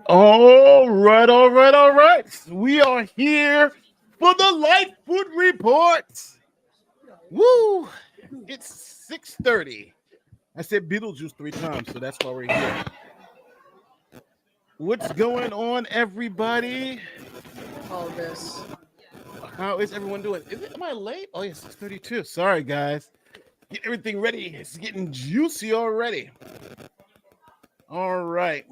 All right, all right, all right. We are here for the Lightfoot Report. Woo! It's 6:30. I said Beetlejuice 3 times, so that's why we're here. What's going on, everybody? All this. How is everyone doing? Am I late? Oh, yeah, 6:32. Sorry, guys. Get everything ready. It's getting juicy already. All right.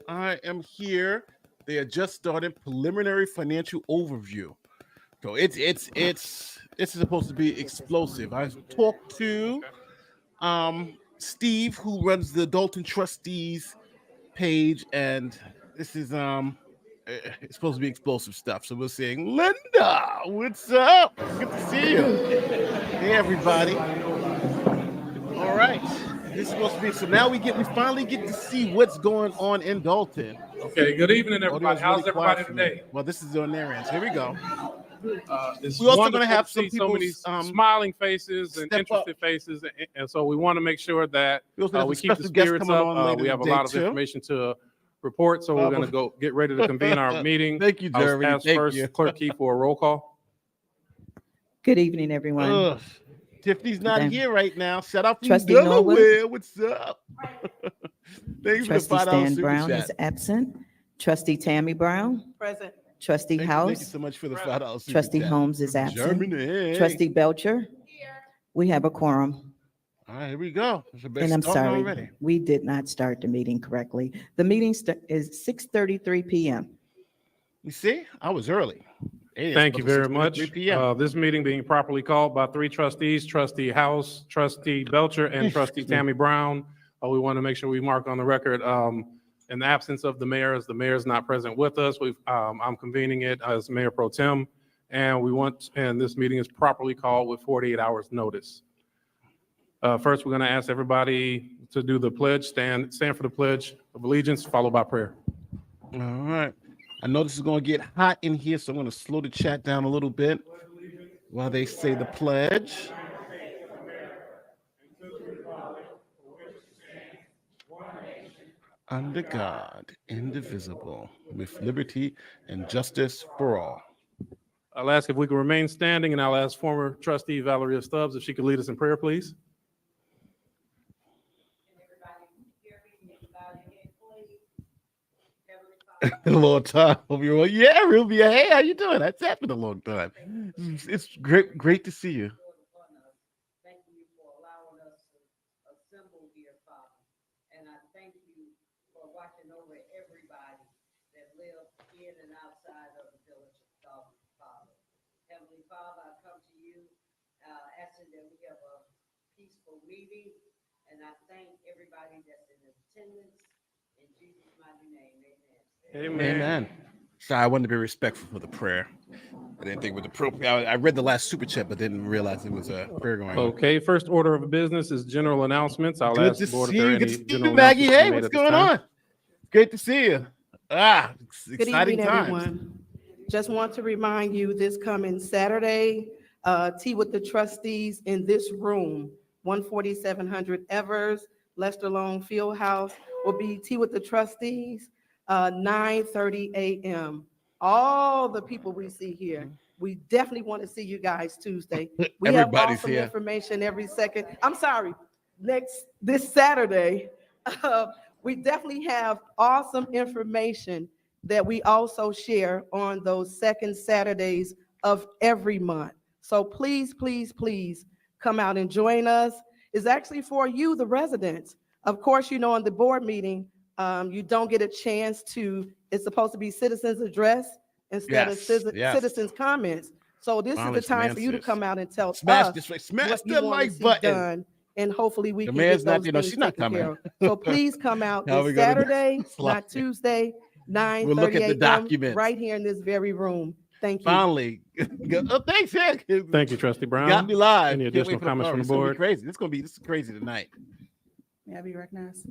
I am here. They are just started preliminary financial overview. So it's supposed to be explosive. I talked to Steve, who runs the Dolton Trustees page, and this is it's supposed to be explosive stuff. So we're saying, Linda, what's up? Good to see you. Hey everybody. All right. This is supposed to be so now we finally get to see what's going on in Dalton. Okay, good evening, everybody. How's everybody today? Well, this is on their ends. Here we go. It's We're also going to have see some so many smiling faces and interested faces, and so we want to make sure that we keep the spirits up. We have a lot of information to report, so we're going to go get ready to convene our meeting. Thank you, Jeremy. I'll ask first Clerk Key for a roll call. Good evening, everyone. Tiffany's not here right now. Shout out from Trustee Delaware. Norwood. What's up? Thanks Trustee for the $5 Stan super Brown chat. is absent. Trustee Tammy Brown. Present. Trustee Thank House. you so much for the $5 super Trustee chat. Holmes is absent. Germany. Trustee Belcher. Here. We have a quorum. All right, here we go. And I'm sorry, already. we did not start the meeting correctly. The meeting is 6:33 p.m. You see, I was early. Thank you very much. 3 p.m. This meeting being properly called by 3 trustees, Trustee House, Trustee Belcher, and Trustee Tammy Brown. We want to make sure we mark on the record, in the absence of the mayor, as the mayor is not present with us, I'm convening it as Mayor Pro Tem, and this meeting is properly called with 48 hours notice. First, we're going to ask everybody to do the pledge, stand for the Pledge of Allegiance, followed by prayer. All right. I know this is going to get hot in here, so I'm going to slow the chat down a little bit while they say the pledge. Under God, indivisible, with liberty and justice for all. I'll ask if we can remain standing, and I'll ask former trustee Valeria Stubbs if she could lead us in prayer, please. A long time. Yeah, Rubia. Hey, how you doing? That's happened a long time. It's great to see you. Thank you for allowing us to assemble here, Father. And I thank you for watching over everybody that live in and outside of the village of Dolton, Father. Heavenly Father, I come to you asking that we have a peaceful meeting. And I thank everybody that's in attendance. In Jesus' mighty name, amen. Amen. Sorry, I wanted to be respectful for the prayer. I didn't think it was appropriate. I read the last super chat, but didn't realize it was a prayer going on. Okay, first order of business is general announcements. I'll ask the board if there are any general Maggie. announcements to be Hey, made what's at this going time. on? Great to see you. Good Exciting evening, times. everyone. Just want to remind you this coming Saturday, tea with the trustees in this room, 14700 Evers, Lester Long Fieldhouse, will be tea with the trustees, 9:30 a.m. All the people we see here, we definitely want to see you guys Tuesday. We have awesome information every second. I'm sorry, this Saturday, we definitely have awesome information that we also share on those second Saturdays of every month. So please, please, please come out and join us. It's actually for you, the residents. Of course, you know, in the board meeting, you don't get a chance to, it's supposed to be citizens address instead of citizens comments. So this is the time for you to come out and tell us smash what you the want like to see button. done, and hopefully we The can mayor's get not, those things she's not taken care coming. of. So please come out How we this gonna do Saturday, slide? not Tuesday, We'll look at the 9:30 a.m. documents. right here in this very room. Thank you. Finally. Thanks, Hank. Thank you, Trustee Brown. Got me live. Any Can't wait additional for comments from the It's gonna be board? crazy. This is crazy tonight. May I be recognized?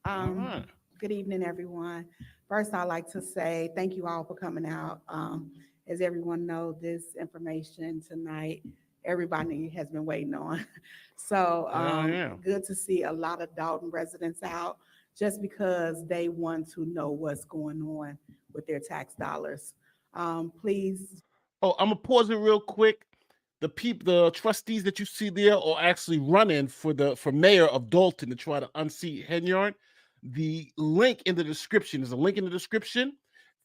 All right. Good evening, everyone. First, I'd like to say thank you all for coming out. As everyone knows, this information tonight everybody has been waiting on. So yeah. good to see a lot of Dolton residents out just because they want to know what's going on with their tax dollars. Please. Oh, I'm gonna pause it real quick. The trustees that you see there are actually running for mayor of Dolton to try to unseat Henyard. The link in the description is a link in the description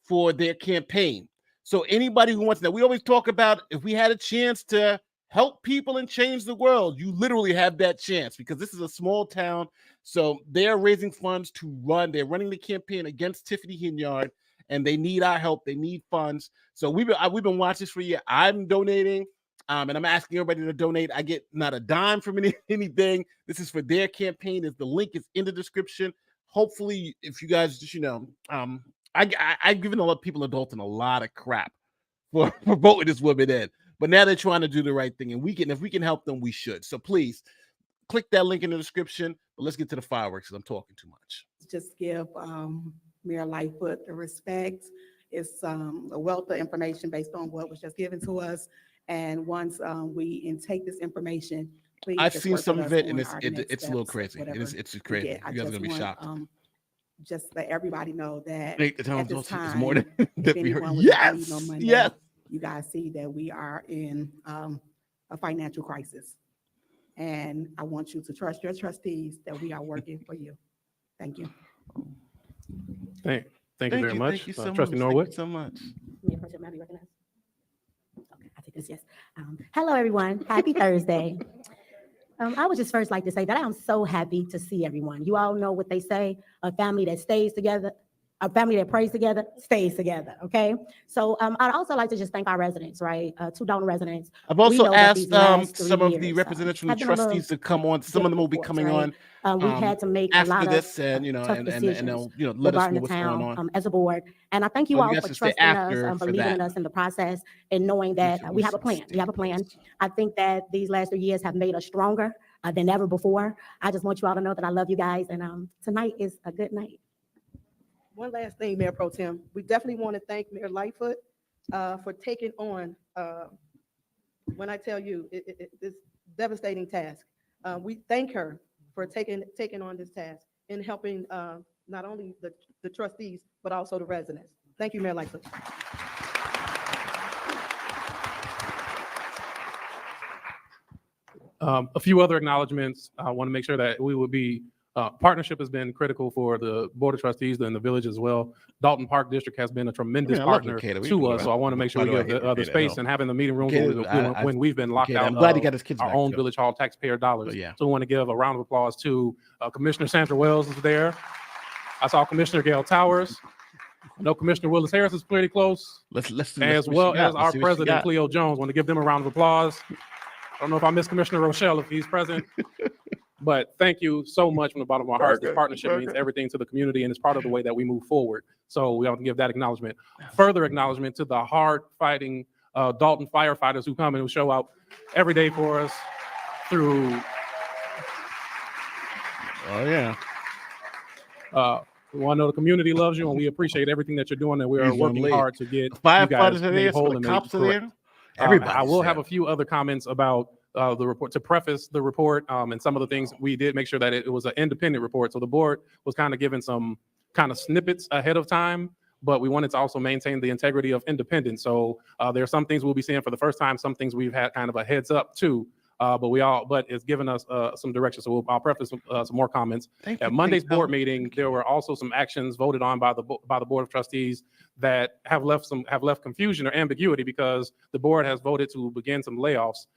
for their campaign. So anybody who wants that, we always talk about if we had a chance to help people and change the world, you literally have that chance because this is a small town. So they're raising funds to run. They're running the campaign against Tiffany Henyard, and they need our help. They need funds. So we've been watching this for a year. I'm donating. And I'm asking everybody to donate. I get not a dime from anything. This is for their campaign. The link is in the description. Hopefully, if you guys just, I've given a lot of people in Dolton a lot of crap for voting this woman in. But now they're trying to do the right thing. And if we can help them, we should. So please click that link in the description. But let's get to the fireworks because I'm talking too much. Just give Mayor Lightfoot the respect. It's a wealth of information based on what was just given to us. And once we intake this information, please. I've just seen work some with of us it, and on our next it's a little steps, crazy. whatever It's we crazy. get. I You guys are just gonna be want, shocked. Just let everybody know that Make the at town this is more time, than if that we heard. anyone was in need Yes, on Monday, yes. you guys see that we are in a financial crisis. And I want you to trust your trustees that we are working for you. Thank you. Thank you very much. Thank you so Trustee much. Norwood. Thank you so much. Mayor Pro Tem, may I be recognized? Okay, I take this, yes. Hello, everyone. Happy Thursday. I would just first like to say that I am so happy to see everyone. You all know what they say, a family that stays together, a family that prays together, stays together, okay? So I'd also like to just thank our residents, right? 2 Dolton residents. I've We also know that these asked last 3 some of the years, representatives from the have been a little trustees to come on. Some of them will be difficult, coming right? on. We've had to make a after lot of this, and tough and decisions they'll let us regarding know the what's going on. town as a board. And I thank you Oh, all you guys for should stay trusting us, after for believing in that. us in the process, and knowing that we have a plan. We have a plan. I think that these last 3 years have made us stronger than ever before. I just want you all to know that I love you guys, and tonight is a good night. One last thing, Mayor Pro Tem, we definitely want to thank Mayor Lightfoot for taking on, when I tell you, this devastating task. We thank her for taking on this task and helping not only the trustees, but also the residents. Thank you, Mayor Lightfoot. A few other acknowledgements. I want to make sure that we would be, partnership has been critical for the Board of Trustees and the village as well. Dalton Park District has been a tremendous I love partner Decatur. We to can us, go so I out. want to make sure we Why do I give hate the Decatur? space No. and having the meeting rooms Decatur, when we've been locked Decatur, out I'm glad he of got his kids our back, own too. village hall taxpayer dollars. But yeah. So we want to give a round of applause to Commissioner Sandra Wells is there. I saw Commissioner Gail Towers. I know Commissioner Willis Harris is pretty close, Let's see as what well she got. as Let's our see what she president, got. Cleo Jones. Want to give them a round of applause. I don't know if I missed Commissioner Rochelle if he's present, but thank you so much from the bottom of our hearts. This partnership means everything to the community, and it's part of the way that we move forward. So we want to give that acknowledgement. Further acknowledgement to the hard-fighting Dalton firefighters who come and who show up every day for us through. Oh yeah. We want to know the community loves you, and we appreciate everything that you're doing, and we are He's on working lead. hard to get you Firefighters guys are made there. Some whole of and the made cops are correct. there. I Everybody's will there. have a few other comments about the report to preface the report and some of the things we did make sure that it was an independent report. So the board was kind of given some kind of snippets ahead of time, but we wanted to also maintain the integrity of independence. So there are some things we'll be seeing for the first time, some things we've had kind of a heads up to. But it's given us some direction. So I'll preface some more comments. At Monday's board meeting, there were also some actions voted on by the Board of Trustees that have left confusion or ambiguity because the board has voted to begin some layoffs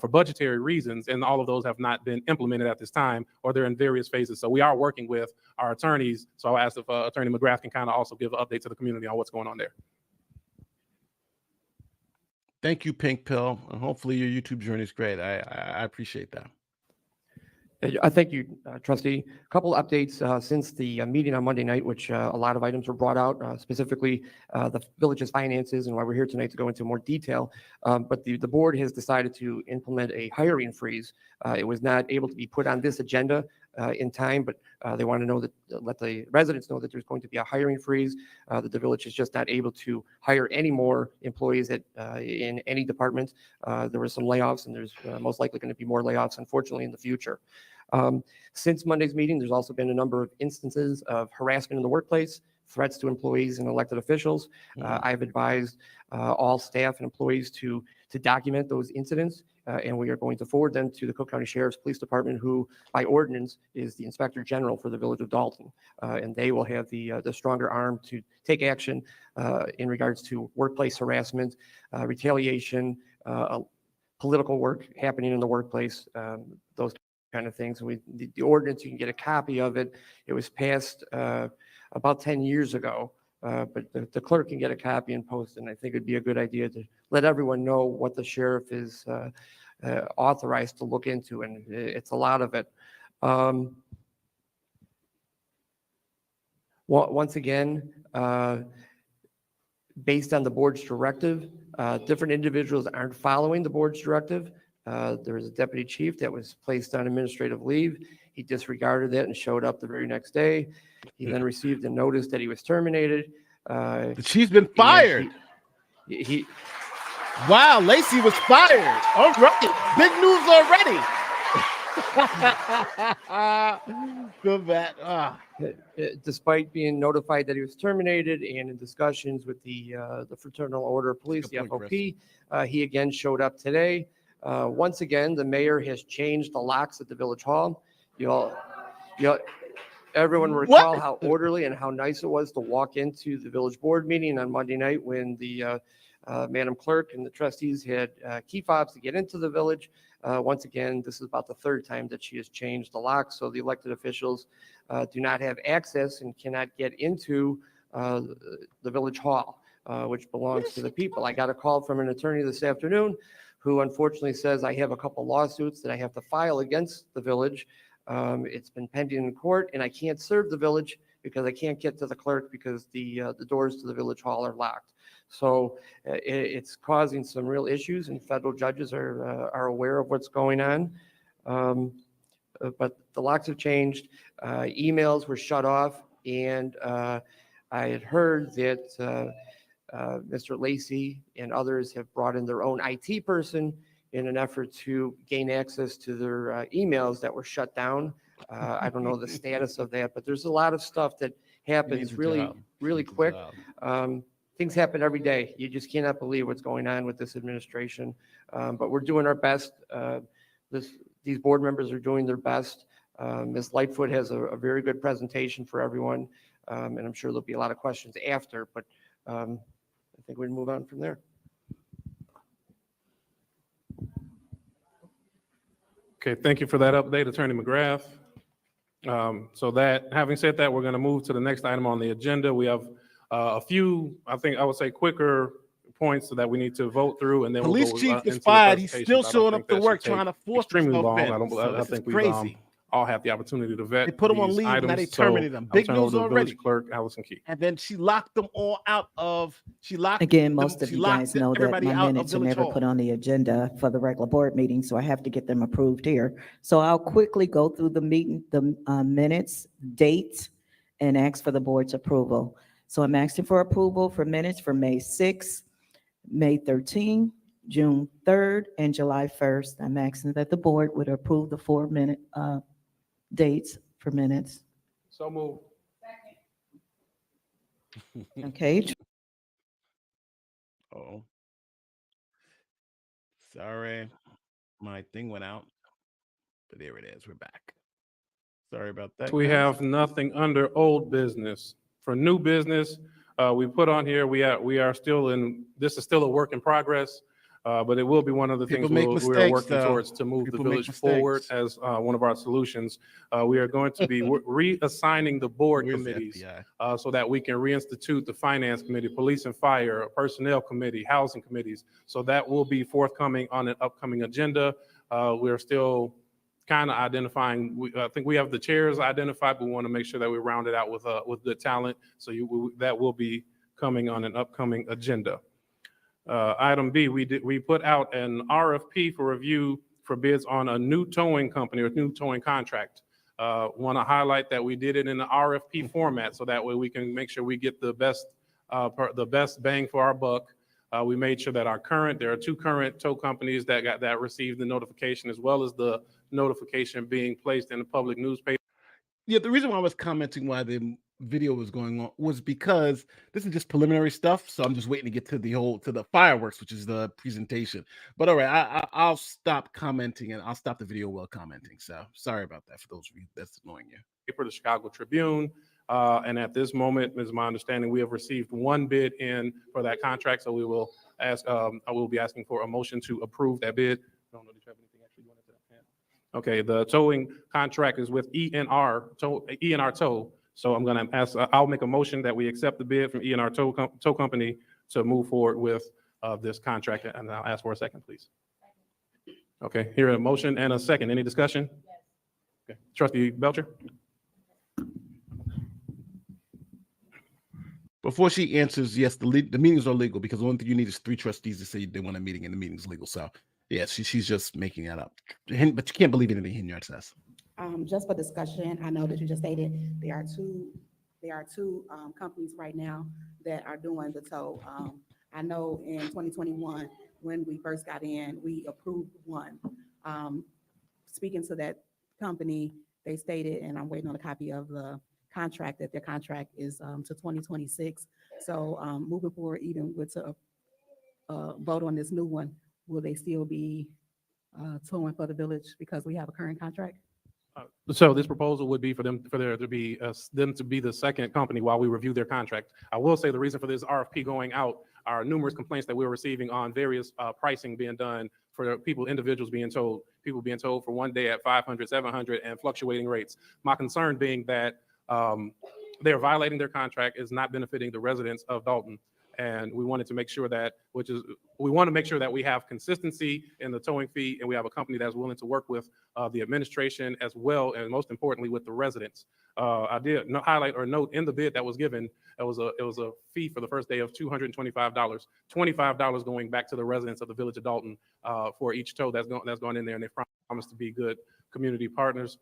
for budgetary reasons, and all of those have not been implemented at this time, or they're in various phases. So we are working with our attorneys. So I'll ask if Attorney McGrath can kind of also give an update to the community on what's going on there. Thank you, Pink Pill. And hopefully your YouTube journey is great. I appreciate that. I thank you, Trustee. A couple updates since the meeting on Monday night, which a lot of items were brought out, specifically the village's finances and why we're here tonight to go into more detail. But the board has decided to implement a hiring freeze. It was not able to be put on this agenda in time, but they want to know that, let the residents know that there's going to be a hiring freeze, that the village is just not able to hire any more employees in any department. There were some layoffs, and there's most likely going to be more layoffs, unfortunately, in the future. Since Monday's meeting, there's also been a number of instances of harassment in the workplace, threats to employees and elected officials. I've advised all staff and employees to document those incidents, and we are going to forward them to the Cook County Sheriff's Police Department, who by ordinance is the Inspector General for the Village of Dolton, and they will have the stronger arm to take action in regards to workplace harassment, retaliation, political work happening in the workplace, those kind of things. The ordinance, you can get a copy of it. It was passed about 10 years ago, but the clerk can get a copy and post it. And I think it'd be a good idea to let everyone know what the sheriff is authorized to look into, and it's a lot of it. Once again, based on the board's directive, different individuals aren't following the board's directive. There was a deputy chief that was placed on administrative leave. He disregarded that and showed up the very next day. He then received a notice that he was terminated. The chief's been fired. Wow, Lacey was fired. All right, big news already. Feel bad. Despite being notified that he was terminated and in discussions with the Fraternal Order of Police, the FOP, he again showed up today. Once again, the mayor has changed the locks at the Village Hall. Everyone recall how orderly and how nice it was to walk into the village board meeting on Monday night when the Madam Clerk and the trustees had key fobs to get into the village. Once again, this is about the third time that she has changed the locks, so the elected officials do not have access and cannot get into the Village Hall, which belongs to the people. I got a call from an attorney this afternoon who unfortunately says I have a couple lawsuits that I have to file against the village. It's been pending in court, and I can't serve the village because I can't get to the clerk because the doors to the Village Hall are locked. So it's causing some real issues, and federal judges are aware of what's going on. But the locks have changed. Emails were shut off, and I had heard that Mr. Lacey and others have brought in their own IT person in an effort to gain access to their emails that were shut down. I don't know the status of that, but there's a lot of stuff that happens really quick. Things happen every day. You just cannot believe what's going on with this administration. But we're doing our best. These board members are doing their best. Ms. Lightfoot has a very good presentation for everyone, and I'm sure there'll be a lot of questions after, but I think we can move on from there. Okay, thank you for that update, Attorney McGrath. So that, having said that, we're going to move to the next item on the agenda. We have a few, I would say, quicker points that we need to vote through, and then Police we'll go chief is into the fired. He's presentations. still I don't showing think up to that work should take trying to force extremely no long. I offense. think we crazy. All have the opportunity to vet. They put him on these leave, now items. they terminated him. I'll Big turn it over news to the already. village clerk, Allison Key. And then she locked them all out of. Again, most of you guys know that everybody my out of minutes are Village never Hall. put on the agenda for the regular board meeting, so I have to get them approved here. So I'll quickly go through the meeting, the minutes, dates, and ask for the board's approval. So I'm asking for approval for minutes for May 6th, May 13th, June 3rd, and July 1st. I'm asking that the board would approve the 4-minute dates for minutes. So moved. Okay. Oh, sorry, my thing went out, but there it is. We're back. Sorry about that. We guys. have nothing under old business. For new business, we put on here, we are still in, this is still a work in progress, but it will be one of the things People make we are mistakes, working though. towards to move the People make village forward mistakes. as one of our solutions. We are going to be reassigning the board Where's the committees FBI? so that we can reinstitute the finance committee, police and fire, personnel committee, housing committees. So that will be forthcoming on an upcoming agenda. We're still kind of identifying, I think we have the chairs identified, but we want to make sure that we round it out with good talent. So that will be coming on an upcoming agenda. Item B, we put out an RFP for review for bids on a new towing company or new towing contract. Want to highlight that we did it in the RFP format, so that way we can make sure we get the best bang for our buck. We made sure that there are two current tow companies that received the notification, as well as the notification being placed in the public newspaper. Yeah, the reason why I was commenting why the video was going on was because this is just preliminary stuff. So I'm just waiting to get to the fireworks, which is the presentation. But all right, I'll stop commenting and I'll stop the video while commenting. So sorry about that for those of you that's annoying you. For the Chicago Tribune. And at this moment, is my understanding, we have received one bid in for that contract. So we will ask, I will be asking for a motion to approve that bid. I don't know, did you have anything actually you wanted to add? Okay, the towing contract is with ENR Tow. So I'm gonna ask, I'll make a motion that we accept the bid from ENR Tow Company to move forward with this contract. And I'll ask for a second, please. Okay, here a motion and a second. Any discussion? Okay, Trustee Belcher? Before she answers, yes, the meetings are legal because the only thing you need is 3 trustees to say they want a meeting and the meeting's legal. So yeah, she's just making that up. But you can't believe anything Henyard says. Just for discussion, I know that you just stated there are two companies right now that are doing the tow. I know in 2021, when we first got in, we approved one. Speaking to that company, they stated, and I'm waiting on a copy of the contract, that their contract is to 2026. So moving forward, even with a vote on this new one, will they still be towing for the village because we have a current contract? So this proposal would be for them to be the second company while we review their contract. I will say the reason for this RFP going out are numerous complaints that we're receiving on various pricing being done for individuals being told for one day at 500, 700 and fluctuating rates. My concern being that they're violating their contract, is not benefiting the residents of Dolton. And we wanted to make sure that, we have consistency in the towing fee, and we have a company that's willing to work with the administration as well, and most importantly with the residents. I did highlight or note in the bid that was given, it was a fee for the first day of $225, $25 going back to the residents of the village of Dolton for each tow that's going in there, and they promised to be good community partners.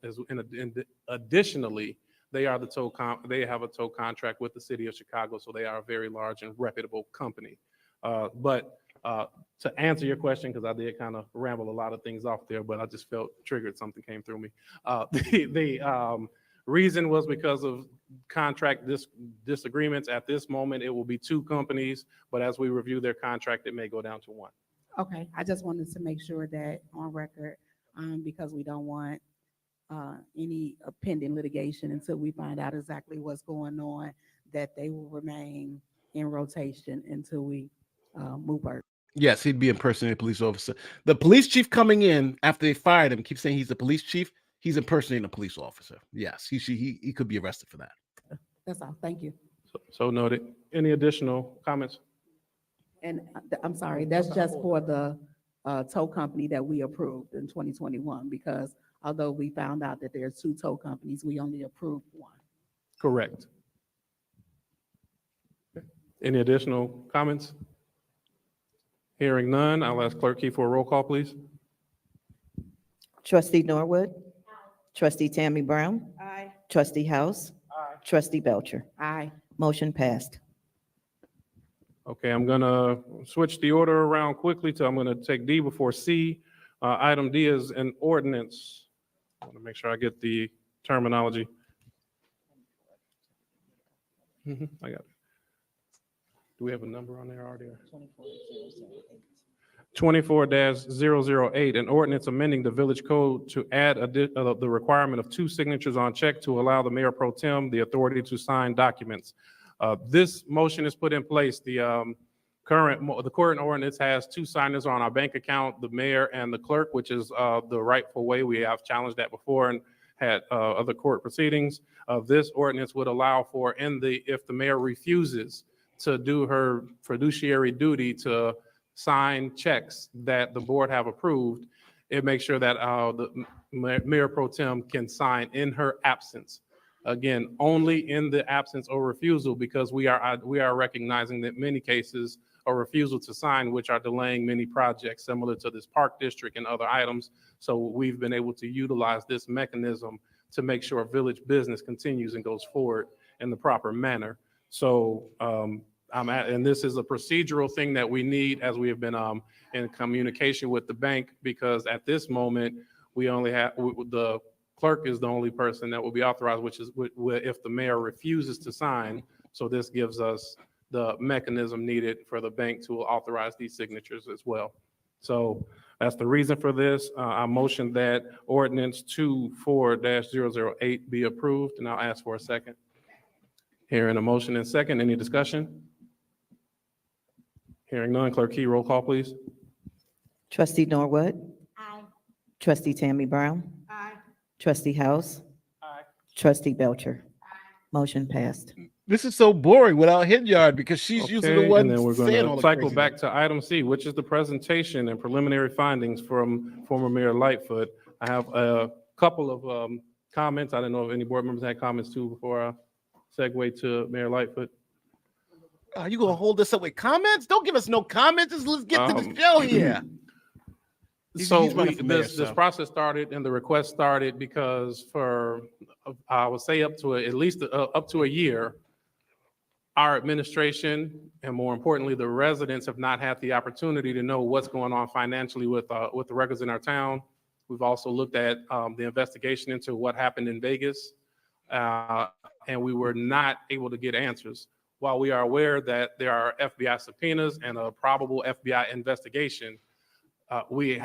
Additionally, they have a tow contract with the city of Chicago, so they are a very large and reputable company. But to answer your question, because I did kind of ramble a lot of things off there, but I just felt triggered, something came through me. The reason was because of contract disagreements. At this moment, it will be 2 companies, but as we review their contract, it may go down to 1. Okay, I just wanted to make sure that on record, because we don't want any pending litigation until we find out exactly what's going on, that they will remain in rotation until we move forward. Yes, he'd be impersonating a police officer. The police chief coming in after they fired him keeps saying he's the police chief. He's impersonating a police officer. Yes, he could be arrested for that. That's all. Thank you. So noted. Any additional comments? And I'm sorry, that's just for the tow company that we approved in 2021, because although we found out that there are 2 tow companies, we only approved 1. Correct. Any additional comments? Hearing none, I'll ask Clerk Key for a roll call, please. Trustee Norwood. Trustee Tammy Brown. Aye. Trustee House. Trustee Belcher. Aye. Motion passed. Okay, I'm gonna switch the order around quickly I'm gonna take D before C. Item D is an ordinance. I want to make sure I get the terminology. I got it. Do we have a number on there already? 24-008, an ordinance amending the village code to add the requirement of 2 signatures on check to allow the mayor pro tem the authority to sign documents. This motion is put in place. The current ordinance has 2 signers on our bank account, the mayor and the clerk, which is the rightful way. We have challenged that before and had other court proceedings. This ordinance would allow for if the mayor refuses to do her fiduciary duty to sign checks that the board have approved, it makes sure that the mayor pro tem can sign in her absence. Again, only in the absence or refusal, because we are recognizing that many cases a refusal to sign, which are delaying many projects similar to this park district and other items. So we've been able to utilize this mechanism to make sure village business continues and goes forward in the proper manner. So and this is a procedural thing that we need as we have been in communication with the bank, because at this moment, we only have, the clerk is the only person that will be authorized, which is if the mayor refuses to sign. So this gives us the mechanism needed for the bank to authorize these signatures as well. So that's the reason for this. I motion that ordinance 24-008 be approved, and I'll ask for a second. Hearing a motion and second, any discussion? Hearing none, clerk Key, roll call, please. Trustee Norwood? Aye. Trustee Tammy Brown? Aye. Trustee House? Aye. Trustee Belcher? Motion passed. This is so boring without Henyard because she's usually the Okay, one and then we're going saying all to the cycle crazy back to item C, which is the presentation and preliminary findings from former Mayor Lightfoot. I have a couple of comments. I don't know if any board members had comments too before I segue to Mayor Lightfoot. Are you gonna hold this up with comments? Don't give us no comments. Just let's get to the show here. So He's running for mayor, this so. process started and the request started because for, I would say at least up to a year, our administration, and more importantly, the residents have not had the opportunity to know what's going on financially with the records in our town. We've also looked at the investigation into what happened in Vegas, and we were not able to get answers. While we are aware that there are FBI subpoenas and a probable FBI investigation, we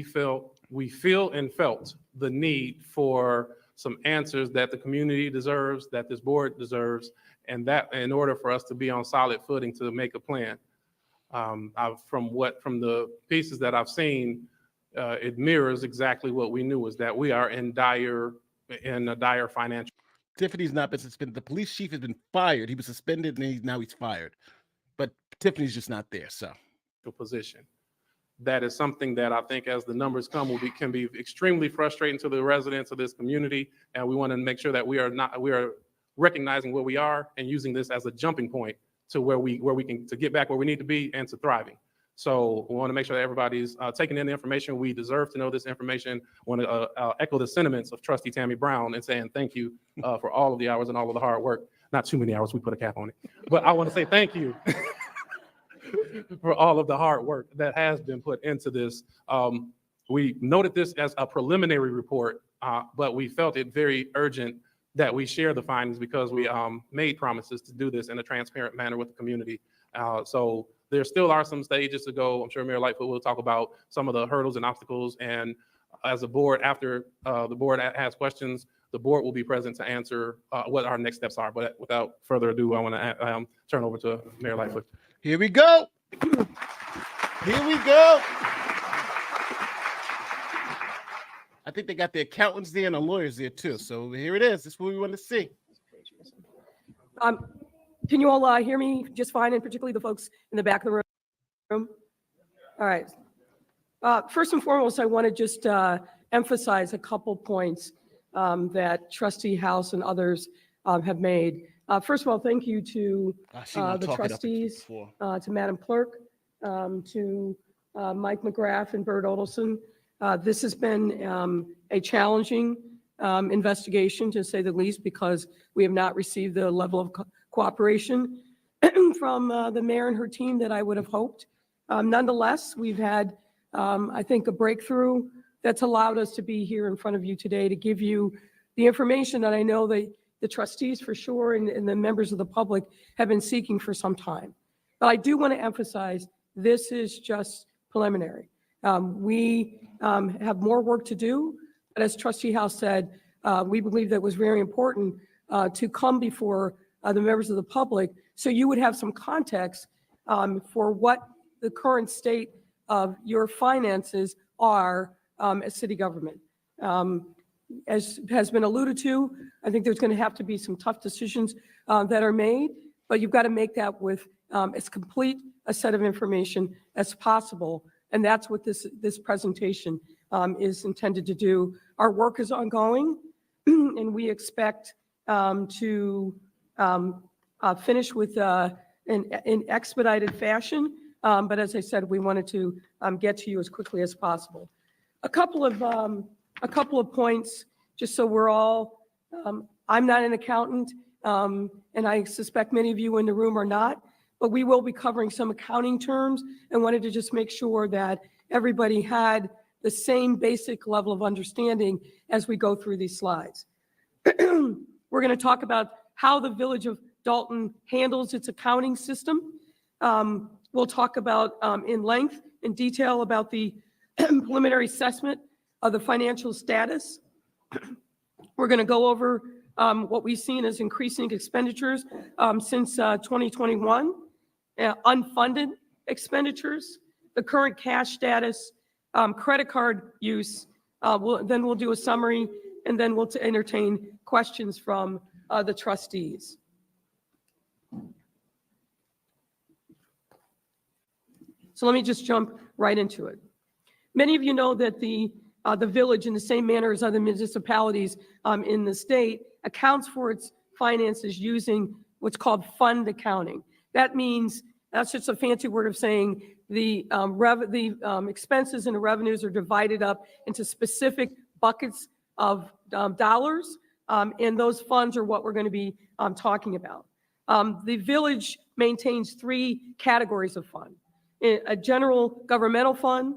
feel and felt the need for some answers that the community deserves, that this board deserves, and that in order for us to be on solid footing to make a plan. From the pieces that I've seen, it mirrors exactly what we knew, is that we are in a dire financial. Tiffany's not been suspended. The police chief has been fired. He was suspended and now he's fired. But Tiffany's just not there, so. Position. That is something that I think as the numbers come can be extremely frustrating to the residents of this community. And we want to make sure that we are recognizing where we are and using this as a jumping point to where we can to get back where we need to be and to thriving. So we want to make sure that everybody's taking in the information. We deserve to know this information. I want to echo the sentiments of Trustee Tammy Brown and saying thank you for all of the hours and all of the hard work. Not too many hours, we put a cap on it. But I want to say thank you for all of the hard work that has been put into this. We noted this as a preliminary report, but we felt it very urgent that we share the findings because we made promises to do this in a transparent manner with the community. So there still are some stages to go. I'm sure Mayor Lightfoot will talk about some of the hurdles and obstacles. And as a board, after the board has questions, the board will be present to answer what our next steps are. But without further ado, I want to turn over to Mayor Lightfoot. Here we go. Here we go. I think they got the accountants there and the lawyers there too. So here it is. This is what we want to see. Can you all hear me just fine, and particularly the folks in the back of the room? All right. First and foremost, I want to just emphasize a couple points that Trustee House and others have made. First of all, thank you to the trustees, to Madam Clerk, to Mike McGrath and Bert Odelson. This has been a challenging investigation, to say the least, because we have not received the level of cooperation from the mayor and her team that I would have hoped. Nonetheless, we've had, I think, a breakthrough that's allowed us to be here in front of you today to give you the information that I know that the trustees for sure and the members of the public have been seeking for some time. But I do want to emphasize this is just preliminary. We have more work to do, but as Trustee House said, we believe that it was very important to come before the members of the public so you would have some context for what the current state of your finances are as city government. As has been alluded to, I think there's going to have to be some tough decisions that are made, but you've got to make that with as complete a set of information as possible. And that's what this presentation is intended to do. Our work is ongoing, and we expect to finish with in expedited fashion. But as I said, we wanted to get to you as quickly as possible. A couple of points just so we're all, I'm not an accountant, and I suspect many of you in the room are not, but we will be covering some accounting terms and wanted to just make sure that everybody had the same basic level of understanding as we go through these slides. We're going to talk about how the Village of Dolton handles its accounting system. We'll talk about in length, in detail about the preliminary assessment of the financial status. We're going to go over what we've seen as increasing expenditures since 2021, unfunded expenditures, the current cash status, credit card use. Then we'll do a summary, and then we'll entertain questions from the trustees. So let me just jump right into it. Many of you know that the village, in the same manner as other municipalities in the state, accounts for its finances using what's called fund accounting. That means, that's just a fancy word of saying the expenses and the revenues are divided up into specific buckets of dollars, and those funds are what we're going to be talking about. The village maintains 3 categories of fund: a general governmental fund,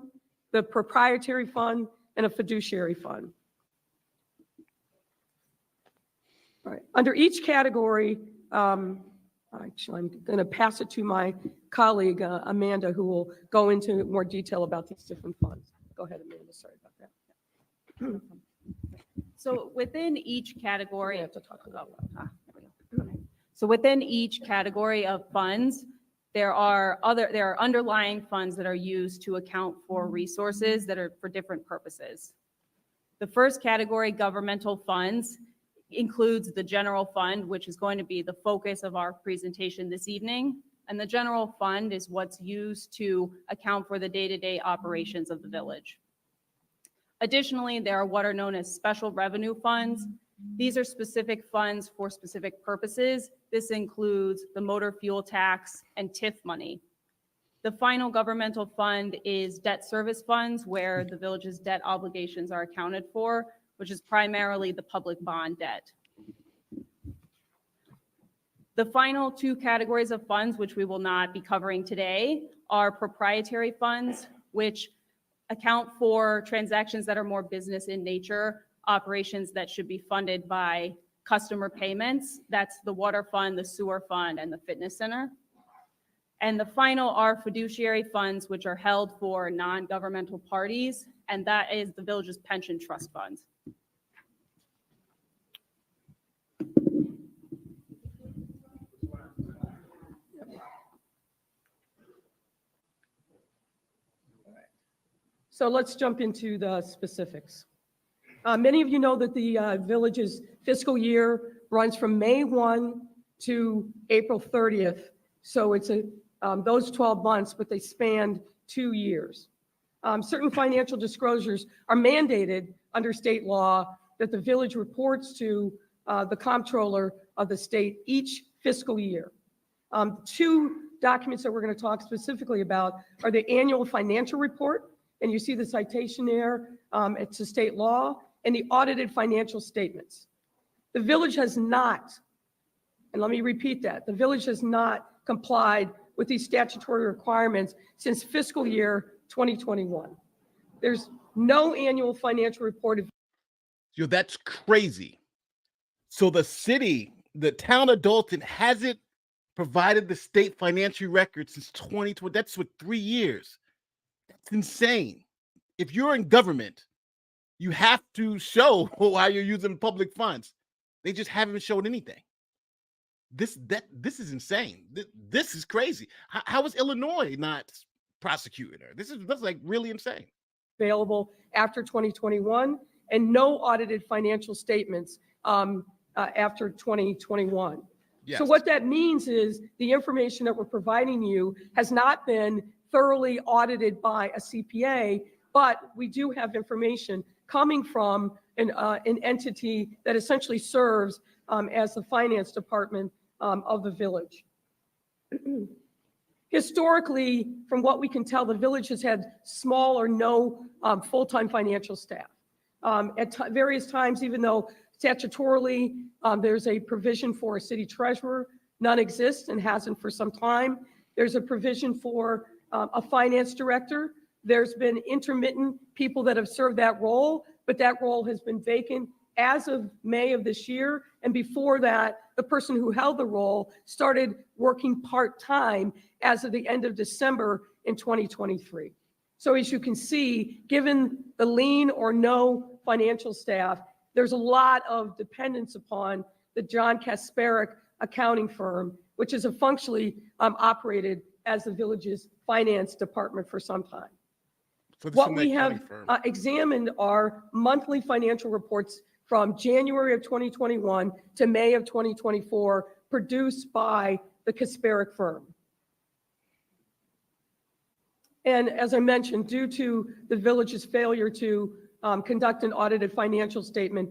the proprietary fund, and a fiduciary fund. All right. Under each category, actually, I'm going to pass it to my colleague, Amanda, who will go into more detail about these different funds. Go ahead, Amanda. Sorry about that. So within each category, We have to talk about that. so within each category of funds, there are underlying funds that are used to account for resources that are for different purposes. The first category, governmental funds, includes the general fund, which is going to be the focus of our presentation this evening. And the general fund is what's used to account for the day-to-day operations of the village. Additionally, there are what are known as special revenue funds. These are specific funds for specific purposes. This includes the motor fuel tax and TIF money. The final governmental fund is debt service funds, where the village's debt obligations are accounted for, which is primarily the public bond debt. The final 2 categories of funds, which we will not be covering today, are proprietary funds, which account for transactions that are more business in nature, operations that should be funded by customer payments. That's the water fund, the sewer fund, and the fitness center. And the final are fiduciary funds, which are held for non-governmental parties, and that is the village's pension trust funds. So let's jump into the specifics. Many of you know that the village's fiscal year runs from May 1 to April 30th. So it's those 12 months, but they span 2 years. Certain financial disclosures are mandated under state law that the village reports to the comptroller of the state each fiscal year. 2 documents that we're going to talk specifically about are the annual financial report, and you see the citation there. It's a state law, and the audited financial statements. The village has not, and let me repeat that, the village has not complied with these statutory requirements since fiscal year 2021. There's no annual financial report. Yo, that's crazy. So the city, the town of Dolton, hasn't provided the state financial record since 2020. That's for 3 years. That's insane. If you're in government, you have to show how you're using public funds. They just haven't shown anything. This is insane. This is crazy. How is Illinois not prosecuting her? That's like really insane. Available after 2021, and no audited financial statements after 2021. Yes. So what that means is the information that we're providing you has not been thoroughly audited by a CPA, but we do have information coming from an entity that essentially serves as the finance department of the village. Historically, from what we can tell, the village has had small or no full-time financial staff. various times, even though statutorily there's a provision for a city treasurer, none exists and hasn't for some time. There's a provision for a finance director. There's been intermittent people that have served that role, but that role has been vacant as of May of this year. And before that, the person who held the role started working part-time as of the end of December in 2023. So as you can see, given the lean or no financial staff, there's a lot of dependence upon the John Kasparic accounting firm, which is functionally operated as the village's finance department for some time. So this What is we an have accounting firm. examined are monthly financial reports from January of 2021 to May of 2024, produced by the Kasparic firm. And as I mentioned, due to the village's failure to conduct an audited financial statement,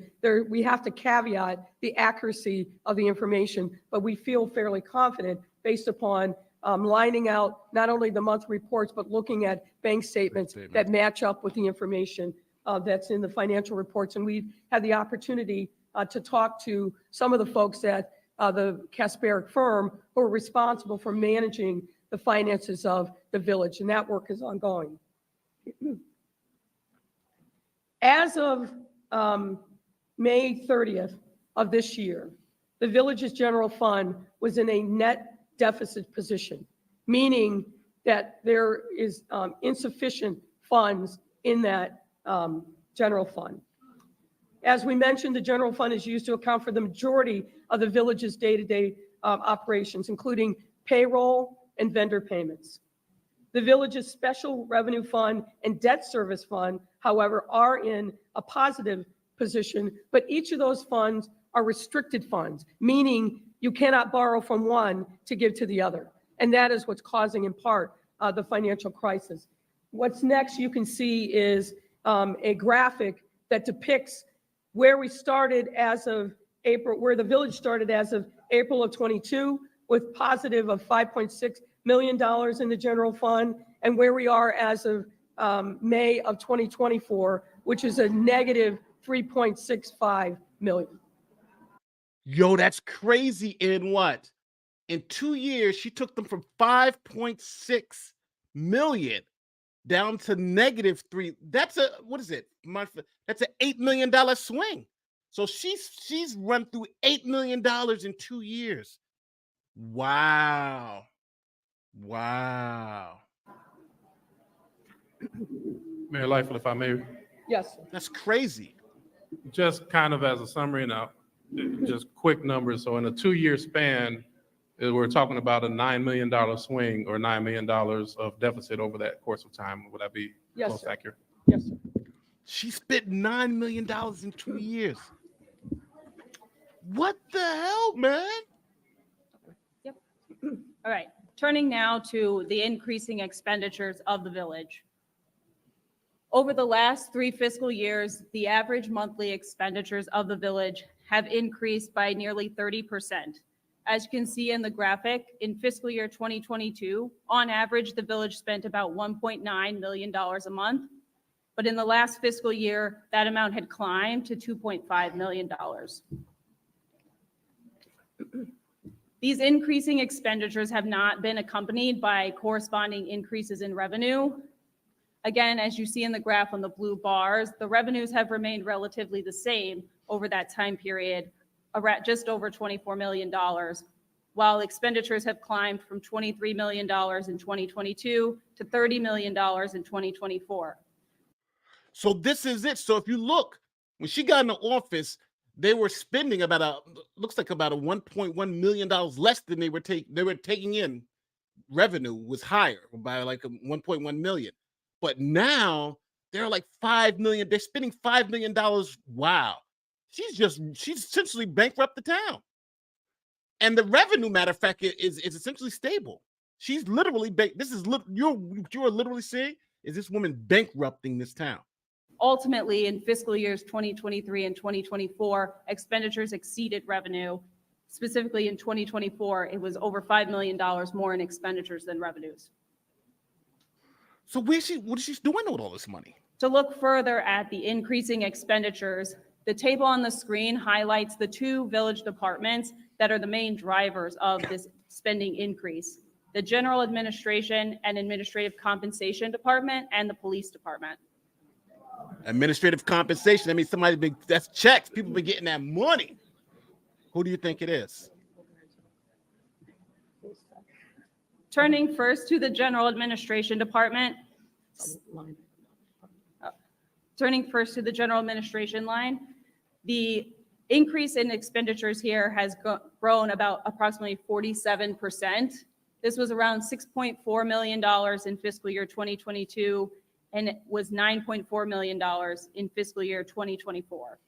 we have to caveat the accuracy of the information, but we feel fairly confident based upon lining out not only the monthly reports, but looking at bank statements that match up with the information that's in the financial reports. And we've had the opportunity to talk to some of the folks at the Kasparic firm who are responsible for managing the finances of the village, and that work is ongoing. As of May 30th of this year, the village's general fund was in a net deficit position, meaning that there is insufficient funds in that general fund. As we mentioned, the general fund is used to account for the majority of the village's day-to-day operations, including payroll and vendor payments. The village's special revenue fund and debt service fund, however, are in a positive position, but each of those funds are restricted funds, meaning you cannot borrow from one to give to the other. And that is what's causing, in part, the financial crisis. What's next you can see is a graphic that depicts where we started as of April, where the village started as of April of 22, with positive of $5.6 million in the general fund, and where we are as of May of 2024, which is a negative 3.65 million. Yo, that's crazy. In what? In 2 years, she took them from 5.6 million down to -3. That's a, what is it? That's an $8 million swing. So she's run through $8 million in 2 years. Wow. Wow. Mayor Lightfoot, if I may, Yes. That's crazy. just kind of as a summary now, just quick numbers. So in a 2-year span, we're talking about a $9 million swing or $9 million of deficit over that course of time. Would that be Yes, close sir. accurate? Yes, sir. She spent $9 million in 2 years. What the hell, man? All right, turning now to the increasing expenditures of the village. Over the last 3 fiscal years, the average monthly expenditures of the village have increased by nearly 30%. As you can see in the graphic, in fiscal year 2022, on average, the village spent about $1.9 million a month. But in the last fiscal year, that amount had climbed to $2.5 million. These increasing expenditures have not been accompanied by corresponding increases in revenue. Again, as you see in the graph on the blue bars, the revenues have remained relatively the same over that time period, around just over $24 million, while expenditures have climbed from $23 million in 2022 to $30 million in 2024. So this is it. So if you look, when she got in the office, they were spending looks like about a $1.1 million less than they were taking in. Revenue was higher by like 1.1 million. But now they're like 5 million. They're spending $5 million. Wow. She's essentially bankrupt the town. And the revenue, matter of fact, is essentially stable. She's literally you're literally saying, is this woman bankrupting this town? Ultimately, in fiscal years 2023 and 2024, expenditures exceeded revenue. Specifically in 2024, it was over $5 million more in expenditures than revenues. So what is she doing with all this money? To look further at the increasing expenditures, the table on the screen highlights the two village departments that are the main drivers of this spending increase: the General Administration and Administrative Compensation Department and the Police Department. Administrative compensation. I mean, that's checks. People been getting that money. Who do you think it is? Turning first to the General Administration Department. Turning first to the General Administration line, the increase in expenditures here has grown about approximately 47%. This was around $6.4 million in fiscal year 2022, and it was $9.4 million in fiscal year 2024.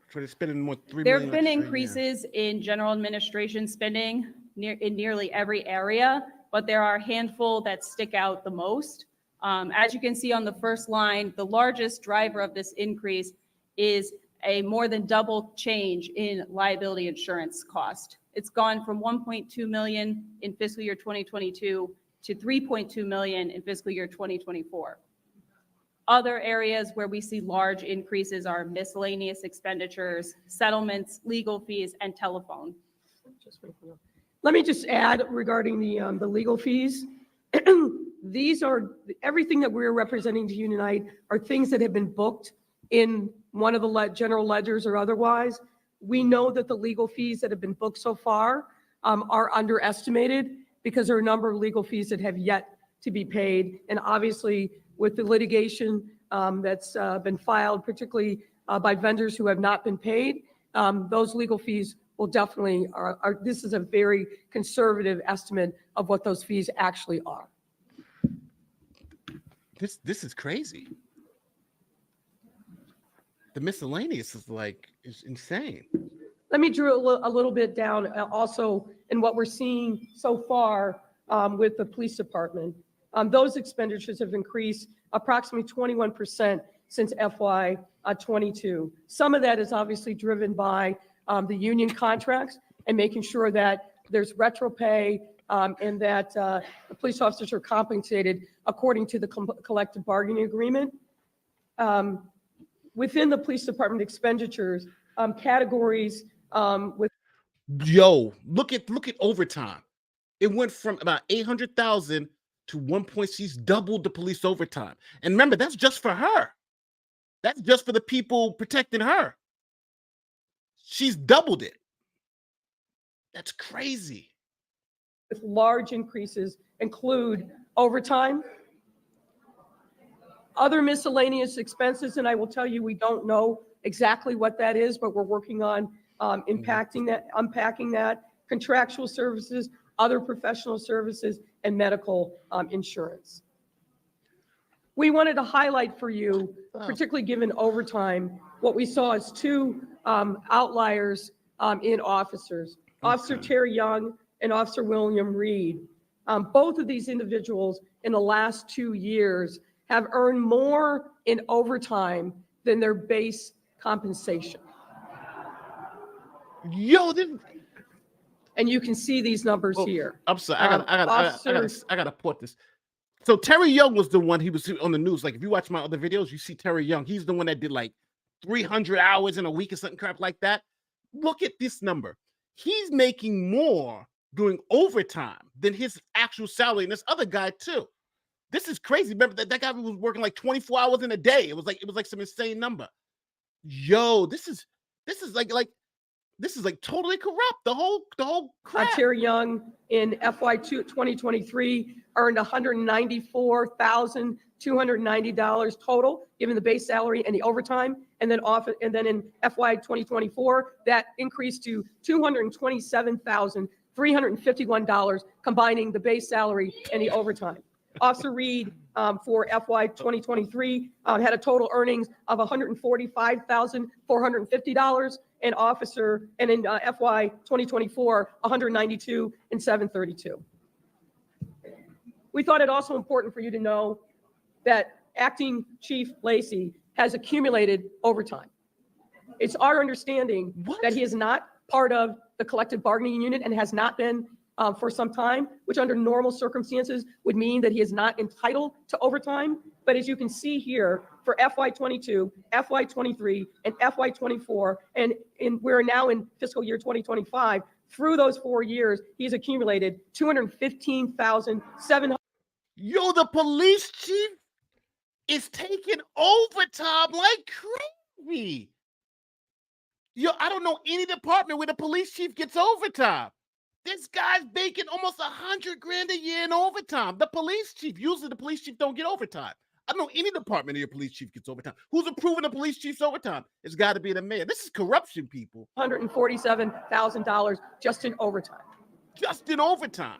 For spending more $3 million. There have been extra a year. increases in general administration spending in nearly every area, but there are a handful that stick out the most. As you can see on the first line, the largest driver of this increase is a more than double change in liability insurance cost. It's gone from 1.2 million in fiscal year 2022 to 3.2 million in fiscal year 2024. Other areas where we see large increases are miscellaneous expenditures, settlements, legal fees, and telephone. Let me just add regarding the legal fees. These are, everything that we're representing to you tonight are things that have been booked in one of the general ledgers or otherwise. We know that the legal fees that have been booked so far are underestimated because there are a number of legal fees that have yet to be paid. And obviously with the litigation that's been filed, particularly by vendors who have not been paid, those legal fees will definitely this is a very conservative estimate of what those fees actually are. This is crazy. The miscellaneous is insane. Let me drill a little bit down also in what we're seeing so far with the police department. Those expenditures have increased approximately 21% since FY '22. Some of that is obviously driven by the union contracts and making sure that there's retro pay and that the police officers are compensated according to the collective bargaining agreement. Within the police department expenditures, categories with. Yo, look at overtime. It went from about 800,000 to 1. She's doubled the police overtime. And remember, that's just for her. That's just for the people protecting her. She's doubled it. That's crazy. With large increases include overtime, other miscellaneous expenses, and I will tell you, we don't know exactly what that is, but we're working on unpacking that, contractual services, other professional services, and medical insurance. We wanted to highlight for you, particularly given overtime, what we saw as two outliers in officers, Officer Terry Young and Officer William Reed. Both of these individuals in the last 2 years have earned more in overtime than their base compensation. Yo, and you can see these numbers here. I'm sorry, I gotta put this. So Terry Young was the one, he was on the news. Like if you watch my other videos, you see Terry Young. He's the one that did like 300 hours in a week or something crap like that. Look at this number. He's making more doing overtime than his actual salary, and this other guy too. This is crazy. Remember that guy was working like 24 hours in a day. It was like some insane number. Yo, this is like totally corrupt. The whole crap. Terry Young in FY 2023 earned $194,290 total, given the base salary and the overtime. And then in FY 2024, that increased to $227,351, combining the base salary and the overtime. Officer Reed for FY 2023 had a total earnings of $145,450, and in FY 2024, $192,732. We thought it also important for you to know that Acting Chief Lacey has accumulated overtime. It's our understanding that he is not part of the collective bargaining unit and has not been for some time, which under normal circumstances would mean that he is not entitled to overtime. But as you can see here, for FY22, FY23, and FY24, and we're now in fiscal year 2025, through those 4 years, he's accumulated $215,700. Yo, the police chief is taking overtime like crazy. Yo, I don't know any department where the police chief gets overtime. This guy's making almost $100,000 a year in overtime. The police chief, usually the police chief don't get overtime. I don't know any department of your police chief gets overtime. Who's approving the police chief's overtime? It's got to be the mayor. This is corruption, people. $147,000 just in overtime. Just in overtime.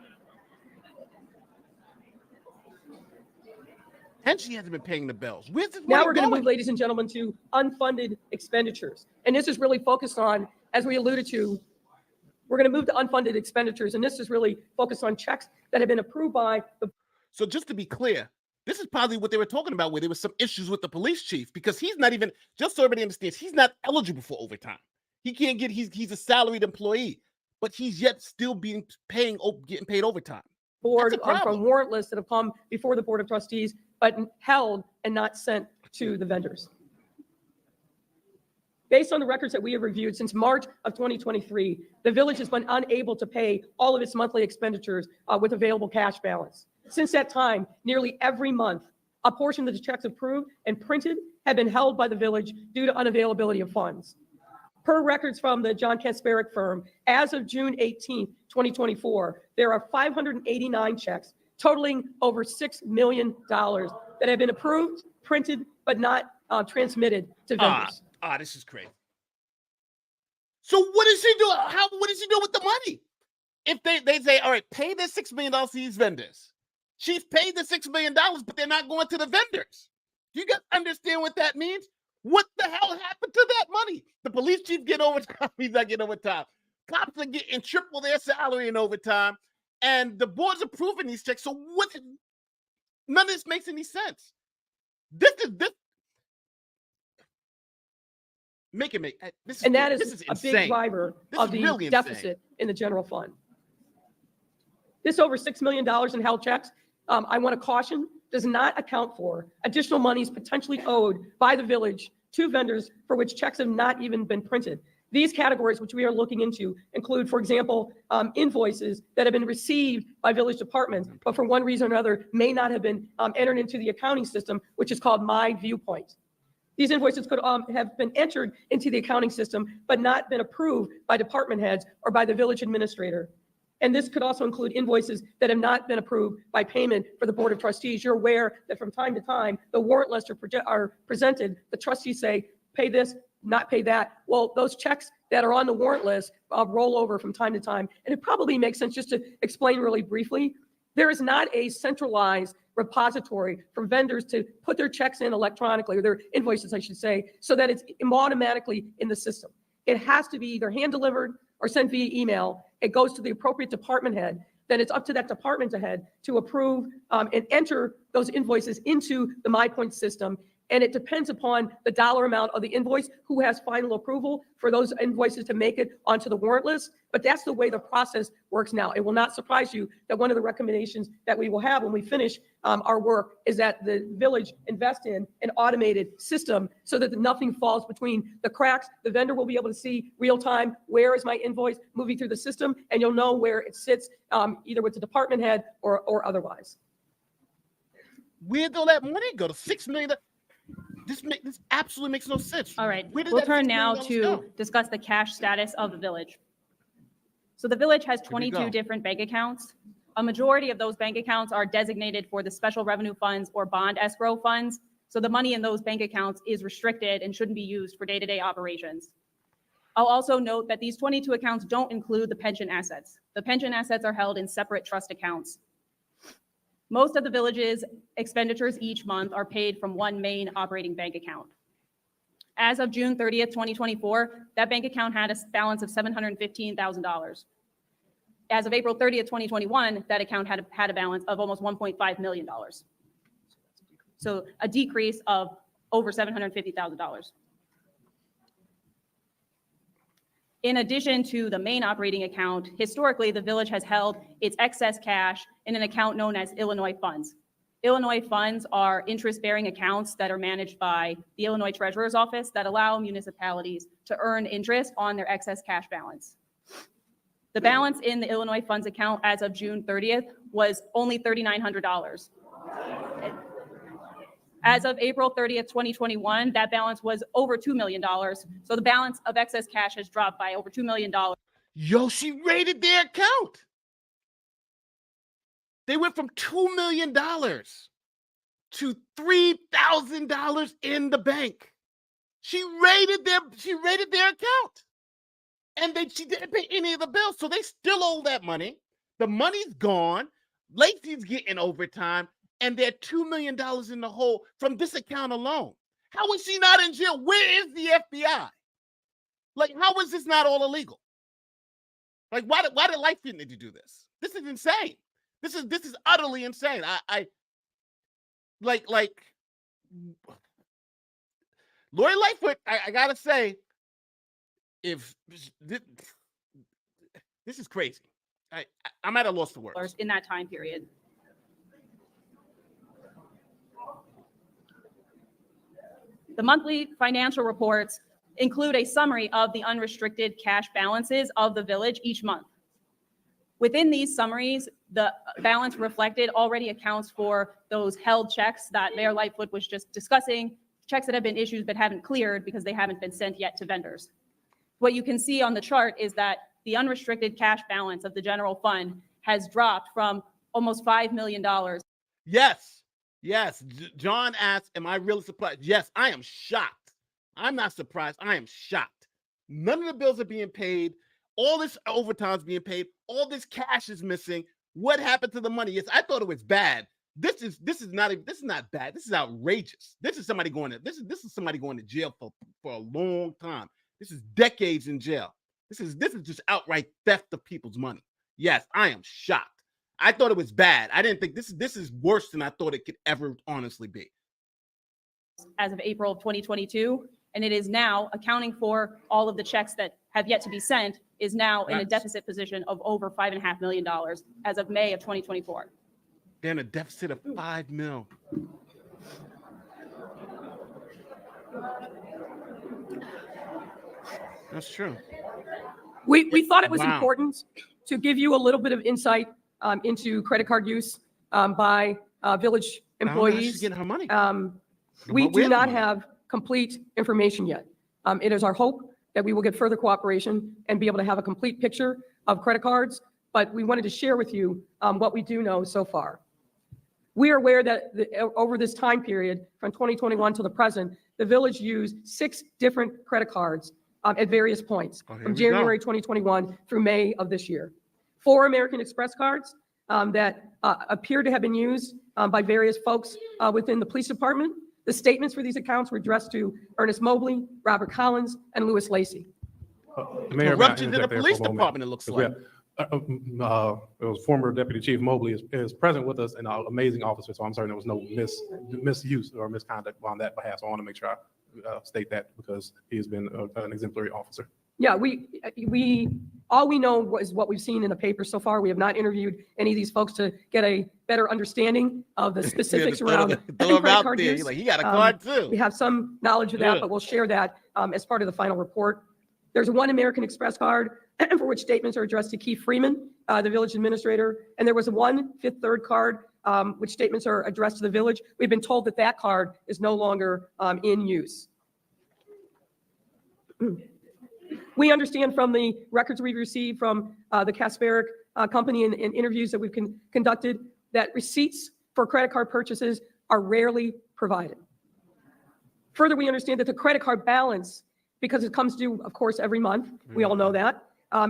And she hasn't been paying the bills. Where's this Now money we're going to going? move, ladies and gentlemen, to unfunded expenditures. And this is really focused on, as we alluded to, we're going to move to unfunded expenditures. And this is really focused on checks that have been approved by the. So just to be clear, this is probably what they were talking about, where there was some issues with the police chief, because he's not even, just so everybody understands, he's not eligible for overtime. He can't get, he's a salaried employee, but he's yet still getting paid overtime. Board That's a problem. from warrant lists that have come before the Board of Trustees, but held and not sent to the vendors. Based on the records that we have reviewed since March of 2023, the village has been unable to pay all of its monthly expenditures with available cash balance. Since that time, nearly every month, a portion of the checks approved and printed have been held by the village due to unavailability of funds. Per records from the John Kasperick firm, as of June 18th, 2024, there are 589 checks totaling over $6 million that have been approved, printed, but not transmitted to vendors. This is crazy. So what does she do? What does she do with the money? If they say, all right, pay this $6 million to these vendors. She's paid the $6 million, but they're not going to the vendors. Do you guys understand what that means? What the hell happened to that money? The police chief get overtime. He's not getting overtime. Cops are getting triple their salary in overtime. And the board's approving these checks. So what? None of this makes any sense. This is And that this is a insane. big driver This of is the really deficit insane. in the general fund. This over $6 million in held checks, I want to caution, does not account for additional monies potentially owed by the village to vendors for which checks have not even been printed. These categories, which we are looking into, include, for example, invoices that have been received by village departments, but for one reason or another may not have been entered into the accounting system, which is called My Viewpoint. These invoices could have been entered into the accounting system, but not been approved by department heads or by the village administrator. And this could also include invoices that have not been approved by payment for the Board of Trustees. You're aware that from time to time, the warrant lists are presented. The trustees say, pay this, not pay that. Well, those checks that are on the warrant list roll over from time to time. And it probably makes sense just to explain really briefly. There is not a centralized repository for vendors to put their checks in electronically, or their invoices, I should say, so that it's automatically in the system. It has to be either hand delivered or sent via email. It goes to the appropriate department head. Then it's up to that department head to approve and enter those invoices into the MyPoint system. And it depends upon the dollar amount of the invoice, who has final approval for those invoices to make it onto the warrant list. But that's the way the process works now. It will not surprise you that one of the recommendations that we will have when we finish our work is that the village invest in an automated system so that nothing falls between the cracks. The vendor will be able to see real time, where is my invoice moving through the system, and you'll know where it sits, either with the department head or otherwise. Where'd all that money go? To $6 million? This absolutely makes no sense. All right, Where did we'll that turn $6 now million to go? discuss the cash status of the village. So the village has we 22 go. different bank accounts. A majority of those bank accounts are designated for the special revenue funds or bond escrow funds. So the money in those bank accounts is restricted and shouldn't be used for day-to-day operations. I'll also note that these 22 accounts don't include the pension assets. The pension assets are held in separate trust accounts. Most of the village's expenditures each month are paid from one main operating bank account. As of June 30th, 2024, that bank account had a balance of $715,000. As of April 30th, 2021, that account had a balance of almost $1.5 million. So a decrease of over $750,000. In addition to the main operating account, historically, the village has held its excess cash in an account known as Illinois funds. Illinois funds are interest-bearing accounts that are managed by the Illinois Treasurer's Office that allow municipalities to earn interest on their excess cash balance. The balance in the Illinois funds account as of June 30th was only $3,900. As of April 30th, 2021, that balance was over $2 million. So the balance of excess cash has dropped by over $2 million. Yo, she raided their account. They went from $2 million to $3,000 in the bank. She raided their account. And she didn't pay any of the bills. So they still owe that money. The money's gone. Lacey's getting overtime. And they're $2 million in the hole from this account alone. How is she not in jail? Where is the FBI? Like, how is this not all illegal? Like, why did Lightfoot need to do this? This is insane. This is utterly insane. Lori Lightfoot, I gotta say, if this is crazy. I'm at a loss for words. In that time period. The monthly financial reports include a summary of the unrestricted cash balances of the village each month. Within these summaries, the balance reflected already accounts for those held checks that Mayor Lightfoot was just discussing, checks that have been issued but haven't cleared because they haven't been sent yet to vendors. What you can see on the chart is that the unrestricted cash balance of the general fund has dropped from almost $5 million. Yes. John asked, am I really surprised? Yes, I am shocked. I'm not surprised. I am shocked. None of the bills are being paid. All this overtime is being paid. All this cash is missing. What happened to the money? Yes, I thought it was bad. This is not bad. This is outrageous. This is somebody going to jail for a long time. This is decades in jail. This is just outright theft of people's money. Yes, I am shocked. I thought it was bad. I didn't think this is worse than I thought it could ever honestly be. As of April of 2022, and it is now accounting for all of the checks that have yet to be sent, is now in a deficit position of over $5.5 million as of May of 2024. They're in a deficit of $5 million. That's true. We thought it was important to give you a little bit of insight into credit card use by village employees. She's getting her money. We do not have complete information yet. It is our hope that we will get further cooperation and be able to have a complete picture of credit cards, but we wanted to share with you what we do know so far. We are aware that over this time period, from 2021 to the present, the village used 6 different credit cards at various points, from January 2021 through May of this year. 4 American Express cards that appear to have been used by various folks within the police department. The statements for these accounts were addressed to Ernest Mobley, Robert Collins, and Louis Lacey. Corruption in the police department, it looks like. It was former Deputy Chief Mobley is present with us and an amazing officer, so I'm certain there was no misuse or misconduct on that behalf. So I want to make sure I state that because he has been an exemplary officer. Yeah, all we know is what we've seen in the paper so far. We have not interviewed any of these folks to get a better understanding of the specifics around credit card use. Like, he got a card too. We have some knowledge of that, but we'll share that as part of the final report. There's 1 American Express card for which statements are addressed to Keith Freeman, the village administrator. And there was a 1 Fifth Third card, which statements are addressed to the village. We've been told that card is no longer in use. We understand from the records we've received from the Kasperick company and interviews that we've conducted that receipts for credit card purchases are rarely provided. Further, we understand that the credit card balance, because it comes due, of course, every month, we all know that,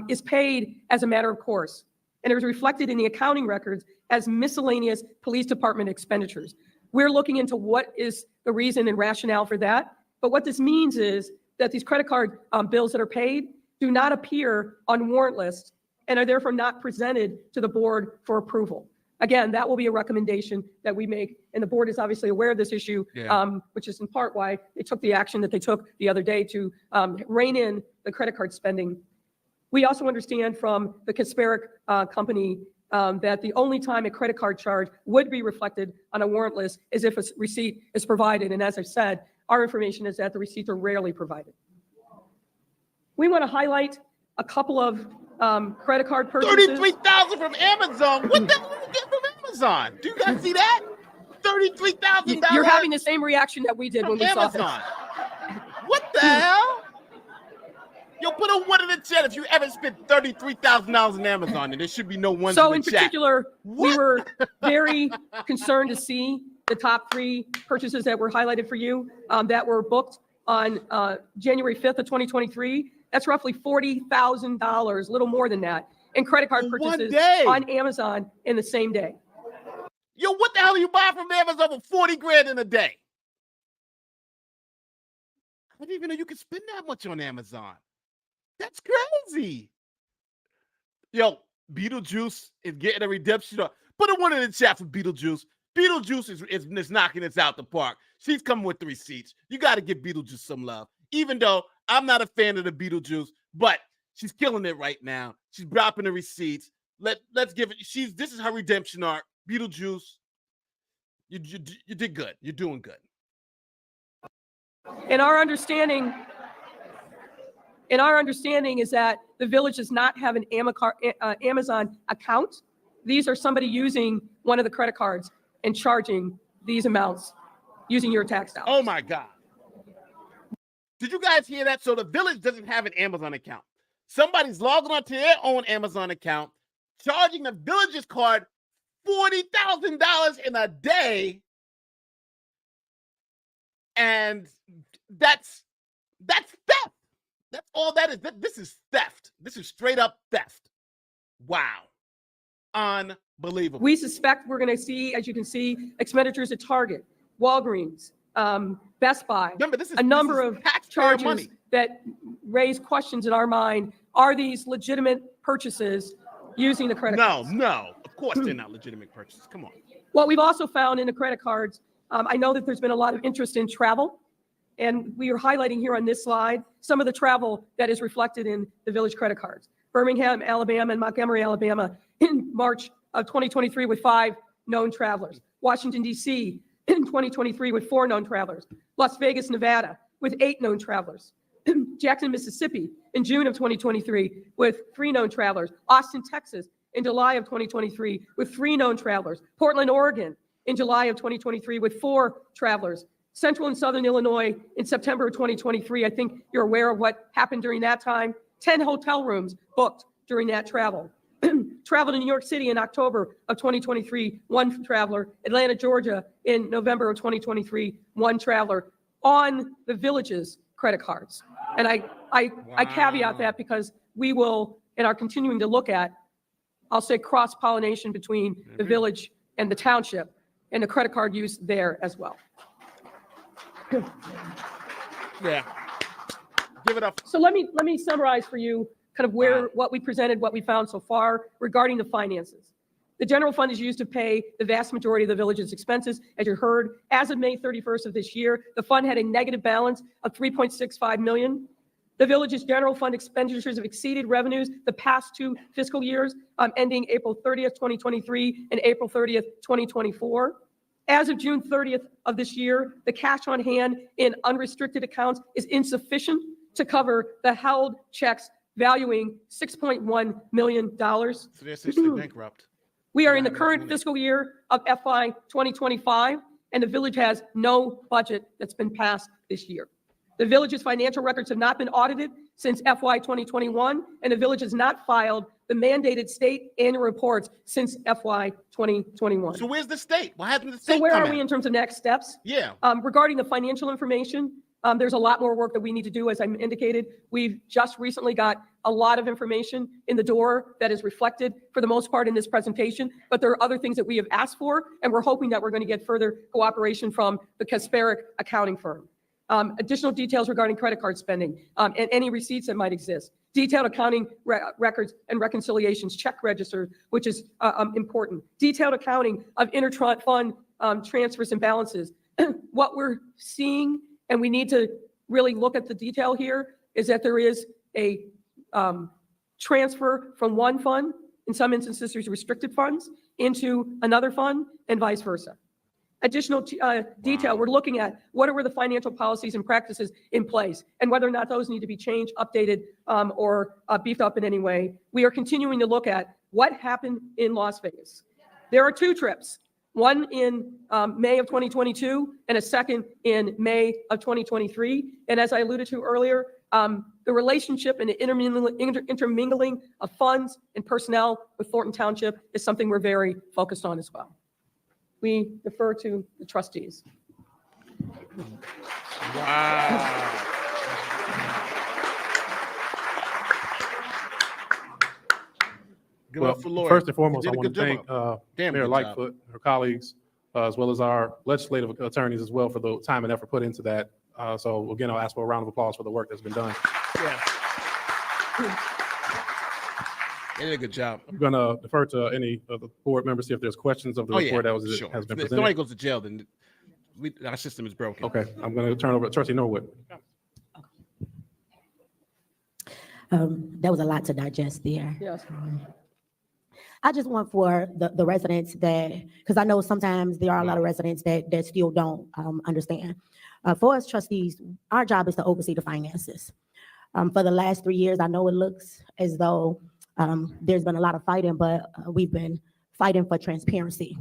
is paid as a matter of course. And it was reflected in the accounting records as miscellaneous police department expenditures. We're looking into what is the reason and rationale for that. But what this means is that these credit card bills that are paid do not appear on warrant lists and are therefore not presented to the board for approval. Again, that will be a recommendation that we make, and the board is obviously aware of this issue, which is in part why they took the action that they took the other day to rein in the credit card spending. We also understand from the Kasperick company that the only time a credit card charge would be reflected on a warrant list is if a receipt is provided. And as I've said, our information is that the receipts are rarely provided. We want to highlight a couple of credit card purchases. 33,000 from Amazon. What the hell did you get from Amazon? Do you guys see that? $33,000. You're having the same reaction that we did from when we saw Amazon. What the hell? Yo, put a 1 in the chat if you ever spent $33,000 in Amazon, and there should be no ones So in in the chat. particular, we What? were very concerned to see the top 3 purchases that were highlighted for you that were booked on January 5th of 2023. That's roughly $40,000, a little more than that, in credit card In one purchases day. on Amazon in the same day. Yo, what the hell are you buying from Amazon for 40 grand in a day? I didn't even know you could spend that much on Amazon. That's crazy. Yo, Beetlejuice is getting a redemption. Put a 1 in the chat for Beetlejuice. Beetlejuice is knocking us out the park. She's coming with the receipts. You got to give Beetlejuice some love. Even though I'm not a fan of the Beetlejuice, but she's killing it right now. She's dropping the receipts. Let's give it. This is her redemption arc. Beetlejuice, you did good. You're doing good. And our understanding is that the village does not have an Amazon account. These are somebody using one of the credit cards and charging these amounts using your tax dollars. Oh my God. Did you guys hear that? So the village doesn't have an Amazon account. Somebody's logging onto their own Amazon account, charging the village's card $40,000 in a day. And that's theft. That's all that is. This is theft. This is straight up theft. Wow. Unbelievable. We suspect we're going to see, as you can see, expenditures at Target, Walgreens, Best Buy, Remember, this is a number this is of taxpayer charges money. that raise questions in our mind. Are these legitimate purchases using the credit cards? No. Of course they're not legitimate purchases. Come on. What we've also found in the credit cards, I know that there's been a lot of interest in travel, and we are highlighting here on this slide some of the travel that is reflected in the village credit cards. Birmingham, Alabama, and Montgomery, Alabama in March of 2023 with 5 known travelers. Washington, D.C. in 2023 with 4 known travelers. Las Vegas, Nevada with 8 known travelers. Jackson, Mississippi in June of 2023 with 3 known travelers. Austin, Texas in July of 2023 with 3 known travelers. Portland, Oregon in July of 2023 with 4 travelers. Central and Southern Illinois in September of 2023. I think you're aware of what happened during that time. 10 hotel rooms booked during that travel. Traveled to New York City in October of 2023, 1 traveler. Atlanta, Georgia in November of 2023, 1 traveler on the village's credit cards. And I caveat that because we will, and are continuing to look at, I'll say cross-pollination between the village and the township and the credit card use there as well. Yeah. Give it up. So let me summarize for you kind of what we presented, what we found so far regarding the finances. The general fund is used to pay the vast majority of the village's expenses. As you heard, as of May 31st of this year, the fund had a negative balance of $3.65 million. The village's general fund expenditures have exceeded revenues the past 2 fiscal years, ending April 30th, 2023 and April 30th, 2024. As of June 30th of this year, the cash on hand in unrestricted accounts is insufficient to cover the held checks valuing $6.1 million. So they're essentially bankrupt. We are in the current fiscal year of FY 2025, and the village has no budget that's been passed this year. The village's financial records have not been audited since FY 2021, and the village has not filed the mandated state annual reports since FY 2021. So where's the state? What happened to the state? So where are we in terms of next steps? Yeah. Regarding the financial information, there's a lot more work that we need to do, as I indicated. We've just recently got a lot of information in the door that is reflected for the most part in this presentation, but there are other things that we have asked for, and we're hoping that we're going to get further cooperation from the Kasperick accounting firm. Additional details regarding credit card spending and any receipts that might exist. Detailed accounting records and reconciliations, check registers, which is important. Detailed accounting of inter-fund transfers and balances. What we're seeing, and we need to really look at the detail here, is that there is a transfer from one fund, in some instances there's restricted funds, into another fund and vice versa. Additional detail, we're looking at what are the financial policies and practices in place and whether or not those need to be changed, updated, or beefed up in any way. We are continuing to look at what happened in Las Vegas. There are 2 trips, one in May of 2022 and a second in May of 2023. And as I alluded to earlier, the relationship and the intermingling of funds and personnel with Thornton Township is something we're very focused on as well. We defer to the trustees. Wow. Give it Well, up for Lori. first and You foremost, did I a want good to job. thank Damn Mayor good job. Lightfoot, her colleagues, as well as our legislative attorneys as well for the time and effort put into that. So again, I'll ask for a round of applause for the work that's been done. Yeah. They did a good job. I'm going to defer to any of the board members, see if there's questions of the Oh, report yeah, that was, sure. has been If somebody presented. goes to jail, then our system is broken. Okay, I'm going to turn over to Trustee Norwood. There was a lot to digest there. Yes. I just want for the residents that, because I know sometimes there are a lot of residents that still don't understand. For us trustees, our job is to oversee the finances. For the last 3 years, I know it looks as though there's been a lot of fighting, but we've been fighting for transparency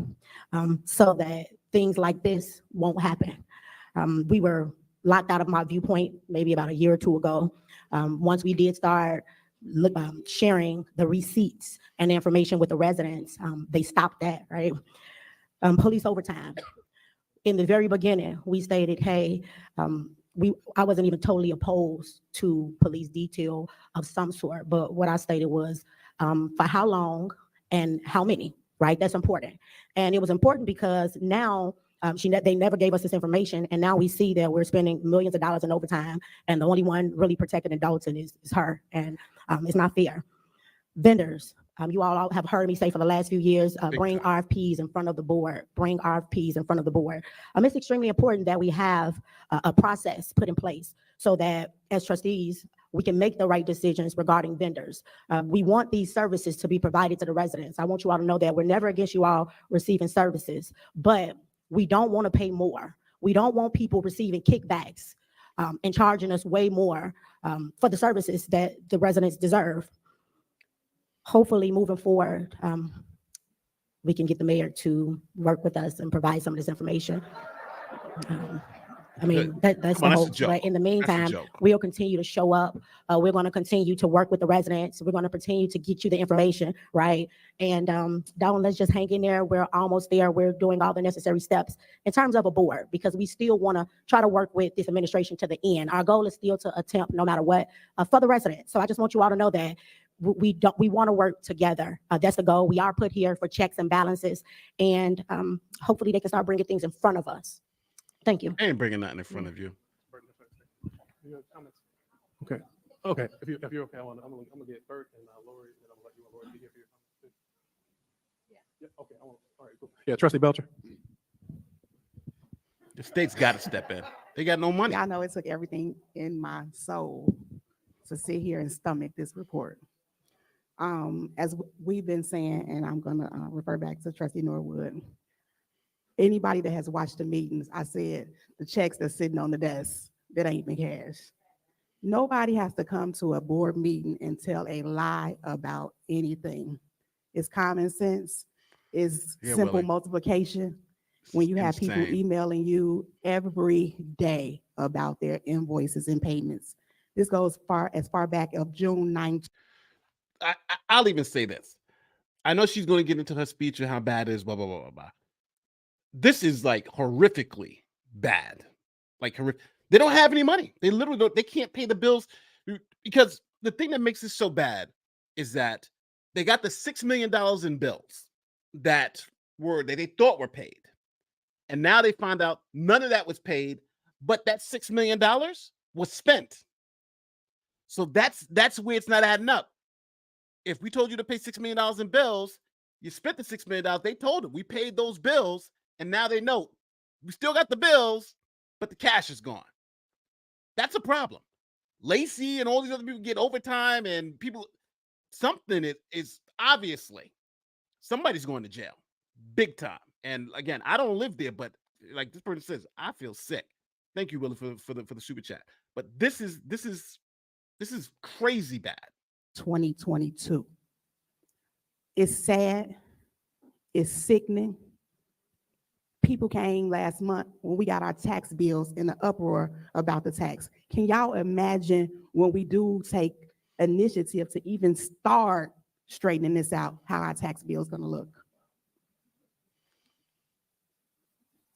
so that things like this won't happen. We were locked out of my viewpoint maybe about a year or 2 ago. Once we did start sharing the receipts and the information with the residents, they stopped that, right? Police overtime. In the very beginning, we stated, hey, I wasn't even totally opposed to police detail of some sort, but what I stated was for how long and how many, right? That's important. And it was important because now they never gave us this information, and now we see that we're spending millions of dollars in overtime, and the only one really protected in Dolton is her, and it's not fair. Vendors, you all have heard me say for the last few years, bring RFPs in front of the board, bring RFPs in front of the board. It's extremely important that we have a process put in place so that as trustees, we can make the right decisions regarding vendors. We want these services to be provided to the residents. I want you all to know that we're never against you all receiving services, but we don't want to pay more. We don't want people receiving kickbacks and charging us way more for the services that the residents deserve. Hopefully, moving forward, we can get the mayor to work with us and provide some of this information. That's Come on, the that's hope. a joke. But in the That's a meantime, joke. we'll continue to show up. We're going to continue to work with the residents. We're going to continue to get you the information, right? And don't let's just hang in there. We're almost there. We're doing all the necessary steps in terms of a board because we still want to try to work with this administration to the end. Our goal is still to attempt, no matter what, for the residents. So I just want you all to know that we want to work together. That's the goal. We are put here for checks and balances, and hopefully they can start bringing things in front of us. Thank you. I ain't bringing nothing in front of you. Okay. Okay. If you're okay, I'm gonna get Bert and Lori, and I'm gonna let you and Lori be here for your comments too. Yeah. Okay. All right. Cool. Yeah. Trustee Belcher. The state's got to step in. They got no money. Y'all know it took everything in my soul to sit here and stomach this report. As we've been saying, and I'm gonna refer back to Trustee Norwood. Anybody that has watched the meetings, I said the checks that's sitting on the desk that ain't been cashed. Nobody has to come to a board meeting and tell a lie about anything. It's common sense. It's Yeah, simple Willie. multiplication. When you have people Insane. emailing you every day about their invoices and payments. This goes as far back of June 9th. I'll even say this. I know she's going to get into her speech and how bad it is, blah, blah, blah, blah, blah. This is like horrifically bad. Like they don't have any money. They literally don't. They can't pay the bills because the thing that makes this so bad is that they got the $6 million in bills that they thought were paid. And now they find out none of that was paid, but that $6 million was spent. So that's where it's not adding up. If we told you to pay $6 million in bills, you spent the $6 million. They told them we paid those bills, and now they know we still got the bills, but the cash is gone. That's a problem. Lacey and all these other people get overtime, and people, something is obviously somebody's going to jail, big time. And again, I don't live there, but like this person says, I feel sick. Thank you, Willie, for the super chat. But this is crazy bad. 2022. It's sad. It's sickening. People came last month when we got our tax bills in the uproar about the tax. Can y'all imagine when we do take initiative to even start straightening this out, how our tax bill is going to look?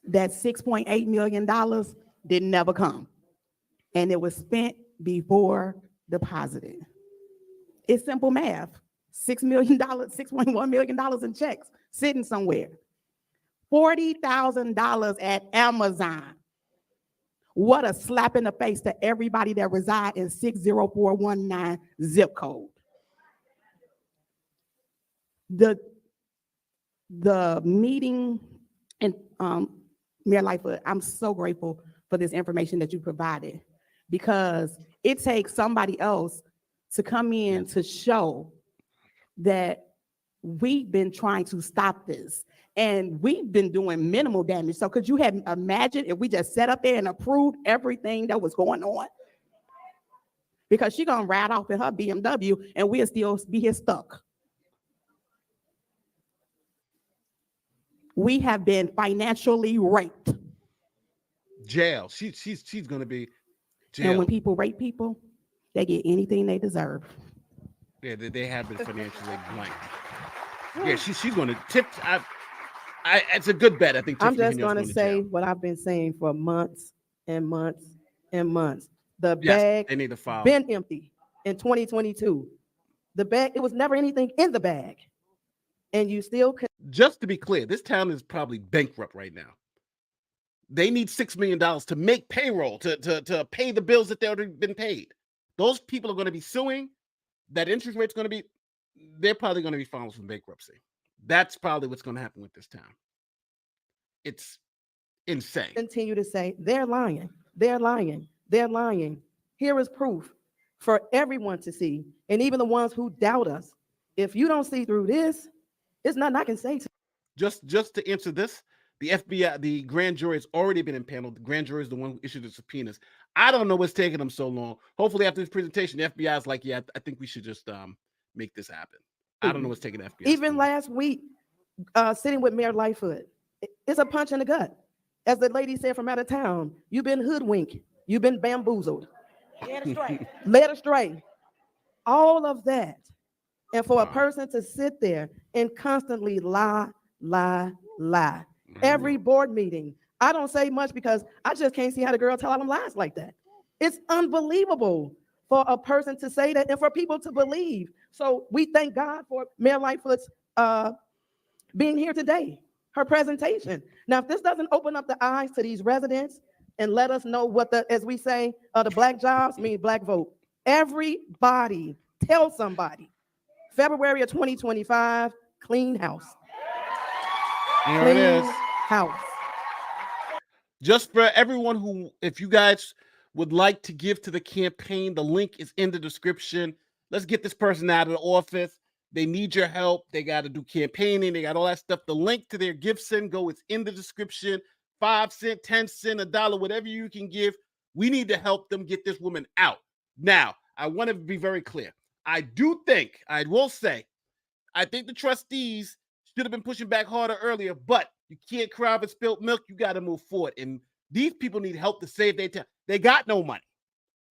That $6.8 million did never come, and it was spent before deposited. It's simple math. $6 million, $6.1 million in checks sitting somewhere. $40,000 at Amazon. What a slap in the face to everybody that reside in 60419 zip code. The meeting, and Mayor Lightfoot, I'm so grateful for this information that you provided, because it takes somebody else to come in to show that we've been trying to stop this, and we've been doing minimal damage. So could you have imagined if we just sat up there and approved everything that was going on? Because she's gonna ride off in her BMW and we'll still be here stuck. We have been financially raped. Jail. She's gonna be jail. And when people rape people, they get anything they deserve. Yeah, they have been financially blanked. Yeah, she's going to tip. It's a good bet. I think. I'm Tiffany just Henyard's going to to say jail. what I've been saying for months and months and months. The Yes, bag they need to file. been empty in 2022. The bag, it was never anything in the bag, and you still could. Just to be clear, this town is probably bankrupt right now. They need $6 million to make payroll to pay the bills that they've already been paid. Those people are going to be suing. That interest rate's going to be. They're probably going to be filing for bankruptcy. That's probably what's going to happen with this town. It's insane. Continue to say they're lying. They're lying. They're lying. Here is proof for everyone to see, and even the ones who doubt us. If you don't see through this, it's nothing I can say to you. Just to answer this, the FBI, the grand jury has already been impaneled. The grand jury is the one who issued the subpoenas. I don't know what's taking them so long. Hopefully, after this presentation, the FBI is like, yeah, I think we should just make this happen. I don't know what's taking the FBI. Even last week, sitting with Mayor Lightfoot, it's a punch in the gut. As the lady said from out of town, you've been hoodwinked, you've been bamboozled, led astray, all of that. And for a person to sit there and constantly lie. Every board meeting, I don't say much because I just can't see how the girl tell all them lies like that. It's unbelievable for a person to say that and for people to believe. So we thank God for Mayor Lightfoot's being here today, her presentation. Now, if this doesn't open up the eyes to these residents and let us know what as we say, the black jobs mean black vote. Everybody tell somebody. February of 2025, clean house. There it is. House. Just for everyone who, if you guys would like to give to the campaign, the link is in the description. Let's get this person out of the office. They need your help. They got to do campaigning. They got all that stuff. The link to their Give Send Go is in the description. 5 cents, 10 cents, $1, whatever you can give. We need to help them get this woman out. Now, I want to be very clear. I will say, I think the trustees should have been pushing back harder earlier, but you can't cry over spilt milk. You got to move forward. And these people need help to save their time. They got no money.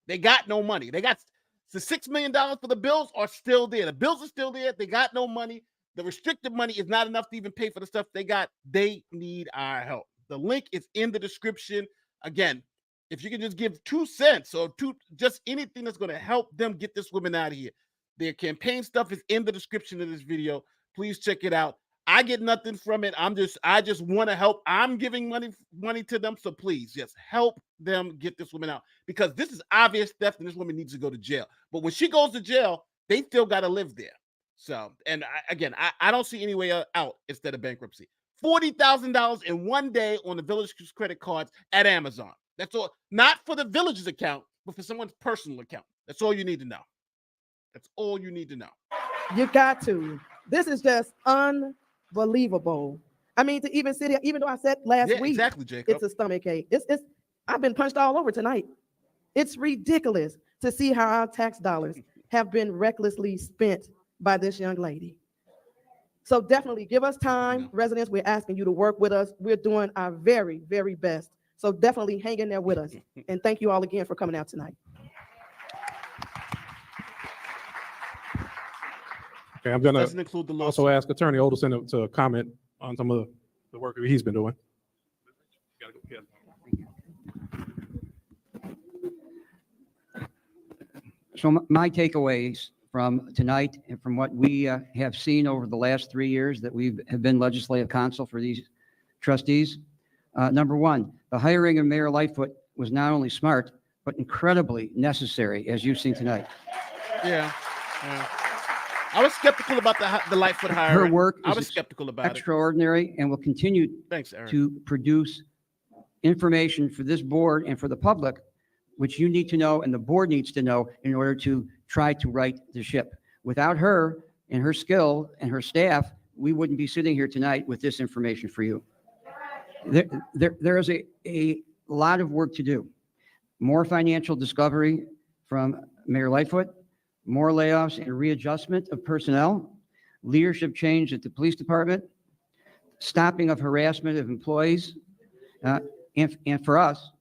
They got the $6 million for the bills are still there. The bills are still there. They got no money. The restricted money is not enough to even pay for the stuff they got. They need our help. The link is in the description. Again, if you can just give 2 cents or just anything that's going to help them get this woman out of here. Their campaign stuff is in the description of this video. Please check it out. I get nothing from it. I just want to help. I'm giving money to them. So please just help them get this woman out, because this is obvious theft and this woman needs to go to jail. But when she goes to jail, they still got to live there. So, and I don't see any way out instead of bankruptcy. $40,000 in one day on the Village's credit cards at Amazon. That's all. Not for the Village's account, but for someone's personal account. That's all you need to know. That's all you need to know. You got to. This is just unbelievable. I mean, to even sit here, even though I said last Yeah, week, exactly, Jacob. it's a stomach ache. I've been punched all over tonight. It's ridiculous to see how our tax dollars have been recklessly spent by this young lady. So definitely give us time, residents. We're asking you to work with us. We're doing our very, very best. So definitely hang in there with us. And thank you all again for coming out tonight. Okay, I'm gonna Doesn't include the also lawsuit. ask Attorney Olson to comment on some of the work that he's been doing. So my takeaways from tonight and from what we have seen over the last 3 years that we have been legislative counsel for these trustees. Number one, the hiring of Mayor Lightfoot was not only smart, but incredibly necessary, as you've seen tonight. Yeah. I was skeptical about the Lightfoot Her hiring. work I is was skeptical about it. extraordinary and will continue Thanks, Aaron. to produce information for this board and for the public, which you need to know and the board needs to know in order to try to right the ship. Without her and her skill and her staff, we wouldn't be sitting here tonight with this information for you. There is a lot of work to do. More financial discovery from Mayor Lightfoot, more layoffs and readjustment of personnel, leadership change at the police department, stopping of harassment of employees, and for us,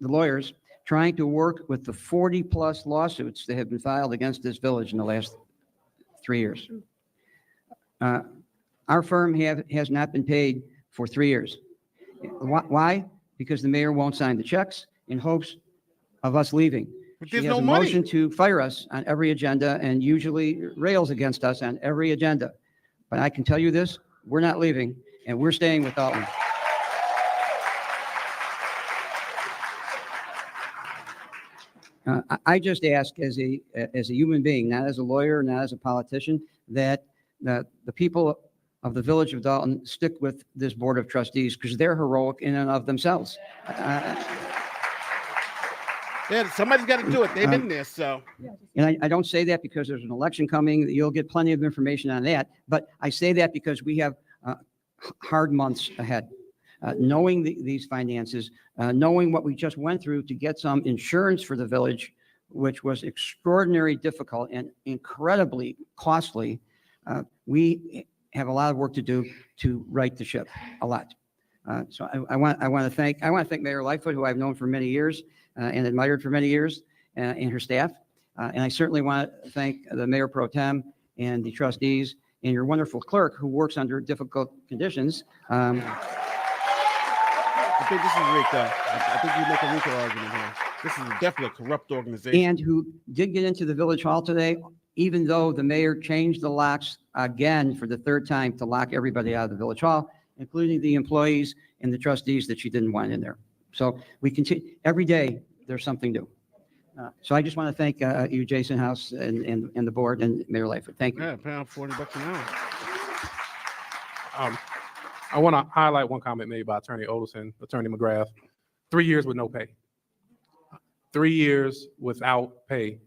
the lawyers, trying to work with the 40-plus lawsuits that have been filed against this village in the last 3 years. Our firm has not been paid for 3 years. Why? Because the mayor won't sign the checks in hopes of us leaving. But She there's has no a money. motion to fire us on every agenda and usually rails against us on every agenda. But I can tell you this, we're not leaving and we're staying with Dolton. I just ask as a human being, not as a lawyer, not as a politician, that the people of the village of Dolton stick with this board of trustees because they're heroic in and of themselves. Yeah, somebody's got to do it. They've been there, so. And I don't say that because there's an election coming. You'll get plenty of information on that. But I say that because we have hard months ahead. Knowing these finances, knowing what we just went through to get some insurance for the village, which was extraordinarily difficult and incredibly costly, we have a lot of work to do to right the ship, a lot. So I want to thank Mayor Lightfoot, who I've known for many years and admired for many years, and her staff. And I certainly want to thank the Mayor Pro Tem and the trustees and your wonderful clerk who works under difficult conditions. I think this is RICO. I think you make a RICO argument here. This is definitely a corrupt organization. And who did get into the village hall today, even though the mayor changed the locks again for the third time to lock everybody out of the village hall, including the employees and the trustees that she didn't want in there. So we continue, every day there's something new. So I just want to thank you, Jason House, and the board and Mayor Lightfoot. Thank you. Yeah, pound $40 an hour. I want to highlight one comment made by Attorney Olson, Attorney McGrath. 3 years with no pay. 3 years without pay.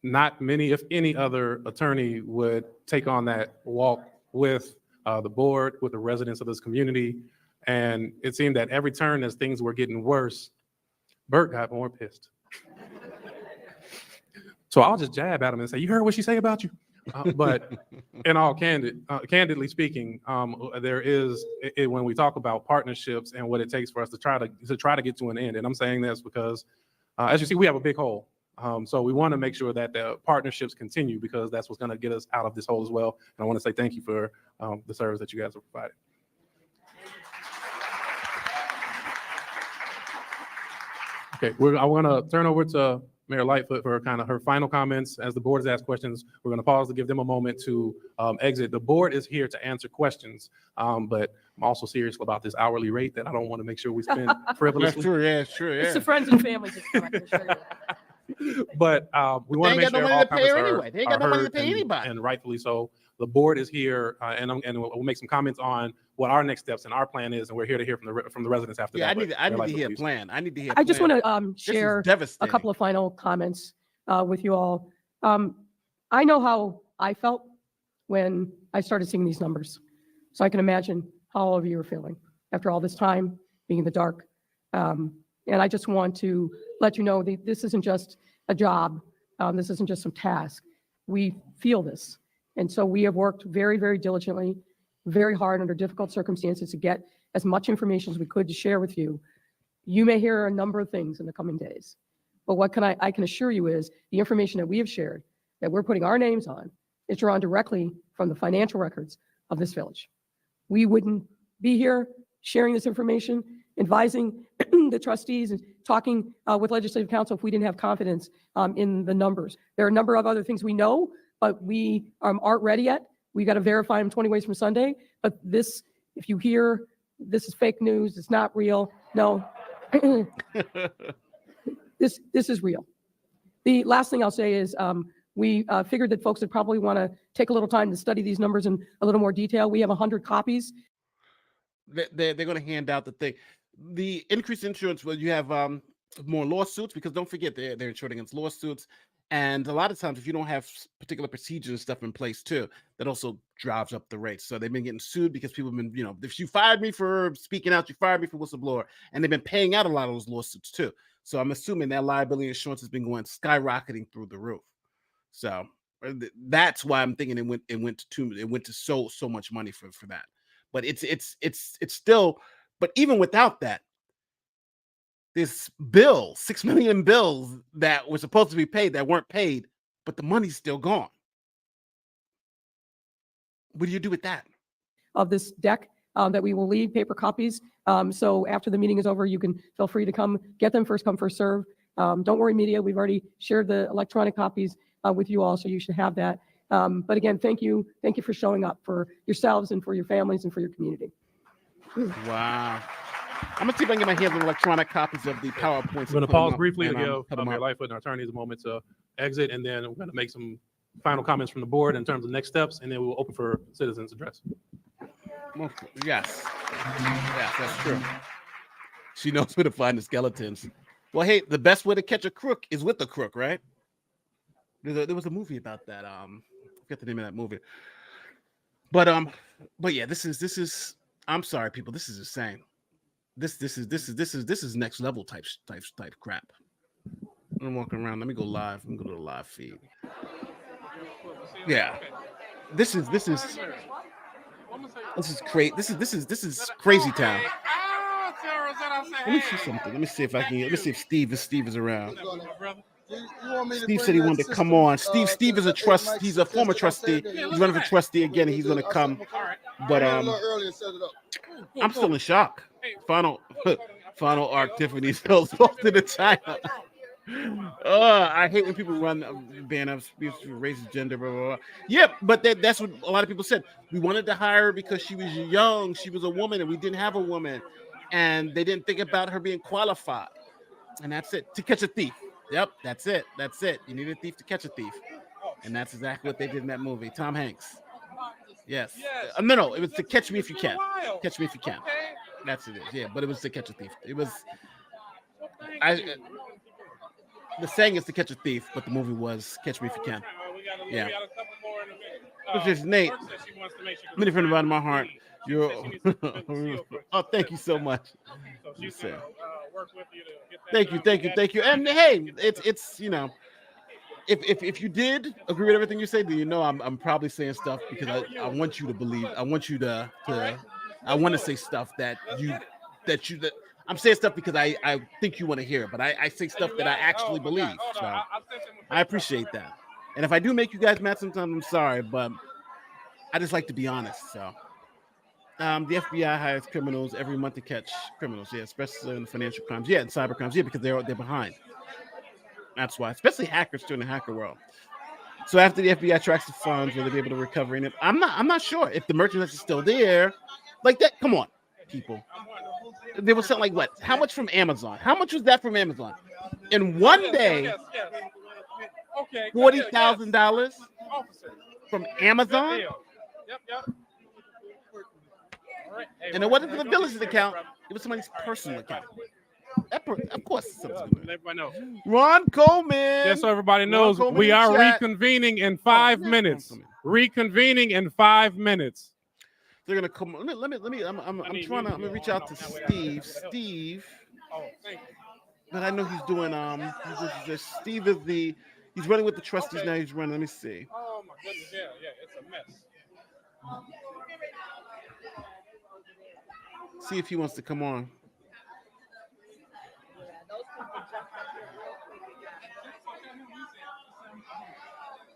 Not many, if any other attorney would take on that walk with the board, with the residents of this community. And it seemed that every turn as things were getting worse, Bert got more pissed. So I'll just jab at him and say, you heard what she say about you? But in all candidly speaking, there is, when we talk about partnerships and what it takes for us to try to get to an end, and I'm saying this because, as you see, we have a big hole. So we want to make sure that the partnerships continue because that's what's going to get us out of this hole as well. And I want to say thank you for the service that you guys have provided. Okay, I want to turn over to Mayor Lightfoot for kind of her final comments. As the board has asked questions, we're going to pause to give them a moment to exit. The board is here to answer questions, but I'm also serious about this hourly rate that I don't want to make sure we spend frivolously. That's true, yeah, sure, yeah. It's the friends and family. Discussion, sure. But we want to make sure all comments anyway. They ain't got no money to pay anybody. And rightfully so. The board is here, and we'll make some comments on what our next steps and our plan is, and we're here to hear from the residents after Yeah, that. I need to hear a plan. I need to hear. I just want to share a devastating. couple of final comments with you all. I know how I felt when I started seeing these numbers. So I can imagine how all of you are feeling after all this time being in the dark. And I just want to let you know that this isn't just a job. This isn't just some task. We feel this. And so we have worked very, very diligently, very hard under difficult circumstances to get as much information as we could to share with you. You may hear a number of things in the coming days, but what I can assure you is the information that we have shared, that we're putting our names on, is drawn directly from the financial records of this village. We wouldn't be here sharing this information, advising the trustees and talking with legislative council if we didn't have confidence in the numbers. There are a number of other things we know, but we aren't ready yet. We got to verify them 20 ways from Sunday. But this, if you hear this is fake news, it's not real. No, this is real. The last thing I'll say is we figured that folks would probably want to take a little time to study these numbers in a little more detail. We have 100 copies. They're going to hand out the thing. The increased insurance, well, you have more lawsuits, because don't forget they're insured against lawsuits. And a lot of times, if you don't have particular procedures and stuff in place too, that also drives up the rates. So they've been getting sued because people have been, if you fired me for speaking out, you fired me for whistleblower, and they've been paying out a lot of those lawsuits too. So I'm assuming that liability insurance has been going skyrocketing through the roof. So that's why I'm thinking it went to so much money for that. But it's still, but even without that, this bill, 6 million bills that were supposed to be paid that weren't paid, but the money's still gone. What do you do with that? Of this deck that we will leave paper copies. So after the meeting is over, you can feel free to come get them. First come, first serve. Don't worry, media. We've already shared the electronic copies with you all, so you should have that. But again, thank you. Thank you for showing up for yourselves and for your families and for your community. Wow. I'm gonna see if I can get my hands on electronic copies of the PowerPoints. I'm going to pause briefly to give put 'em your up. life with our attorneys a moment to exit, and then we're going to make some final comments from the board in terms of next steps, and then we'll open for citizens address. Yes, that's true. She knows where to find the skeletons. Well, hey, the best way to catch a crook is with the crook, right? There was a movie about that. I forget the name of that movie. But yeah, this is. I'm sorry, people. This is insane. This is next level type crap. I'm walking around. Let me go live. Let me go to the live feed. Yeah, this is crazy. This is crazy town. Let me see something. Let me see if Steve is around. Steve said he wanted to come on. Steve is he's a former trustee. He's running for trustee again, and he's going to come. But I'm still in shock. Final arc Tiffany's still to the China. I hate when people run ban of race, gender, blah, blah, blah. Yeah, but that's what a lot of people said. We wanted to hire her because she was young, she was a woman, and we didn't have a woman, and they didn't think about her being qualified. And that's it. To catch a thief. Yep, that's it. You need a thief to catch a thief, and that's exactly what they did in that movie. Tom Hanks. Yes. No, it was To Catch Me If You Can. Catch Me If You Can. That's it. Yeah, but it was To Catch a Thief. It was. The saying is To Catch a Thief, but the movie was Catch Me If You Can. Yeah. Which is Nate. Many friends of my heart. You're. Oh, thank you so much. Thank you. And hey, it's if you did agree with everything you say, then I'm probably saying stuff because I want you to believe. I want you to I want to say stuff that I'm saying stuff because I think you want to hear it, but I say stuff that I actually believe. So I appreciate that. And if I do make you guys mad sometimes, I'm sorry, but I just like to be honest. So the FBI hires criminals every month to catch criminals, yeah, especially in financial crimes, yeah, and cyber crimes, yeah, because they're behind. That's why, especially hackers too in the hacker world. So after the FBI tracks the funds, will they be able to recover it? I'm not sure if the merchandise is still there, like that. Come on, people. They were selling like what? How much from Amazon? How much was that from Amazon? In one day, $40,000 from Amazon. And it wasn't from the village's account; it was somebody's personal account. Of course, something's Let going on. everybody know. Ron Coleman. Just so everybody Ron knows, Coleman we in are chat. reconvening in 5 yeah, minutes. Ron Reconvening in 5 minutes. They're gonna come. Let me. I'm trying to. I'm gonna reach out to Steve. Steve. Oh, thank you. But I know he's doing. Steve is the. He's running with the trustees now. He's running. Let me see. Oh my goodness, yeah, it's a mess. See if he wants to come on.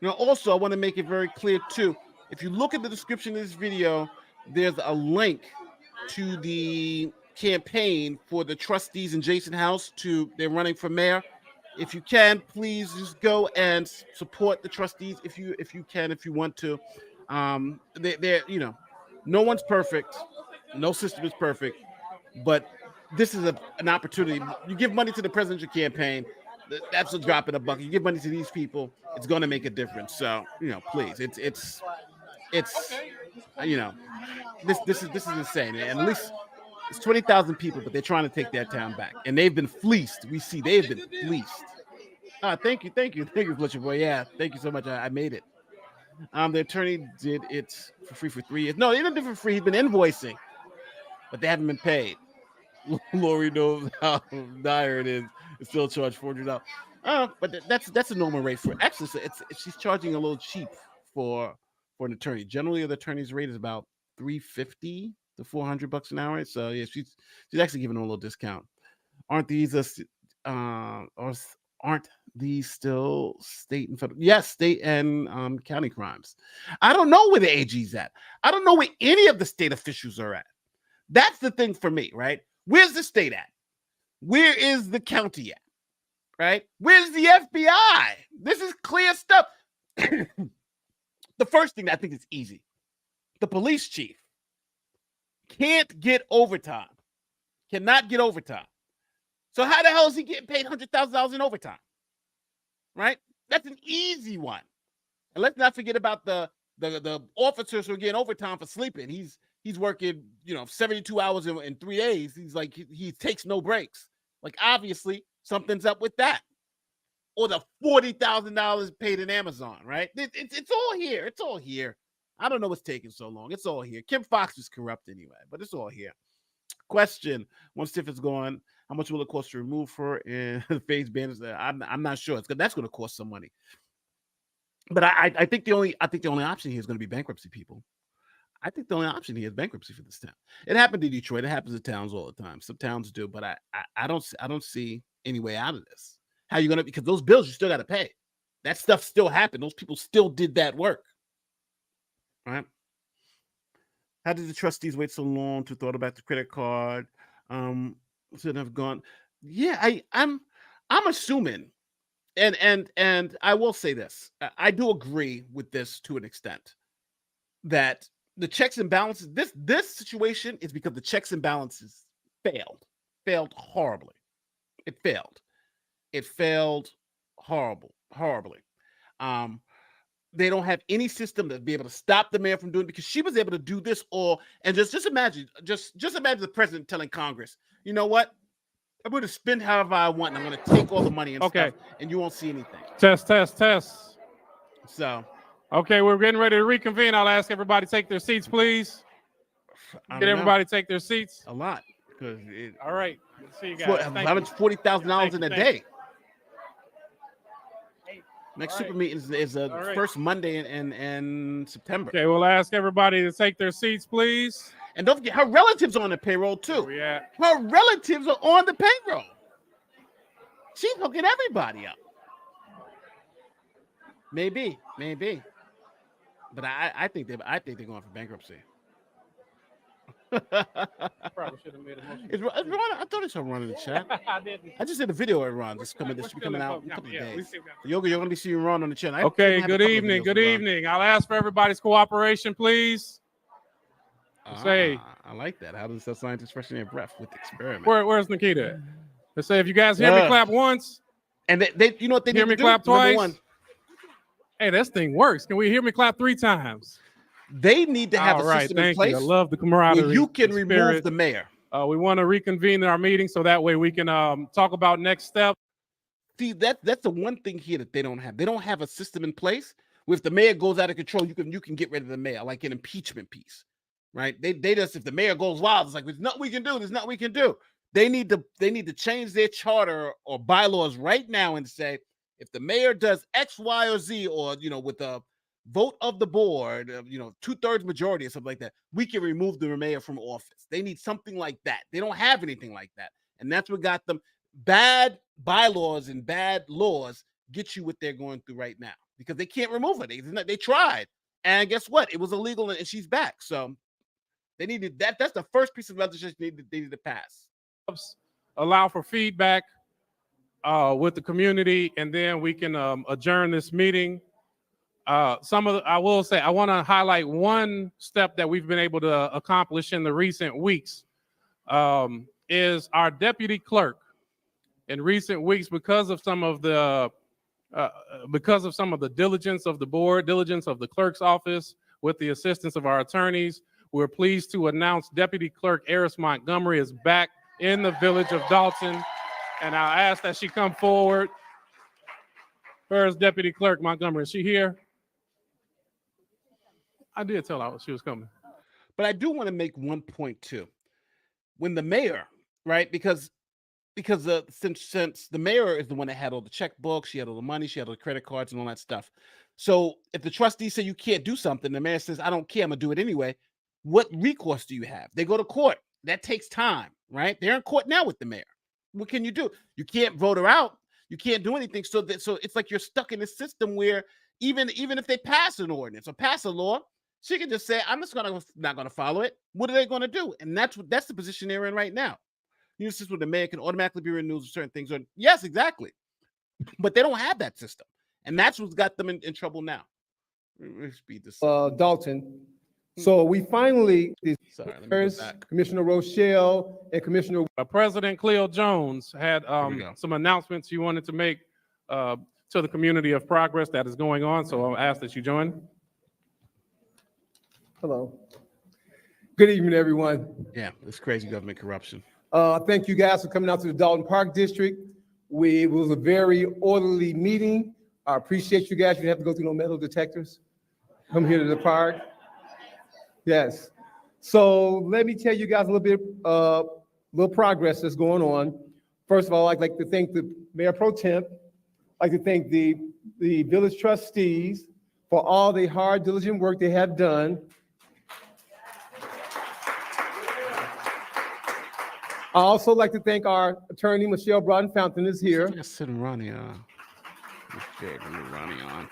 Now, also, I want to make it very clear too. If you look at the description of this video, there's a link to the campaign for the trustees in Jason House. They're running for mayor. If you can, please just go and support the trustees. If you can, if you want to. They're no one's perfect. No system is perfect, but this is an opportunity. You give money to the presidential campaign. That's a drop in a bucket. You give money to these people, it's going to make a difference. So, please, it's this is insane. And at least it's 20,000 people, but they're trying to take their town back, and they've been fleeced. We see they've been fleeced. Thank you, Fletcher boy. Yeah, thank you so much. I made it. The attorney did it for free for 3 years. No, they didn't do it for free. He's been invoicing, but they haven't been paid. Lori knows how dire it is. It's still charged $400. But that's a normal rate for. Actually, she's charging a little cheap for an attorney. Generally, the attorney's rate is about $350 to $400 an hour. So yeah, she's actually giving them a little discount. Aren't these still state and federal? Yes, state and county crimes. I don't know where the AG's at. I don't know where any of the state officials are at. That's the thing for me, right? Where's the state at? Where is the county at? Right? Where's the FBI? This is clear stuff. The first thing that I think is easy. The police chief can't get overtime. Cannot get overtime. So how the hell is he getting paid $100,000 in overtime? Right? That's an easy one. And let's not forget about the officers who are getting overtime for sleeping. He's working, 72 hours in 3 days. He's like, he takes no breaks. Like, obviously, something's up with that. Or the $40,000 paid in Amazon, right? It's all here. It's all here. I don't know what's taking so long. It's all here. Kim Fox is corrupt anyway, but it's all here. Question: once TIF is gone, how much will it cost to remove her and face banners? I'm not sure. That's going to cost some money. But I think the only option here is going to be bankruptcy, people. I think the only option here is bankruptcy for this town. It happened to Detroit. It happens to towns all the time. Some towns do, but I don't see any way out of this. How are you going to? Because those bills you still got to pay. That stuff still happened. Those people still did that work. Right? How did the trustees wait so long to thought about the credit card? Should have gone. Yeah, I'm assuming, and I will say this. I do agree with this to an extent that the checks and balances, this situation is because the checks and balances failed horribly. It failed horribly. They don't have any system to be able to stop the mayor from doing it, because she was able to do this all. And just imagine the president telling Congress, you know what? I'm going to spend however I want, and I'm going to take all the money and stuff, and you won't see anything. Test. So. Okay, we're getting ready to reconvene. I'll ask everybody to take their seats, please. Get everybody to take their seats. A lot. All right. See you guys. $40,000 in a day. Next super meeting is first Monday in September. Okay, we'll ask everybody to take their seats, please. And don't forget, her relatives are on the payroll, too. Yeah. Her relatives are on the payroll. She's hooking everybody up. Maybe. But I think they're going for bankruptcy. Probably should have made a motion. Is Ron, I thought I saw Ron in the chat. I didn't. I just did a video of Ron. This should be coming out in a couple of days. You're going to be seeing Ron on the channel. Okay, good evening. Good evening. I'll ask for everybody's cooperation, please. I like that. How does the scientist freshen their breath with experiment? Where's Nikita? They say, if you guys hear me clap once. And they you know what they hear need me to clap do? twice. Hey, this thing works. Can we hear me clap 3 times? They need to have a system in place. I love the camaraderie. Where you can remove the mayor. We want to reconvene our meeting so that way we can talk about next steps. See, that's the one thing here that they don't have. They don't have a system in place where if the mayor goes out of control, you can get rid of the mayor, like an impeachment piece, right? They just, if the mayor goes wild, it's like there's nothing we can do. There's nothing we can do. They need to change their charter or bylaws right now and say, if the mayor does X, Y, or Z, or with a vote of the board, 2/3 majority or something like that, we can remove the mayor from office. They need something like that. They don't have anything like that, and that's what got them. Bad bylaws and bad laws get you what they're going through right now because they can't remove it. They tried, and guess what? It was illegal, and she's back. So they needed that. That's the first piece of legislation they needed to pass. Allow for feedback with the community, and then we can adjourn this meeting. I will say, I want to highlight one step that we've been able to accomplish in the recent weeks is our deputy clerk. In recent weeks, because of some of the diligence of the board, diligence of the clerk's office, with the assistance of our attorneys, we're pleased to announce Deputy Clerk Eris Montgomery is back in the village of Dolton, and I'll ask that she come forward. Where's Deputy Clerk Montgomery? Is she here? I did tell her she was coming. But I do want to make one point too. When the mayor, right, because since the mayor is the one that had all the checkbooks, she had all the money, she had all the credit cards and all that stuff. So if the trustees say you can't do something, the mayor says, I don't care, I'm gonna do it anyway. What recourse do you have? They go to court. That takes time, right? They're in court now with the mayor. What can you do? You can't vote her out. You can't do anything. So it's like you're stuck in a system where even if they pass an ordinance or pass a law, she can just say, I'm just not gonna follow it. What are they gonna do? And that's the position they're in right now. System where the mayor can automatically be renewed for certain things. Yes, exactly. But they don't have that system. And that's what's got them in trouble now. Speed this Dolton. So we finally, Commissioner Rochelle and Commissioner. President Cleo Jones had some announcements you wanted to make to the community of progress that is going on. So I'll ask that you join. Hello. Good evening, everyone. Yeah, it's crazy government corruption. Thank you guys for coming out to the Dolton Park District. It was a very orderly meeting. I appreciate you guys. You didn't have to go through no metal detectors. Come here to the park. Yes. So let me tell you guys a little bit, little progress that's going on. First of all, I'd like to thank the Mayor Pro Temp. I'd like to thank the village trustees for all the hard, diligent work they have done. I also like to thank our attorney, Michelle Broughton-Fountain is here. Sitting Ronnie on. Okay, let me Ronnie on.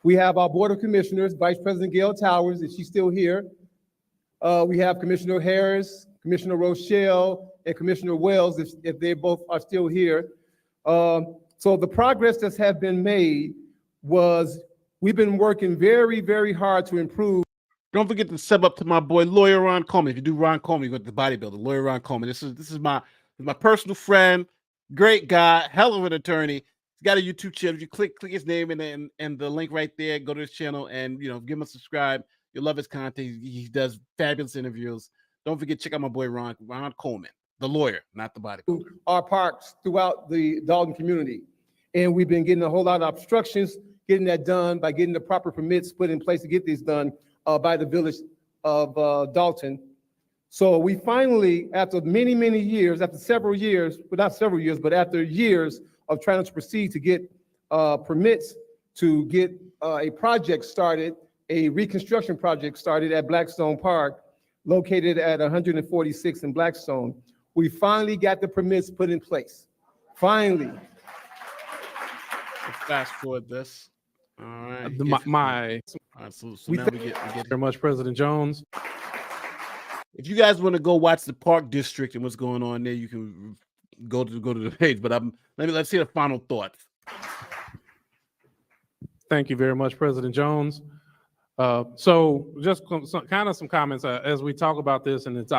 We have our Board of Commissioners, Vice President Gail Towers, is she still here? We have Commissioner Harris, Commissioner Rochelle, and Commissioner Wells, if they both are still here. So the progress that has been made was, we've been working very, very hard to improve. Don't forget to sub up to my boy, Lawyer Ron Coleman. If you do Ron Coleman, you go to the bodybuilder, Lawyer Ron Coleman. This is my personal friend, great guy, hell of an attorney. He's got a YouTube channel. If you click his name and the link right there, go to his channel and give him a subscribe. You'll love his content. He does fabulous interviews. Don't forget, check out my boy Ron Coleman, the lawyer, not the bodybuilder. Our parks throughout the Dolton community. And we've been getting a whole lot of obstructions, getting that done by getting the proper permits put in place to get this done by the village of Dolton. So we finally, after many, many years, after several years, but not several years, but after years of trying to proceed to get permits to get a project started, a reconstruction project started at Blackstone Park, located at 146 in Blackstone. We finally got the permits put in place. Finally. Let's fast forward this. All right. So now we get very much, President Jones. If you guys want to go watch the Park District and what's going on there, you can go to the page. But let's see the final thoughts. Thank you very much, President Jones. So just some comments as we talk about this, and it's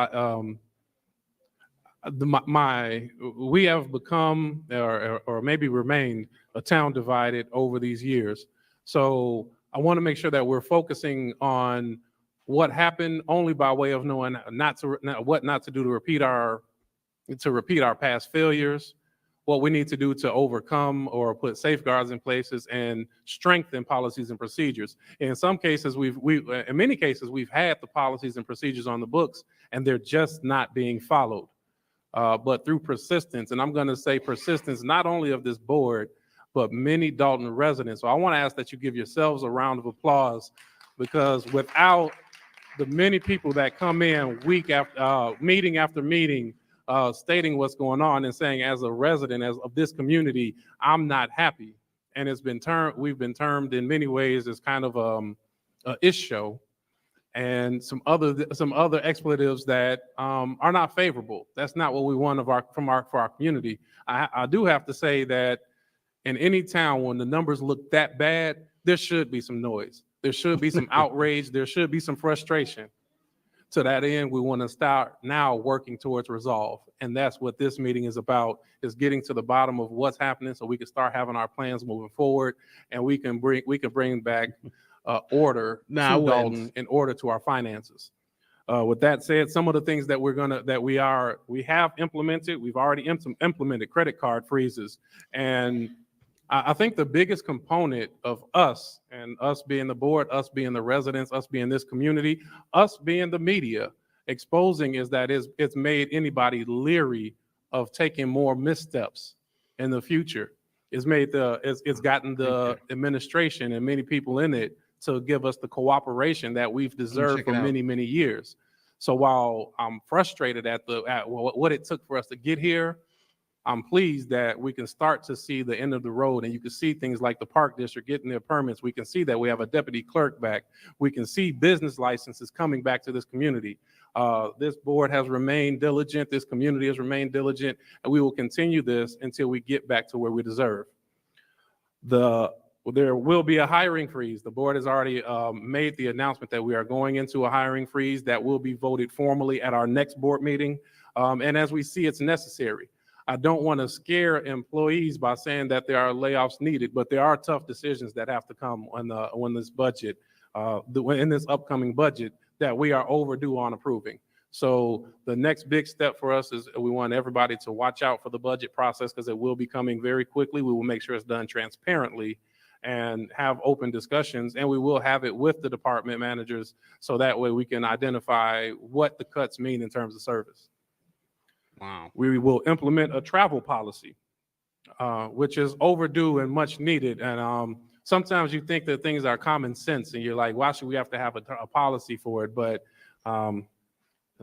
we have become or maybe remained a town divided over these years. So I want to make sure that we're focusing on what happened only by way of knowing what not to do to repeat our past failures, what we need to do to overcome or put safeguards in places and strengthen policies and procedures. In some cases, in many cases, we've had the policies and procedures on the books and they're just not being followed. But through persistence, and I'm going to say persistence not only of this board, but many Dolton residents. So I want to ask that you give yourselves a round of applause, because without the many people that come in week after meeting after meeting, stating what's going on and saying, as a resident of this community, I'm not happy. And we've been termed in many ways as kind of a ish show, and some other expletives that are not favorable. That's not what we want for our community. I do have to say that in any town, when the numbers look that bad, there should be some noise. There should be some outrage. There should be some frustration. To that end, we want to start now working towards resolve. And that's what this meeting is about, is getting to the bottom of what's happening so we can start having our plans moving forward, and we can bring back order to Dolton and order to our finances. With that said, some of the things that we have implemented, we've already implemented credit card freezes. And I think the biggest component of us, and us being the board, us being the residents, us being this community, us being the media, exposing, is that it's made anybody leery of taking more missteps in the future. It's gotten the administration and many people in it to give us the cooperation that we've deserved for many, many years. So while I'm frustrated at what it took for us to get here, I'm pleased that we can start to see the end of the road, and you can see things like the Park District getting their permits. We can see that we have a deputy clerk back. We can see business licenses coming back to this community. This board has remained diligent. This community has remained diligent, and we will continue this until we get back to where we deserve. There will be a hiring freeze. The board has already made the announcement that we are going into a hiring freeze that will be voted formally at our next board meeting. And as we see, it's necessary. I don't want to scare employees by saying that there are layoffs needed, but there are tough decisions that have to come when this budget, in this upcoming budget, that we are overdue on approving. So the next big step for us is we want everybody to watch out for the budget process, because it will be coming very quickly. We will make sure it's done transparently and have open discussions, and we will have it with the department managers, so that way we can identify what the cuts mean in terms of service. Wow. We will implement a travel policy, which is overdue and much needed. And sometimes you think that things are common sense, and you're like, why should we have to have a policy for it? But so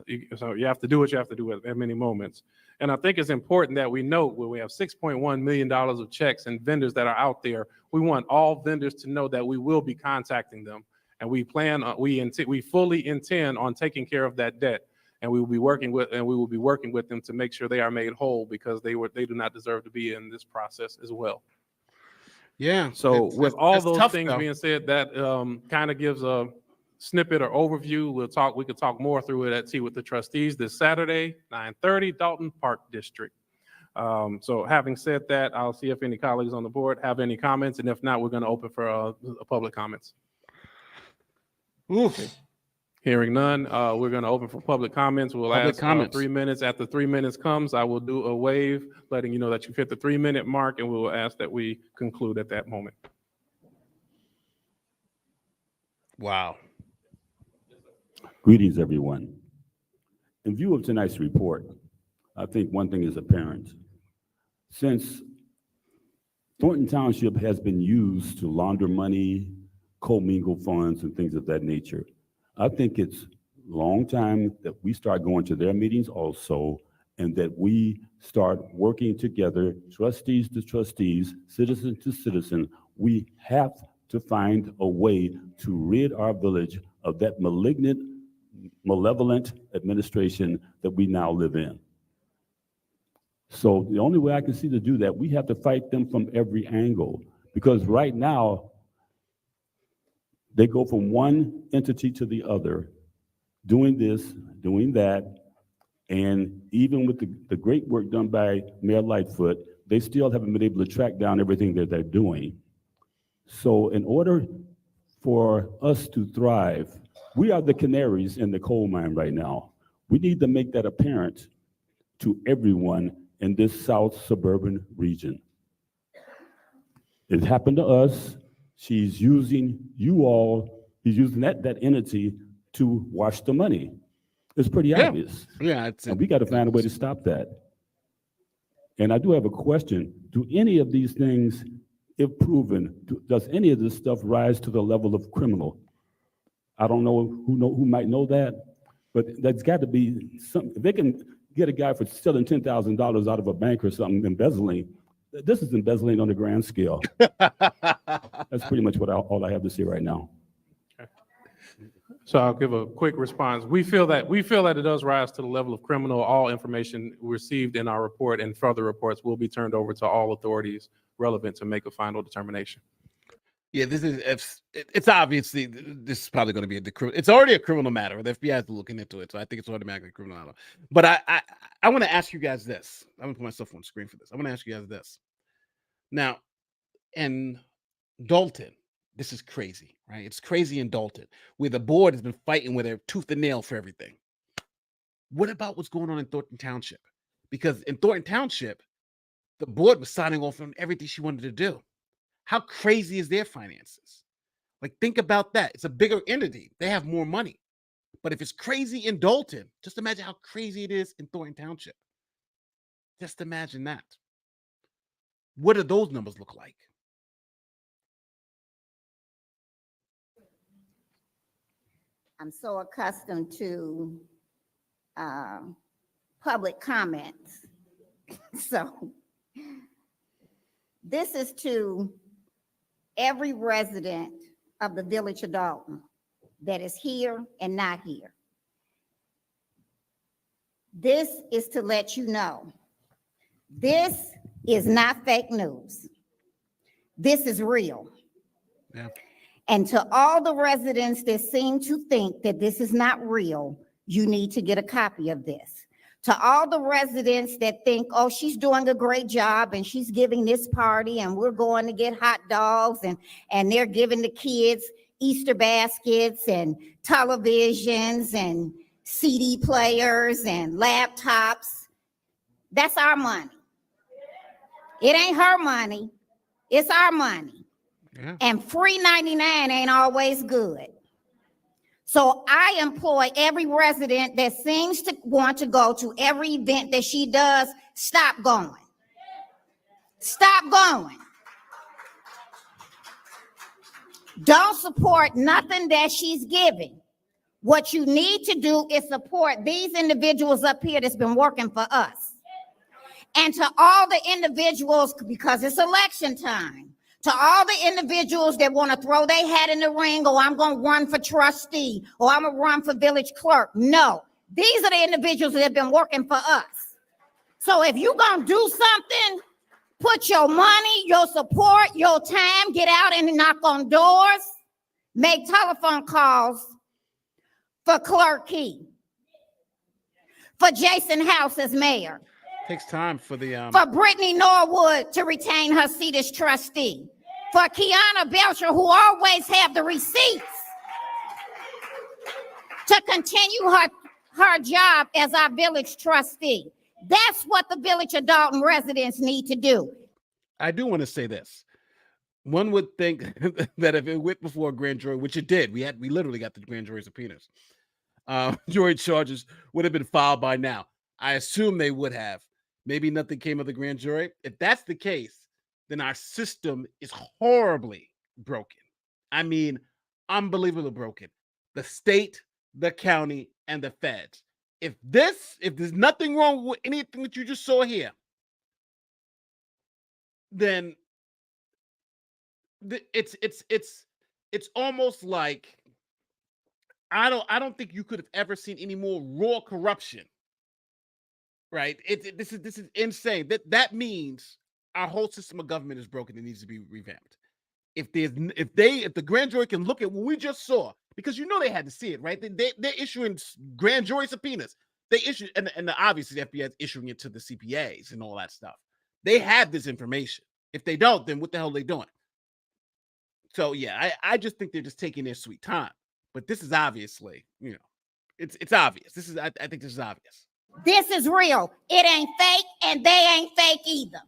you have to do what you have to do at many moments. And I think it's important that we note, where we have $6.1 million of checks and vendors that are out there, we want all vendors to know that we will be contacting them, and we fully intend on taking care of that debt. And we will be working with them to make sure they are made whole, because they do not deserve to be in this process as well. Yeah. So with all that's those tough, things though. being said, that kind of gives a snippet or overview. We could talk more through it at Tea with the Trustees this Saturday, 9:30, Dolton Park District. So having said that, I'll see if any colleagues on the board have any comments, and if not, we're going to open for public comments. Oof. Hearing none, we're going to open for public comments. We'll Public ask comments. 3 minutes. After 3 minutes comes, I will do a wave, letting you know that you've hit the 3-minute mark, and we will ask that we conclude at that moment. Wow. Greetings, everyone. In view of tonight's report, I think one thing is apparent. Since Thornton Township has been used to launder money, commingle funds, and things of that nature, I think it's long time that we start going to their meetings also, and that we start working together, trustees to trustees, citizen to citizen. We have to find a way to rid our village of that malevolent administration that we now live in. So the only way I can see to do that, we have to fight them from every angle, because right now, they go from one entity to the other, doing this, doing that, and even with the great work done by Mayor Lightfoot, they still haven't been able to track down everything that they're doing. So in order for us to thrive, We are the canaries in the coal mine right now. We need to make that apparent to everyone in this South suburban region. It happened to us. She's using you all, he's using that entity to wash the money. It's pretty obvious. Yeah, And we got to find a way to stop that. And I do have a question. Do any of these things, if proven, does any of this stuff rise to the level of criminal? I don't know who might know that, but that's got to be something. If they can get a guy for stealing $10,000 out of a bank or something, embezzling, this is embezzling on a grand scale. That's pretty much all I have to say right now. So I'll give a quick response. We feel that it does rise to the level of criminal. All information received in our report and further reports will be turned over to all authorities relevant to make a final determination. Yeah, it's obviously, this is probably going to be it's already a criminal matter. The FBI is looking into it, so I think it's automatically a criminal matter. But I want to ask you guys this. I'm going to put myself on the screen for this. I want to ask you guys this. Now, in Dolton, this is crazy, right? It's crazy in Dolton, where the board has been fighting with a tooth and nail for everything. What about what's going on in Thornton Township? Because in Thornton Township, the board was signing off on everything she wanted to do. How crazy is their finances? Like, think about that. It's a bigger entity. They have more money. But if it's crazy in Dolton, just imagine how crazy it is in Thornton Township. Just imagine that. What do those numbers look like? I'm so accustomed to public comments. So this is to every resident of the village of Dolton that is here and not here. This is to let you know, this is not fake news. This is real. Yeah. And to all the residents that seem to think that this is not real, you need to get a copy of this. To all the residents that think, oh, she's doing a great job and she's giving this party and we're going to get hot dogs and they're giving the kids Easter baskets and televisions and CD players and laptops. That's our money. It ain't her money. It's our money. Yeah. And free 99 ain't always good. So I employ every resident that seems to want to go to every event that she does. Stop going. Stop going. Don't support nothing that she's giving. What you need to do is support these individuals up here that's been working for us. And to all the individuals, because it's election time, to all the individuals that want to throw their hat in the ring, or I'm going to run for trustee, or I'm going to run for village clerk. No, these are the individuals that have been working for us. So if you're going to do something, put your money, your support, your time, get out and knock on doors, make telephone calls for Clerk Key, for Jason House as mayor. Takes time for the for Brittany Norwood to retain her seat as trustee, for Kiana Belcher, who always have the receipts, to continue her job as our village trustee. That's what the village of Dolton residents need to do. I do want to say this. One would think that if it went before a grand jury, which it did, we literally got the grand jury subpoenas, jury charges would have been filed by now. I assume they would have. Maybe nothing came of the grand jury. If that's the case, then our system is horribly broken. I mean, unbelievably broken. The state, the county, and the feds. If there's nothing wrong with anything that you just saw here, then it's almost like I don't think you could have ever seen any more raw corruption. Right? This is insane. That means our whole system of government is broken and needs to be revamped. If the grand jury can look at what we just saw, because they had to see it, right? They're issuing grand jury subpoenas. They issue and obviously the FBI is issuing it to the CPAs and all that stuff. They have this information. If they don't, then what the hell are they doing? So yeah, I just think they're just taking their sweet time. but this is obviously, it's obvious. I think this is obvious. This is real. It ain't fake, and they ain't fake either.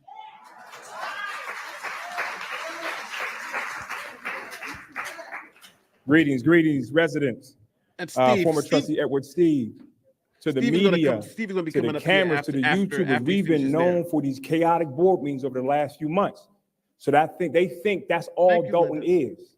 Greetings, residents. And Steve, Former trustee Edward Steve, to the Steve is gonna media, come- Steve is gonna be to coming the up here cameras, after- to the after YouTubers. he We've been finishes known there. for these chaotic board meetings over the last few months. So they think that's all Thank you, Dolton Linda. is.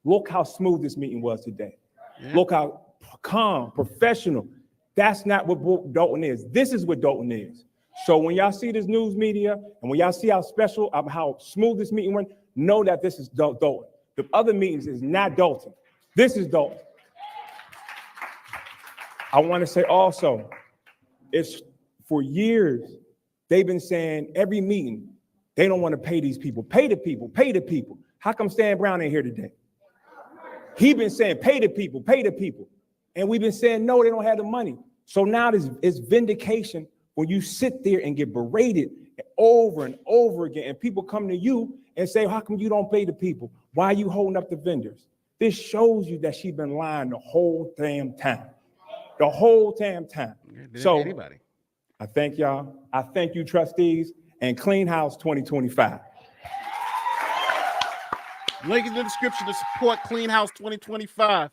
Look how smooth this meeting was today. Yeah. Look how calm, professional. That's not what Dolton is. This is what Dolton is. So when y'all see this news media and when y'all see how special, how smooth this meeting went, know that this is Dolton. The other meetings is not Dolton. This is Dolton. I want to say also, it's for years, they've been saying every meeting, they don't want to pay these people. Pay the people, pay the people. How come Stan Brown ain't here today? He been saying, pay the people, pay the people. And we've been saying, no, they don't have the money. So now it's vindication when you sit there and get berated over and over again, and people come to you and say, how come you don't pay the people? Why are you holding up the vendors? This shows you that she's been lying the whole damn time. The whole damn time. So Anybody. I thank y'all. I thank you, trustees, and Clean House 2025. Link in the description to support Clean House 2025.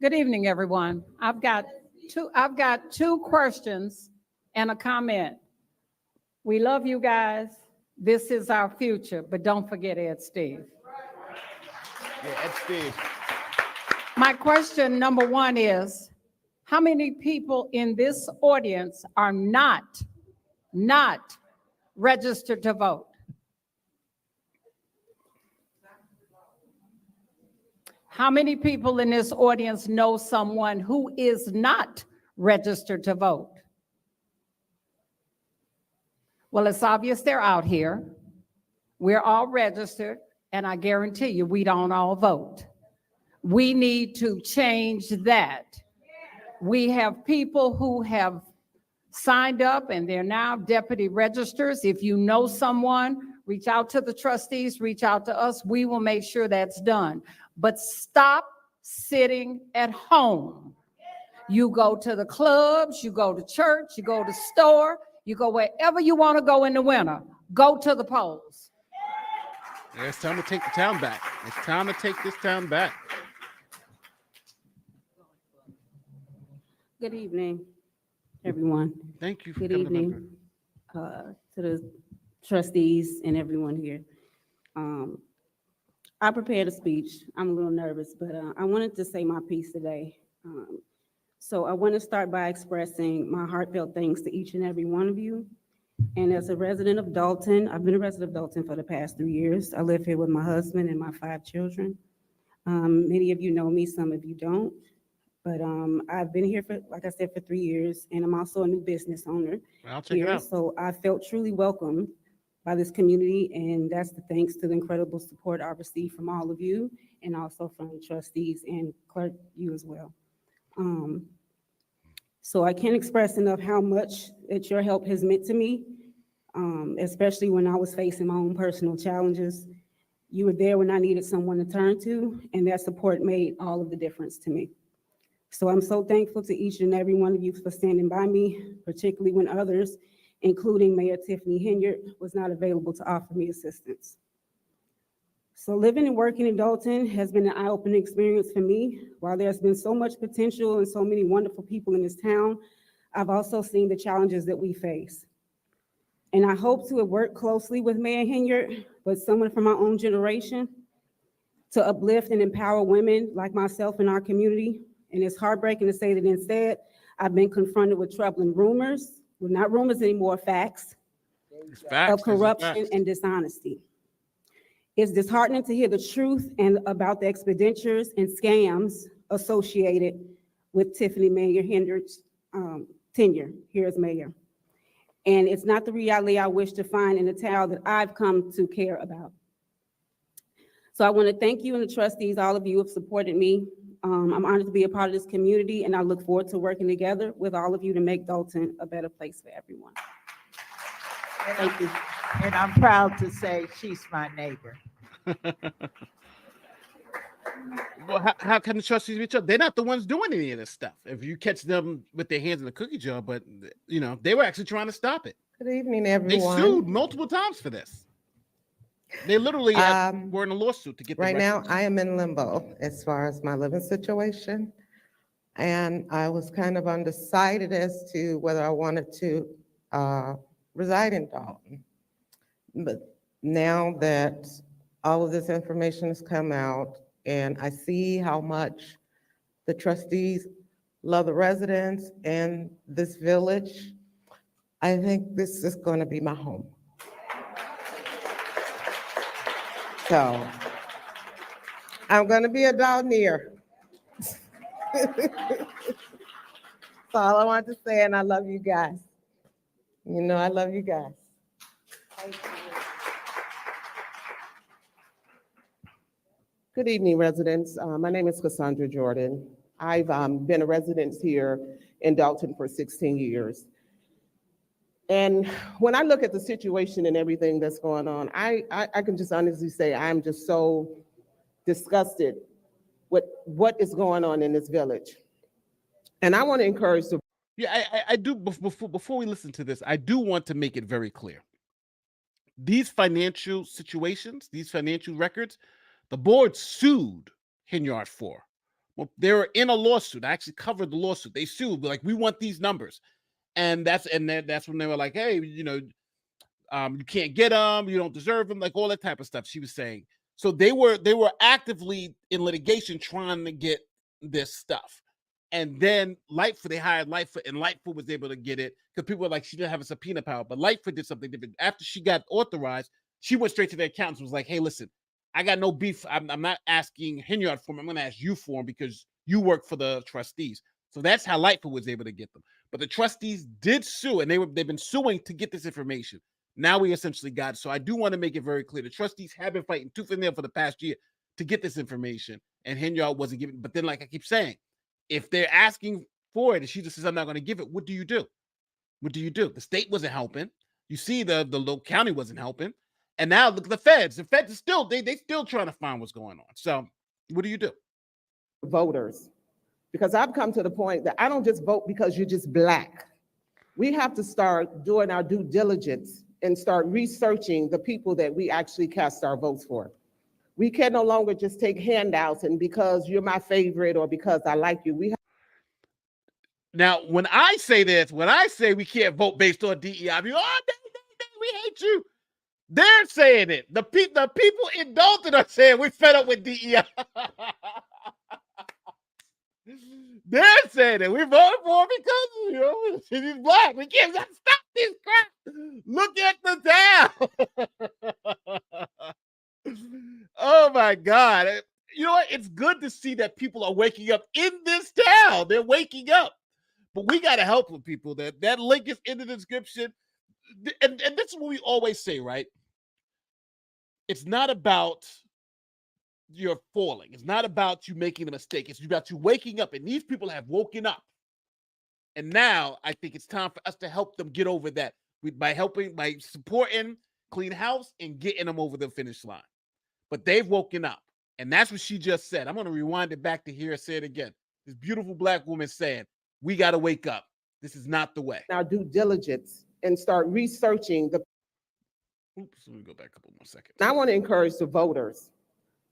Good evening, everyone. I've got two questions and a comment. We love you guys. This is our future, but don't forget Ed Steve. Yeah, Ed Steve. My question number one is, how many people in this audience are not registered to vote? How many people in this audience know someone who is not registered to vote? Well, it's obvious they're out here. We're all registered, and I guarantee you we don't all vote. We need to change that. We have people who have signed up and they're now deputy registers. If you know someone, reach out to the trustees, reach out to us. We will make sure that's done. But stop sitting at home. You go to the clubs, you go to church, you go to store, you go wherever you want to go in the winter. Go to the polls. Yeah, it's time to take the town back. It's time to take this town back. Good evening, everyone. Thank you for Good coming up evening to the trustees and everyone here. I prepared a speech. I'm a little nervous, but I wanted to say my piece today. So I want to start by expressing my heartfelt thanks to each and every one of you. And as a resident of Dolton, I've been a resident of Dolton for the past 3 years. I live here with my husband and my 5 children. Many of you know me, some of you don't. But I've been here for, like I said, for 3 years, and I'm also a new business owner I'll check it here. out. So I felt truly welcomed by this community, and that's the thanks to the incredible support I received from all of you, and also from the trustees and clerk, you as well. So I can't express enough how much that your help has meant to me, especially when I was facing my own personal challenges. You were there when I needed someone to turn to, and that support made all of the difference to me. So I'm so thankful to each and every one of you for standing by me, particularly when others, including Mayor Tiffany Henyard, was not available to offer me assistance. So living and working in Dolton has been an eye-opening experience for me. While there's been so much potential and so many wonderful people in this town, I've also seen the challenges that we face. And I hope to have worked closely with Mayor Henyard, but someone from my own generation, to uplift and empower women like myself in our community. And it's heartbreaking to say that instead, I've been confronted with troubling rumors, well, not rumors anymore, facts, of corruption and dishonesty. It's disheartening to hear the truth and about the expenditures and scams associated with Tiffany Mayor Henyard's tenure here as mayor. And it's not the reality I wish to find in the town that I've come to care about. So I want to thank you and the trustees, all of you have supported me. I'm honored to be a part of this community, and I look forward to working together with all of you to make Dolton a better place for everyone. Thank you. And I'm proud to say she's my neighbor. Well, how can the trustees reach out? They're not the ones doing any of this stuff. If you catch them with their hands in the cookie jar, but they were actually trying to stop it. Good evening, They everyone. sued multiple times for this. They literally were in a lawsuit to get the Right now, records. I am in limbo as far as my living situation. And I was kind of undecided as to whether I wanted to reside in Dolton. But now that all of this information has come out and I see how much the trustees love the residents and this village, I think this is going to be my home. So I'm going to be a Daltonier. That's all I want to say, and I love you guys. You know I love you guys. Thank you. Good evening, residents. My name is Cassandra Jordan. I've been a resident here in Dolton for 16 years. And when I look at the situation and everything that's going on, I can just honestly say I'm just so disgusted with what is going on in this village. And I want to encourage the I do. Before we listen to this, I do want to make it very clear. These financial situations, these financial records, the board sued Henyard for. Well, they were in a lawsuit. I actually covered the lawsuit. They sued, like, we want these numbers. And that's when they were like, hey, you can't get them, you don't deserve them, like all that type of stuff she was saying. So they were actively in litigation trying to get this stuff. And then Lightfoot, they hired Lightfoot, and Lightfoot was able to get it because people were like, she didn't have a subpoena power. But Lightfoot did something different. After she got authorized, she went straight to the accountants and was like, hey, listen, I got no beef. I'm not asking Henyard for them. I'm going to ask you for them because you work for the trustees. So that's how Lightfoot was able to get them. But the trustees did sue, and they've been suing to get this information. Now we essentially got it. So I do want to make it very clear. The trustees have been fighting tooth and nail for the past year to get this information, and Henyard wasn't giving. But then, like I keep saying, if they're asking for it and she just says, I'm not going to give it, what do you do? What do you do? The state wasn't helping. You see the local county wasn't helping. And now look at the feds. The feds are still, they still trying to find what's going on. So what do you do? voters, because I've come to the point that I don't just vote because you're just Black. We have to start doing our due diligence and start researching the people that we actually cast our votes for. We can no longer just take handouts and because you're my favorite or because I like you. We have Now, when I say this, when I say we can't vote based on DEI, I mean, oh, we hate you. They're saying it. The people in Dolton are saying we're fed up with DEI. They're saying it. We voted for him because, he's Black. We can't stop this crap. Look at the town. Oh, my God. You know what? It's good to see that people are waking up in this town. They're waking up. But we got to help with people. That link is in the description. And this is what we always say, right? It's not about your falling. It's not about you making a mistake. It's about you waking up. And these people have woken up. And now I think it's time for us to help them get over that by supporting Clean House and getting them over the finish line. But they've woken up. And that's what she just said. I'm going to rewind it back to hear her say it again. This beautiful Black woman saying, we got to wake up. This is not the way. our due diligence and start researching the. Oops, let me go back a couple more seconds. I want to encourage the voters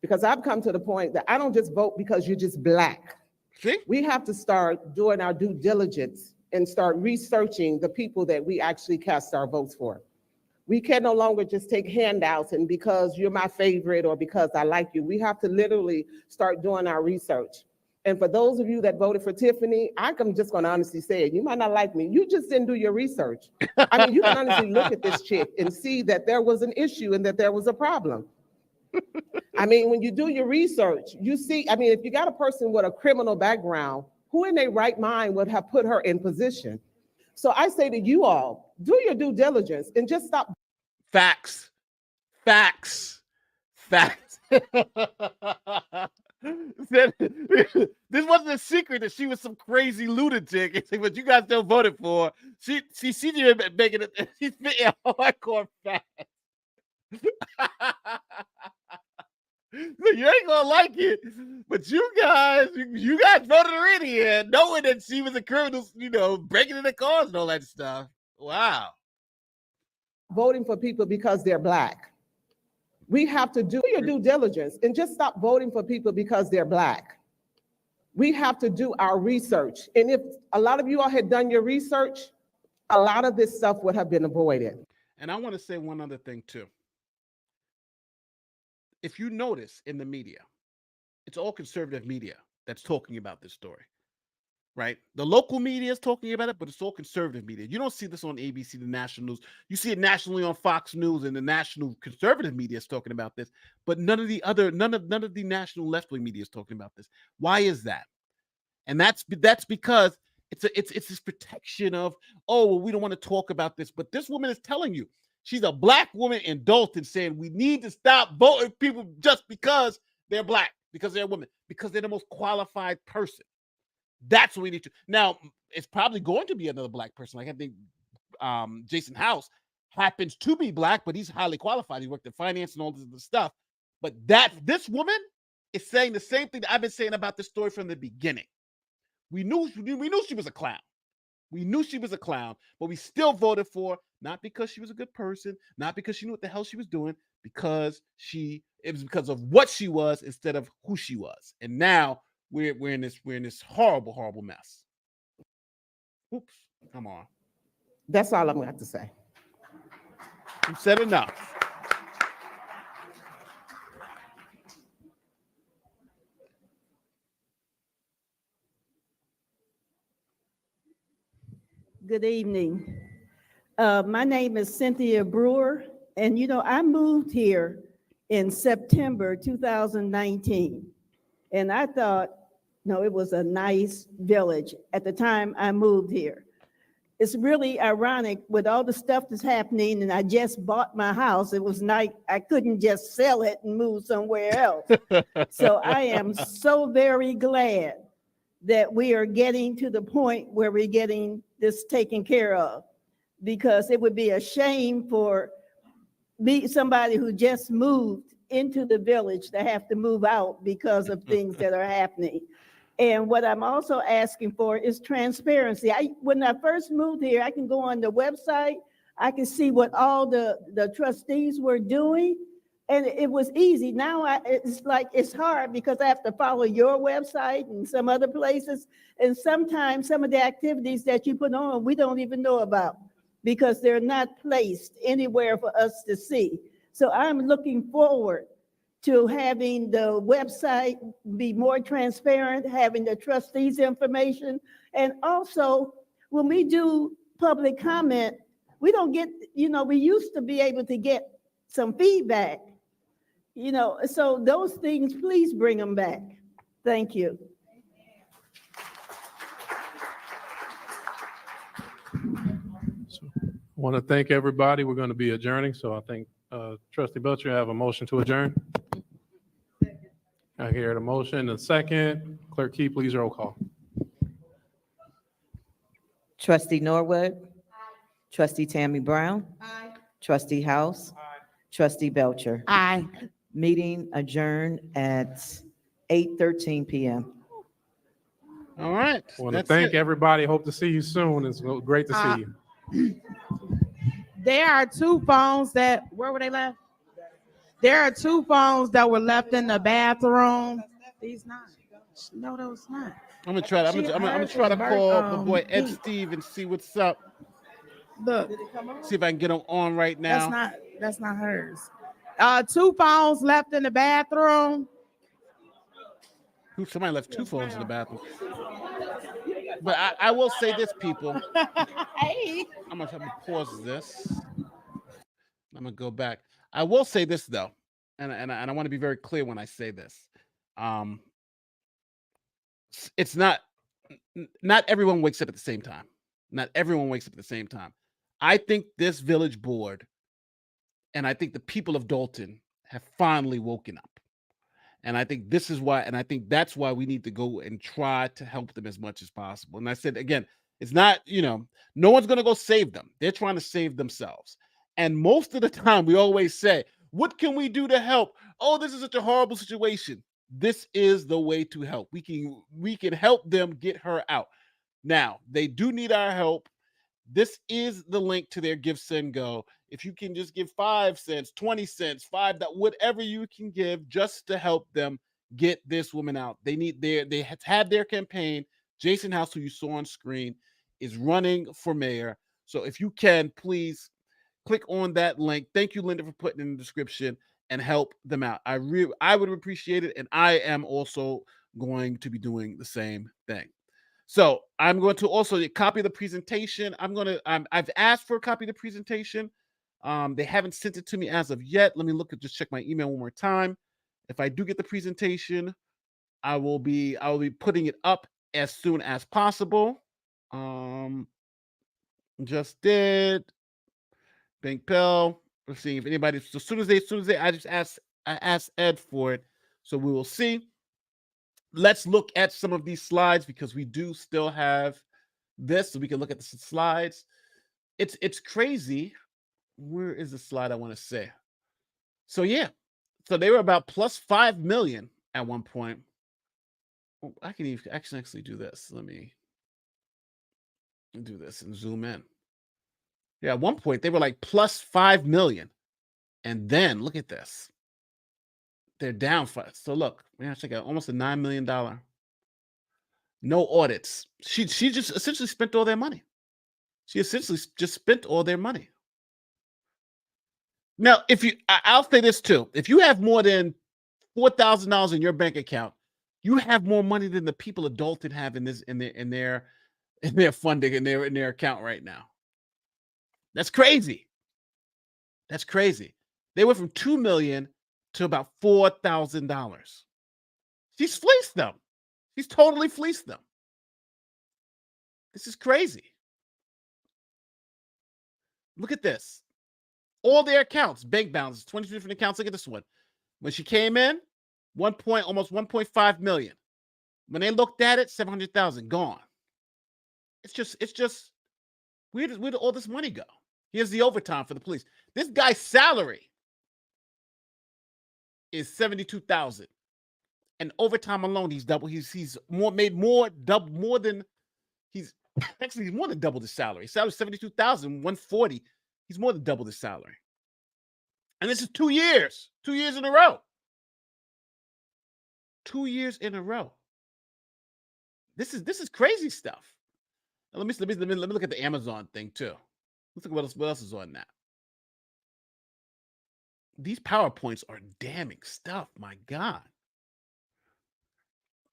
because I've come to the point that I don't just vote because you're just Black. See? We have to start doing our due diligence and start researching the people that we actually cast our votes for. We can no longer just take handouts and because you're my favorite or because I like you. We have to literally start doing our research. And for those of you that voted for Tiffany, I'm just going to honestly say it. You might not like me. You just didn't do your research. I mean, you can honestly look at this chick and see that there was an issue and that there was a problem. I mean, when you do your research, you see, I mean, if you got a person with a criminal background, who in their right mind would have put her in position? So I say to you all, do your due diligence and just stop. Facts. This wasn't a secret that she was some crazy lunatic. But you guys still voted for her. She's making it. She's fitting hardcore facts. So you ain't gonna like it, but you guys voted her in here, knowing that she was a criminal, breaking into cars and all that stuff. Wow. Voting for people because they're Black. We have to do your due diligence and just stop voting for people because they're Black. We have to do our research. And if a lot of you all had done your research, a lot of this stuff would have been avoided. And I want to say one other thing too. If you notice in the media, it's all conservative media that's talking about this story, right? The local media is talking about it, but it's all conservative media. You don't see this on ABC, the national news. You see it nationally on Fox News, and the national conservative media is talking about this, but none of the national left-wing media is talking about this. Why is that? And that's because it's this protection of, oh, well, we don't want to talk about this, but this woman is telling you. She's a Black woman in Dolton saying we need to stop voting people just because they're Black, because they're women, because they're the most qualified person. That's what we need to. Now, it's probably going to be another Black person. Like I think Jason House happens to be Black, but he's highly qualified. He worked in finance and all this other stuff. But this woman is saying the same thing that I've been saying about this story from the beginning. We knew she was a clown. We knew she was a clown, but we still voted for her, not because she was a good person, not because she knew what the hell she was doing, because it was because of what she was instead of who she was. And now we're in this horrible, horrible mess. Oops, come on. That's all I'm going to have to say. You said enough. Good evening. My name is Cynthia Brewer, and I moved here in September 2019, and I thought, it was a nice village at the time I moved here. It's really ironic with all the stuff that's happening, and I just bought my house. It was nice. I couldn't just sell it and move somewhere else. So I am so very glad that we are getting to the point where we're getting this taken care of, because it would be a shame for somebody who just moved into the village to have to move out because of things that are happening. And what I'm also asking for is transparency. When I first moved here, I can go on the website, I can see what all the trustees were doing, and it was easy. Now it's hard because I have to follow your website and some other places. And sometimes some of the activities that you put on, we don't even know about because they're not placed anywhere for us to see. So I'm looking forward to having the website be more transparent, having the trustees' information. And also, when we do public comment, we don't get, we used to be able to get some feedback. So those things, please bring them back. Thank you. I want to thank everybody. We're going to be adjourning, so I think Trustee Belcher, have a motion to adjourn. I hear the motion. A second. Clerk Key, please roll call. Trustee Norwood. Aye. Trustee Tammy Brown. Aye. Trustee House. Aye. Trustee Belcher. Aye. Meeting adjourned at 8:13 p.m. All right. I want to thank everybody. Hope to see you soon. It's great to see you. There are two phones where were they left? There are two phones that were left in the bathroom. These not. No, those not. I'm gonna try to call the boy Ed Steve and see what's up. Look, see if I can get him on right now. That's not hers. Two phones left in the bathroom. Somebody left two phones in the bathroom. But I will say this, people. Hey. I'm gonna pause this. I'm gonna go back. I will say this though, and I want to be very clear when I say this. It's not everyone wakes up at the same time. Not everyone wakes up at the same time. I think this village board, and I think the people of Dolton have finally woken up. And I think this is why, and I think that's why we need to go and try to help them as much as possible. And I said, again, it's not, no one's going to go save them. They're trying to save themselves. And most of the time we always say, what can we do to help? oh, this is such a horrible situation. This is the way to help. We can help them get her out. Now, they do need our help. This is the link to their Give, Send, Go. If you can just give 5 cents, 20 cents, whatever you can give just to help them get this woman out. They had their campaign. Jason House, who you saw on screen, is running for mayor. So if you can, please click on that link. Thank you, Linda, for putting in the description and help them out. I would appreciate it, and I am also going to be doing the same thing. So I'm going to also copy the presentation. I've asked for a copy of the presentation. They haven't sent it to me as of yet. Let me just check my email one more time. If I do get the presentation, I will be putting it up as soon as possible. Just did. Bank Pell. Let's see if anybody. So as soon as they, I asked Ed for it. So we will see. Let's look at some of these slides because we do still have this, so we can look at the slides. It's crazy. Where is the slide I want to say? So yeah, so they were about plus 5 million at one point. Oh, I can actually do this. Let me do this and zoom in. Yeah, at one point they were like plus 5 million, and then look at this. They're down for. So look, man, check out almost a $9 million. No audits. She just essentially spent all their money. She essentially just spent all their money. Now, I'll say this too. If you have more than $4,000 in your bank account, you have more money than the people of Dolton have in their funding in their account right now. That's crazy. That's crazy. They went from $2 million to about $4,000. She's fleeced them. She's totally fleeced them. This is crazy. Look at this. All their accounts, bank balances, 22 different accounts. Look at this one. When she came in, almost 1.5 million. When they looked at it, 700,000 gone. It's just where did all this money go? Here's the overtime for the police. This guy's salary is 72,000, and overtime alone he's double. He's more than double the salary. Salary 72,000, 140. He's more than double the salary, and this is 2 years. 2 years in a row. 2 years in a row. This is crazy stuff. Now let me look at the Amazon thing too. Let's look at what else is on that. These PowerPoints are damning stuff. My God.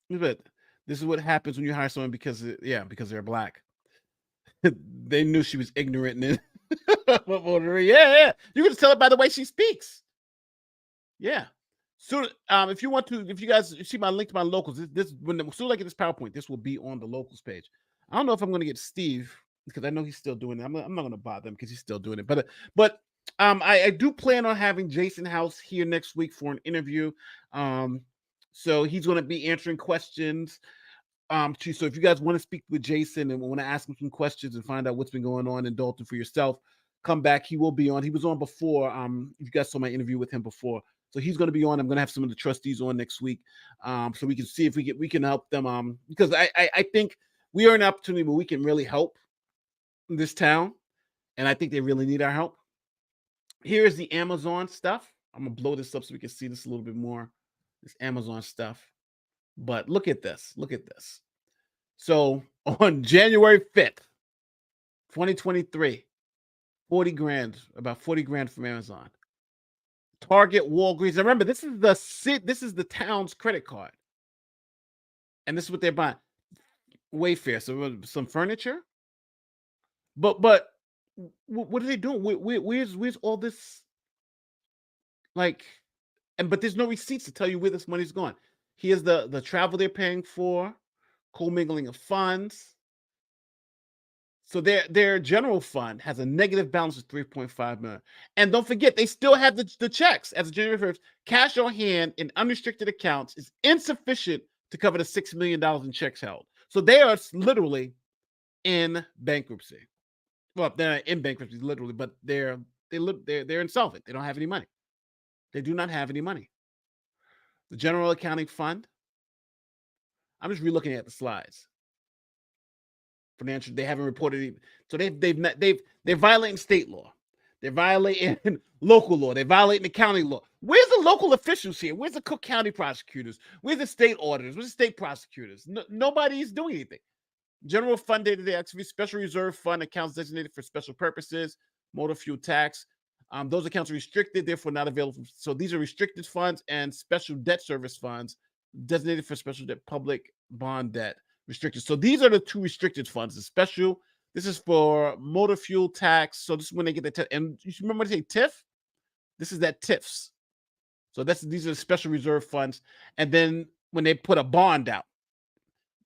But this is what happens when you hire someone because they're black. They knew she was ignorant and yeah. You can just tell it by the way she speaks. Yeah. So if you guys see my link to my locals, as soon as I get this PowerPoint, this will be on the locals page. I don't know if I'm going to get Steve because I know he's still doing it. I'm not going to bother him because he's still doing it. But I do plan on having Jason House here next week for an interview. So he's going to be answering questions. So if you guys want to speak with Jason and want to ask him some questions and find out what's been going on in Dolton for yourself, come back. He will be on. He was on before. If you guys saw my interview with him before. So he's going to be on. I'm going to have some of the trustees on next week. So we can see if we can help them. Because I think we are an opportunity where we can really help this town. And I think they really need our help. Here is the Amazon stuff. I'm going to blow this up so we can see this a little bit more. This Amazon stuff. But look at this. Look at this. So on January 5th, 2023, 40 grand, about 40 grand from Amazon. Target, Walgreens. Now remember, this is the town's credit card. And this is what they're buying. Wayfair, so some furniture. But what are they doing? Where's all this? But there's no receipts to tell you where this money's going. Here's the travel they're paying for, commingling of funds. So their general fund has a negative balance of 3.5 million. And don't forget, they still have the checks as of January 1st. Cash on hand in unrestricted accounts is insufficient to cover the $6 million in checks held. So they are literally in bankruptcy. Well, they're not in bankruptcy literally, but they're insolvent. They don't have any money. They do not have any money. The general accounting fund. I'm just relooking at the slides. Financial, they haven't reported even. So they're violating state law. They're violating local law. They're violating the county law. Where's the local officials here? Where's the Cook County prosecutors? Where's the state auditors? Where's the state prosecutors? Nobody's doing anything. General fund day-to-day activity, special reserve fund accounts designated for special purposes, motor fuel tax. Those accounts are restricted, therefore not available. So these are restricted funds and special debt service funds designated for special debt, public bond debt, restricted. So these are the two restricted funds. The special, this is for motor fuel tax. So this is when they get the and you remember to say TIF? This is that TIFs. So these are the special reserve funds. And then when they put a bond out,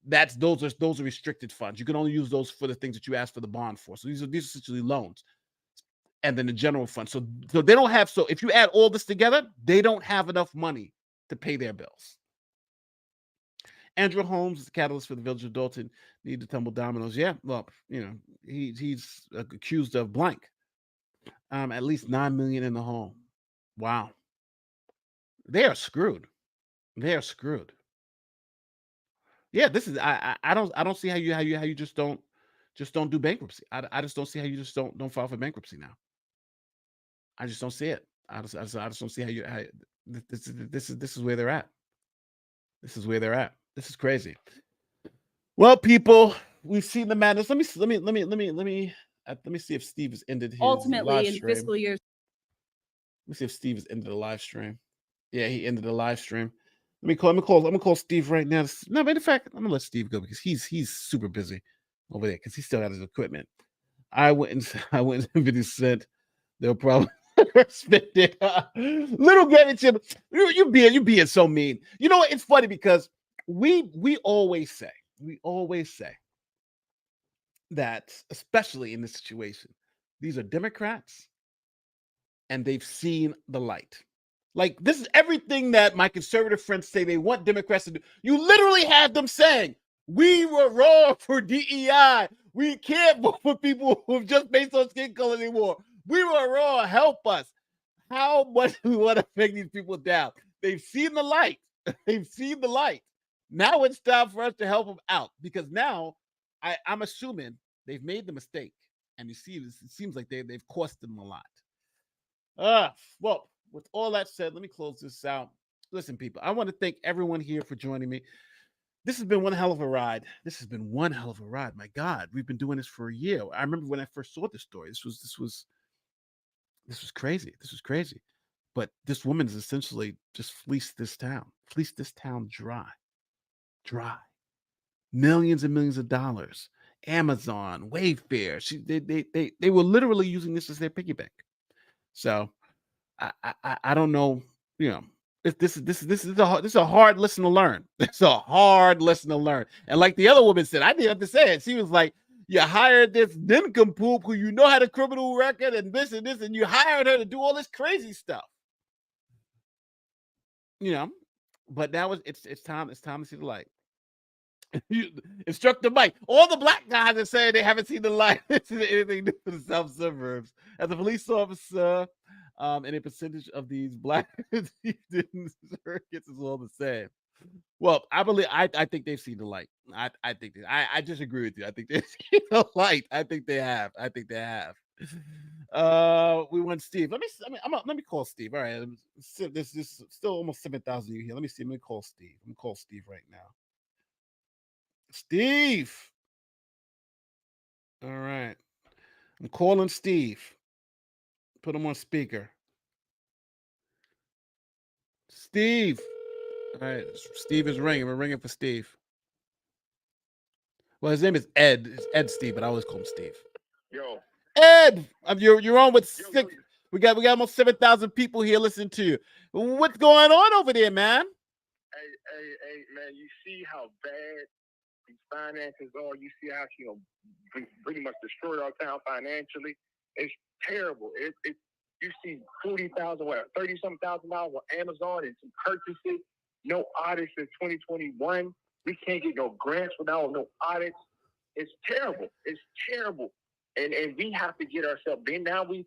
those are restricted funds. You can only use those for the things that you ask for the bond for. So these are essentially loans. And then the general fund. So they don't have, so if you add all this together, they don't have enough money to pay their bills. Andrew Holmes is the catalyst for the village of Dolton. Need to tumble dominoes. Yeah, well, he's accused of blank. At least $9 million in the hole. Wow. They are screwed. They are screwed. Yeah, this is I don't see how you just don't do bankruptcy. I just don't see how you just don't file for bankruptcy now. I just don't see it. I just don't see how this is where they're at. This is where they're at. This is crazy. Well, people, we've seen the madness. Let me see if Steve has ended his Ultimately, live in stream. fiscal year. Let me see if Steve has ended the live stream. Yeah, he ended the live stream. I'm gonna call Steve right now. No, matter of fact, I'm gonna let Steve go because he's super busy over there because he still got his equipment. I went and 50 Cent. They'll probably spend it. Little Gary Chip, you being so mean. You know what? It's funny because we always say that, especially in this situation, these are Democrats and they've seen the light. Like, this is everything that my conservative friends say they want Democrats to do. You literally have them saying, we were wrong for DEI. We can't vote for people who just based on skin color anymore. We were wrong. Help us. How much do we want to take these people down? They've seen the light. They've seen the light. Now it's time for us to help them out because now I'm assuming they've made the mistake. And you see, it seems like they've cost them a lot. Well, with all that said, let me close this out. Listen, people, I want to thank everyone here for joining me. This has been one hell of a ride. My God, we've been doing this for a year. I remember when I first saw this story. This was crazy. This was crazy. But this woman is essentially just fleeced this town dry. Millions and millions of dollars. Amazon, Wayfair. They were literally using this as their piggy bank. So I don't know, if this is a hard lesson to learn. It's a hard lesson to learn. And like the other woman said, I didn't have to say it. She was like, you hired this nincompoop who had a criminal record and this, and you hired her to do all this crazy stuff. But now it's time to see the light. It struck the mic. All the black guys are saying they haven't seen the light. Anything new for the South suburbs. As a police officer, and a percentage of these black circuits is all the same. Well, I think they've seen the light. I just agree with you. I think they've seen the light. I think they have. We want Steve. Let me call Steve. All right. This still almost 7,000 you here. Let me see. Let me call Steve. I'm gonna call Steve right now. Steve. All right. I'm calling Steve. Put him on speaker. Steve. All right. Steve is ringing. We're ringing for Steve. Well, his name is Ed. It's Ed Steve, but I always call him Steve. Yo. Ed, you're on with six. We got almost 7,000 people here listening to you. What's going on over there, man? Hey, man, you see how bad these finances are. You see how she pretty much destroyed our town financially. It's terrible. You see 40,000, $30-something thousand on Amazon and some purchases. No audits since 2021. We can't get no grants without no audits. It's terrible. It's terrible. And we have to get ourselves in. Now we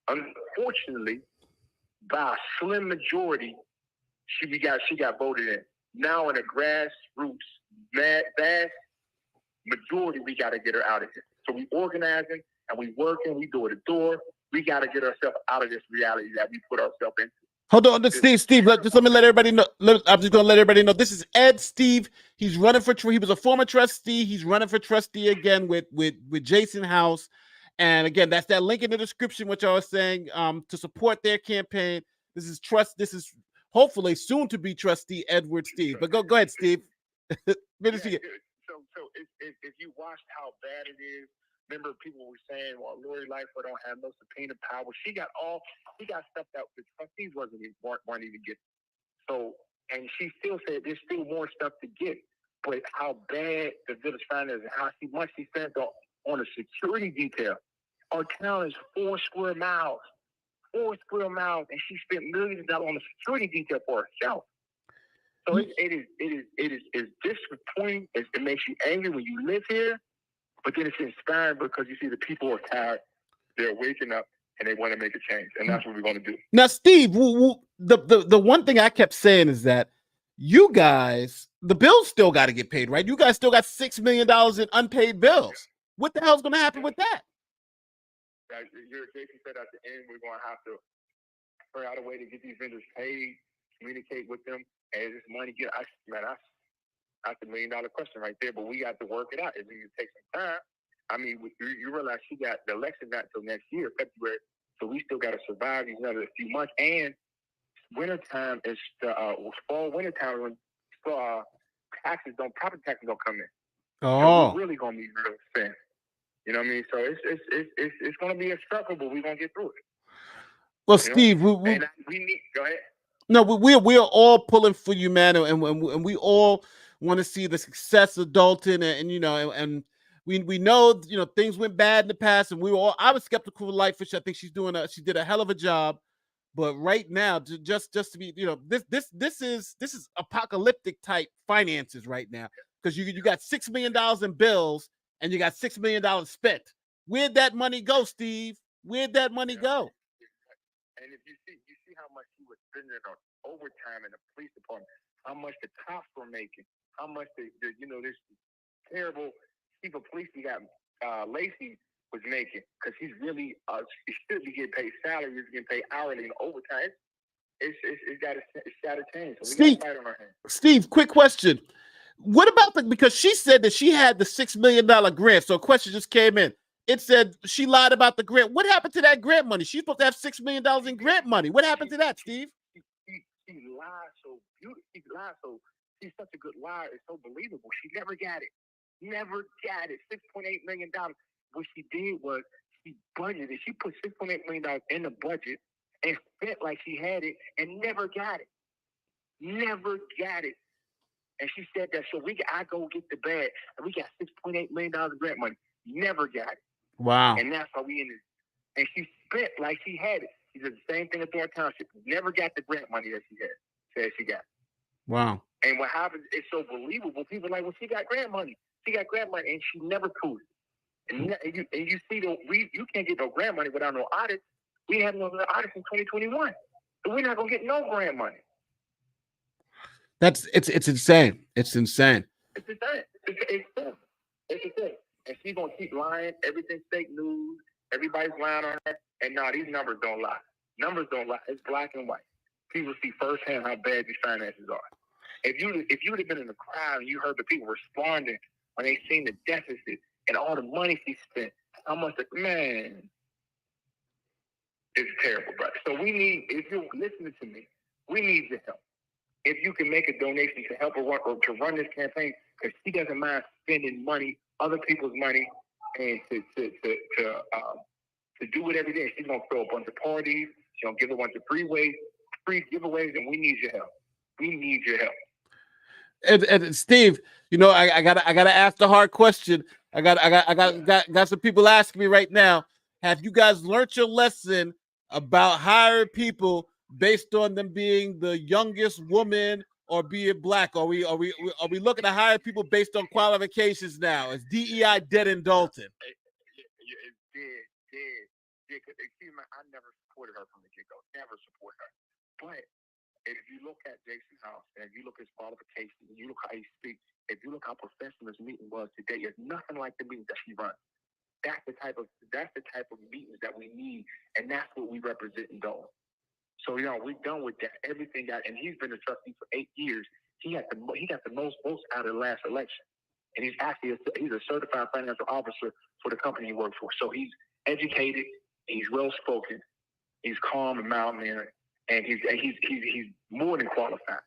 unfortunately, by a slim majority, She got voted in. Now in a grassroots vast majority, we got to get her out of here. So we organizing and we working. We door to door. We got to get ourselves out of this reality that we put ourselves in. Hold on, Steve. Let me let everybody know. I'm just going to let everybody know. This is Ed Steve. He's running for. He was a former trustee. He's running for trustee again with Jason House. And again, that's that link in the description, which I was saying, to support their campaign. This is hopefully soon to be trustee Edward Steve. But go ahead, Steve. So if you watched how bad it is, remember people were saying, well, Lori Lightfoot don't have no subpoena power. She got stuff that the trustees weren't even getting. So, and she still said there's still more stuff to get. But how bad the village finance and how much she spent on a security detail. Our town is 4 square miles, and she spent millions of dollars on a security detail for herself. So it is disappointing. It makes you angry when you live here, but then it's inspiring because you see the people are tired. They're waking up and they want to make a change, and that's what we're going to do. Now, Steve, the one thing I kept saying is that you guys, the bills still got to get paid, right? You guys still got $6 million in unpaid bills. What the hell's going to happen with that? Jason said at the end, we're going to have to figure out a way to get these vendors paid, communicate with them, and this money that's $1 million question right there. But we got to work it out. It's going to take some time. I mean, you realize the election not until next year, February, so we still got to survive these another few months. And wintertime is winter time when property taxes don't come in. Oh, so we're really gonna be real thin. You know what I mean? So it's gonna be a struggle, but we're gonna get through it. Well, Steve, we need. Go ahead. No, we are all pulling for you, man, and we all want to see the success of Dolton, and we know things went bad in the past, and I was skeptical of Lightfoot. I think she did a hell of a job. But right now, just to be, this is apocalyptic type finances right now, because you got $6 million in bills and you got $6 million spent. Where'd that money go, Steve? Where'd that money go? And if you see how much he was spending on overtime in the police department, how much the cops were making, how much this terrible chief of police we got Lacey was making, because he's really he should be getting paid salary, he's getting paid hourly and overtime. It's got to change. So we got to fight on our hands. Steve, quick question. What about because she said that she had the $6 million grant, so a question just came in. It said she lied about the grant. What happened to that grant money? She's supposed to have $6 million in grant money. What happened to that, Steve? She lied so beautiful. She lied so. She's such a good liar. It's so believable. She never got it. Never got it. $6.8 million. What she did was she budgeted. She put $6.8 million in the budget and spent like she had it and never got it. Never got it. And she said that I go get the bag and we got $6.8 million in grant money. Never got it. Wow. And that's how we ended. And she spent like she had it. She did the same thing at Thornton Township. Never got the grant money that she had. Said she got. Wow. And what happens, it's so believable. People are like, well, she got grant money. She got grant money, and she never proved it. And you see, you can't get no grant money without no audit. We had no audits in 2021. So we're not going to get no grant money. It's insane. It's insane. It's insane. It's insane. And she's going to keep lying. Everything's fake news. Everybody's lying on her. And no, these numbers don't lie. Numbers don't lie. It's black and white. People see firsthand how bad these finances are. If you would have been in the crowd and you heard the people responding when they seen the deficit and all the money she spent, how much man, it's terrible, brother. So we need, if you're listening to me, we need your help. If you can make a donation to help her to run this campaign, because she doesn't mind spending money, other people's money, and to do it every day. She's gonna throw a bunch of parties. She's gonna give a bunch of free giveaways, and we need your help. We need your help. And Steve, I gotta ask the hard question. I got some people asking me right now. Have you guys learned your lesson about hiring people based on them being the youngest woman or being black? Are we looking to hire people based on qualifications now? Is DEI dead in Dolton? It's dead. Excuse me, I never supported her from the get-go. Never support her. But if you look at Jason House and you look at his qualifications, and you look how he speaks, if you look how professional this meeting was today, it's nothing like the meeting that she runs. That's the type of meetings that we need, and that's what we represent in Dolton. So we're done with that. Everything got, and he's been a trustee for 8 years. He got the most votes out of the last election, and he's actually he's a certified financial officer for the company he works for. So he's educated, he's well spoken, he's calm and mild mannered, and he's more than qualified.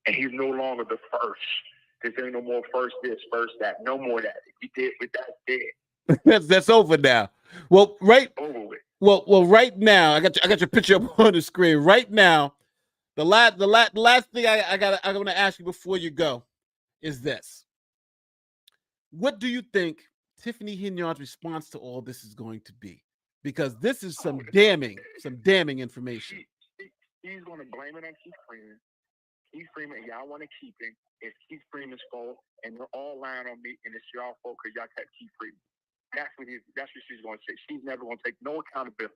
And he's no longer the first. There ain't no more first this, first that. No more that. If you did with that, dead. That's over now. Well, right. Over with. Well, right now, I got your picture up on the screen. Right now, the last thing I'm gonna ask you before you go is this: what do you think Tiffany Henyard's response to all this is going to be? Because this is some damning information. He's going to blame it on Keith Freeman. Keith Freeman, and y'all want to keep him. It's Keith Freeman's fault, and they're all lying on me, and it's y'all fault because y'all kept Keith Freeman. That's what she's going to say. She's never going to take no accountability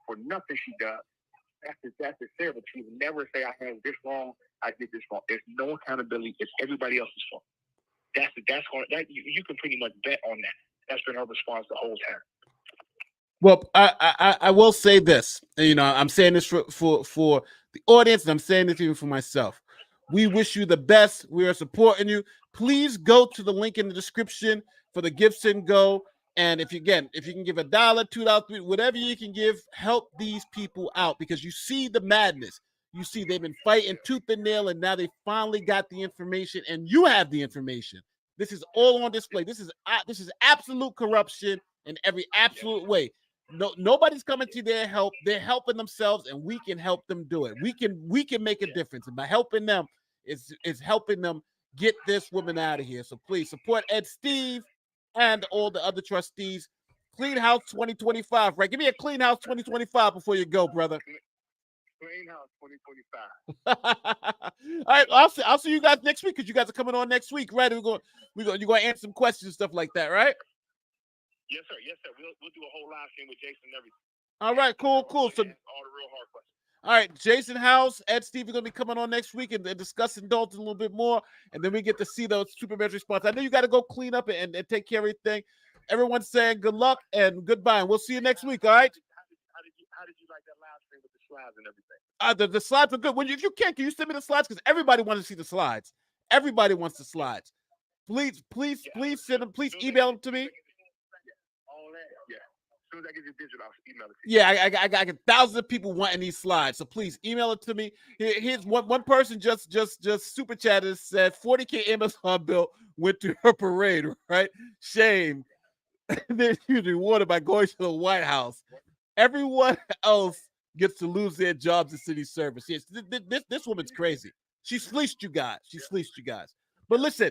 for nothing she does. That's the terrible. She would never say I had this wrong, I did this wrong. There's no accountability. It's everybody else's fault. You can pretty much bet on that. That's been her response the whole time. Well, I will say this. I'm saying this for the audience, and I'm saying this even for myself. We wish you the best. We are supporting you. Please go to the link in the description for the Gifts and Go. And if you can give $1, $2, $3, whatever you can give, help these people out, because you see the madness. You see they've been fighting tooth and nail, and now they finally got the information, and you have the information. This is all on display. This is absolute corruption in every absolute way. Nobody's coming to their help. They're helping themselves, and we can help them do it. We can make a difference, and by helping them, it's helping them get this woman out of here. So please support Ed Steve and all the other trustees. Clean House 2025, right? Give me a Clean House 2025 before you go, brother. Clean House 2025. All right, I'll see you guys next week, because you guys are coming on next week, right? You're going to answer some questions and stuff like that, right? Yes, sir. We'll do a whole live stream with Jason and everything. All right, cool. So all the real hard questions. All right, Jason House, Ed Steve are going to be coming on next week and discussing Dolton a little bit more, and then we get to see those Superman's response. I know you got to go clean up and take care of everything. Everyone's saying good luck and goodbye, and we'll see you next week, all right? How did you like that live stream with the slides and everything? The slides are good. If you can you send me the slides? Because everybody wants to see the slides. Everybody wants the slides. Please send them. Please email them to me. All that, yeah. As soon as I get your digital, I'll email it to Yeah, you. I got thousands of people wanting these slides, so please email it to me. Here's one person just super chatted, said 40K Amazon bill went to her parade, right? Shame. They're usually rewarded by going to the White House. Everyone else gets to lose their jobs in city service. Yes, this woman's crazy. She's fleeced you guys. But listen,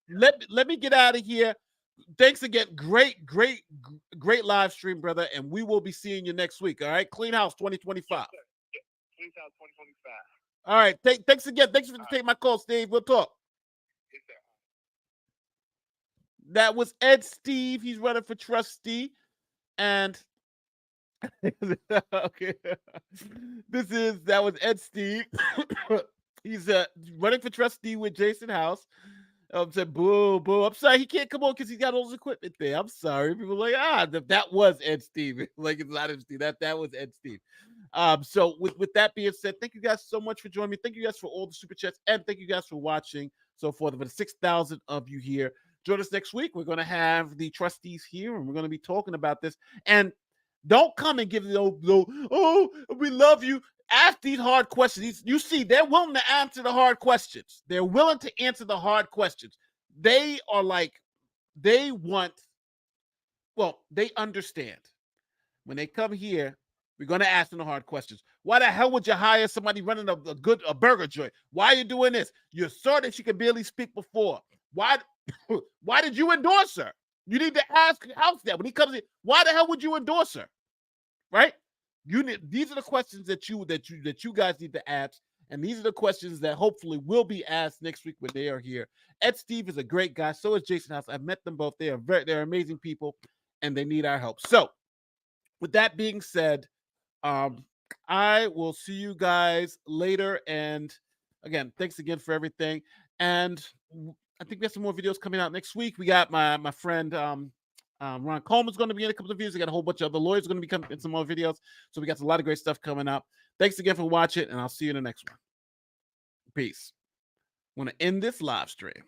let me get out of here. Thanks again. Great live stream, brother. And we will be seeing you next week. All right. Clean House 2025. Clean House 2025. All right. Thanks again. Thanks for taking my call, Steve. We'll talk. Yes, sir. That was Ed Steve. He's running for trustee. And okay. That was Ed Steve. He's running for trustee with Jason House. Said boo. I'm sorry he can't come on because he's got all his equipment there. I'm sorry. People are like, that was Ed Steve. Like, it's not Ed Steve. That was Ed Steve. So with that being said, thank you guys so much for joining me. Thank you guys for all the super chats, and thank you guys for watching so forth. For the 6,000 of you here, join us next week. We're going to have the trustees here, and we're going to be talking about this. And don't come and give oh, we love you. Ask these hard questions. You see, they're willing to answer the hard questions. They're willing to answer the hard questions. They are like, they understand. When they come here, we're going to ask them the hard questions. Why the hell would you hire somebody running a burger joint? Why are you doing this? You saw that she could barely speak before. Why did you endorse her? You need to ask House that when he comes in. Why the hell would you endorse her? Right? These are the questions that you guys need to ask, and these are the questions that hopefully will be asked next week when they are here. Ed Steve is a great guy. So is Jason House. I've met them both. They're amazing people, and they need our help. So, with that being said, I will see you guys later. And again, thanks again for everything. And I think we have some more videos coming out next week. We got my friend Ron Coleman's going to be in a couple of videos. We got a whole bunch of other lawyers going to be coming in some more videos. So we got a lot of great stuff coming up. Thanks again for watching, and I'll see you in the next one. Peace. I'm going to end this live stream.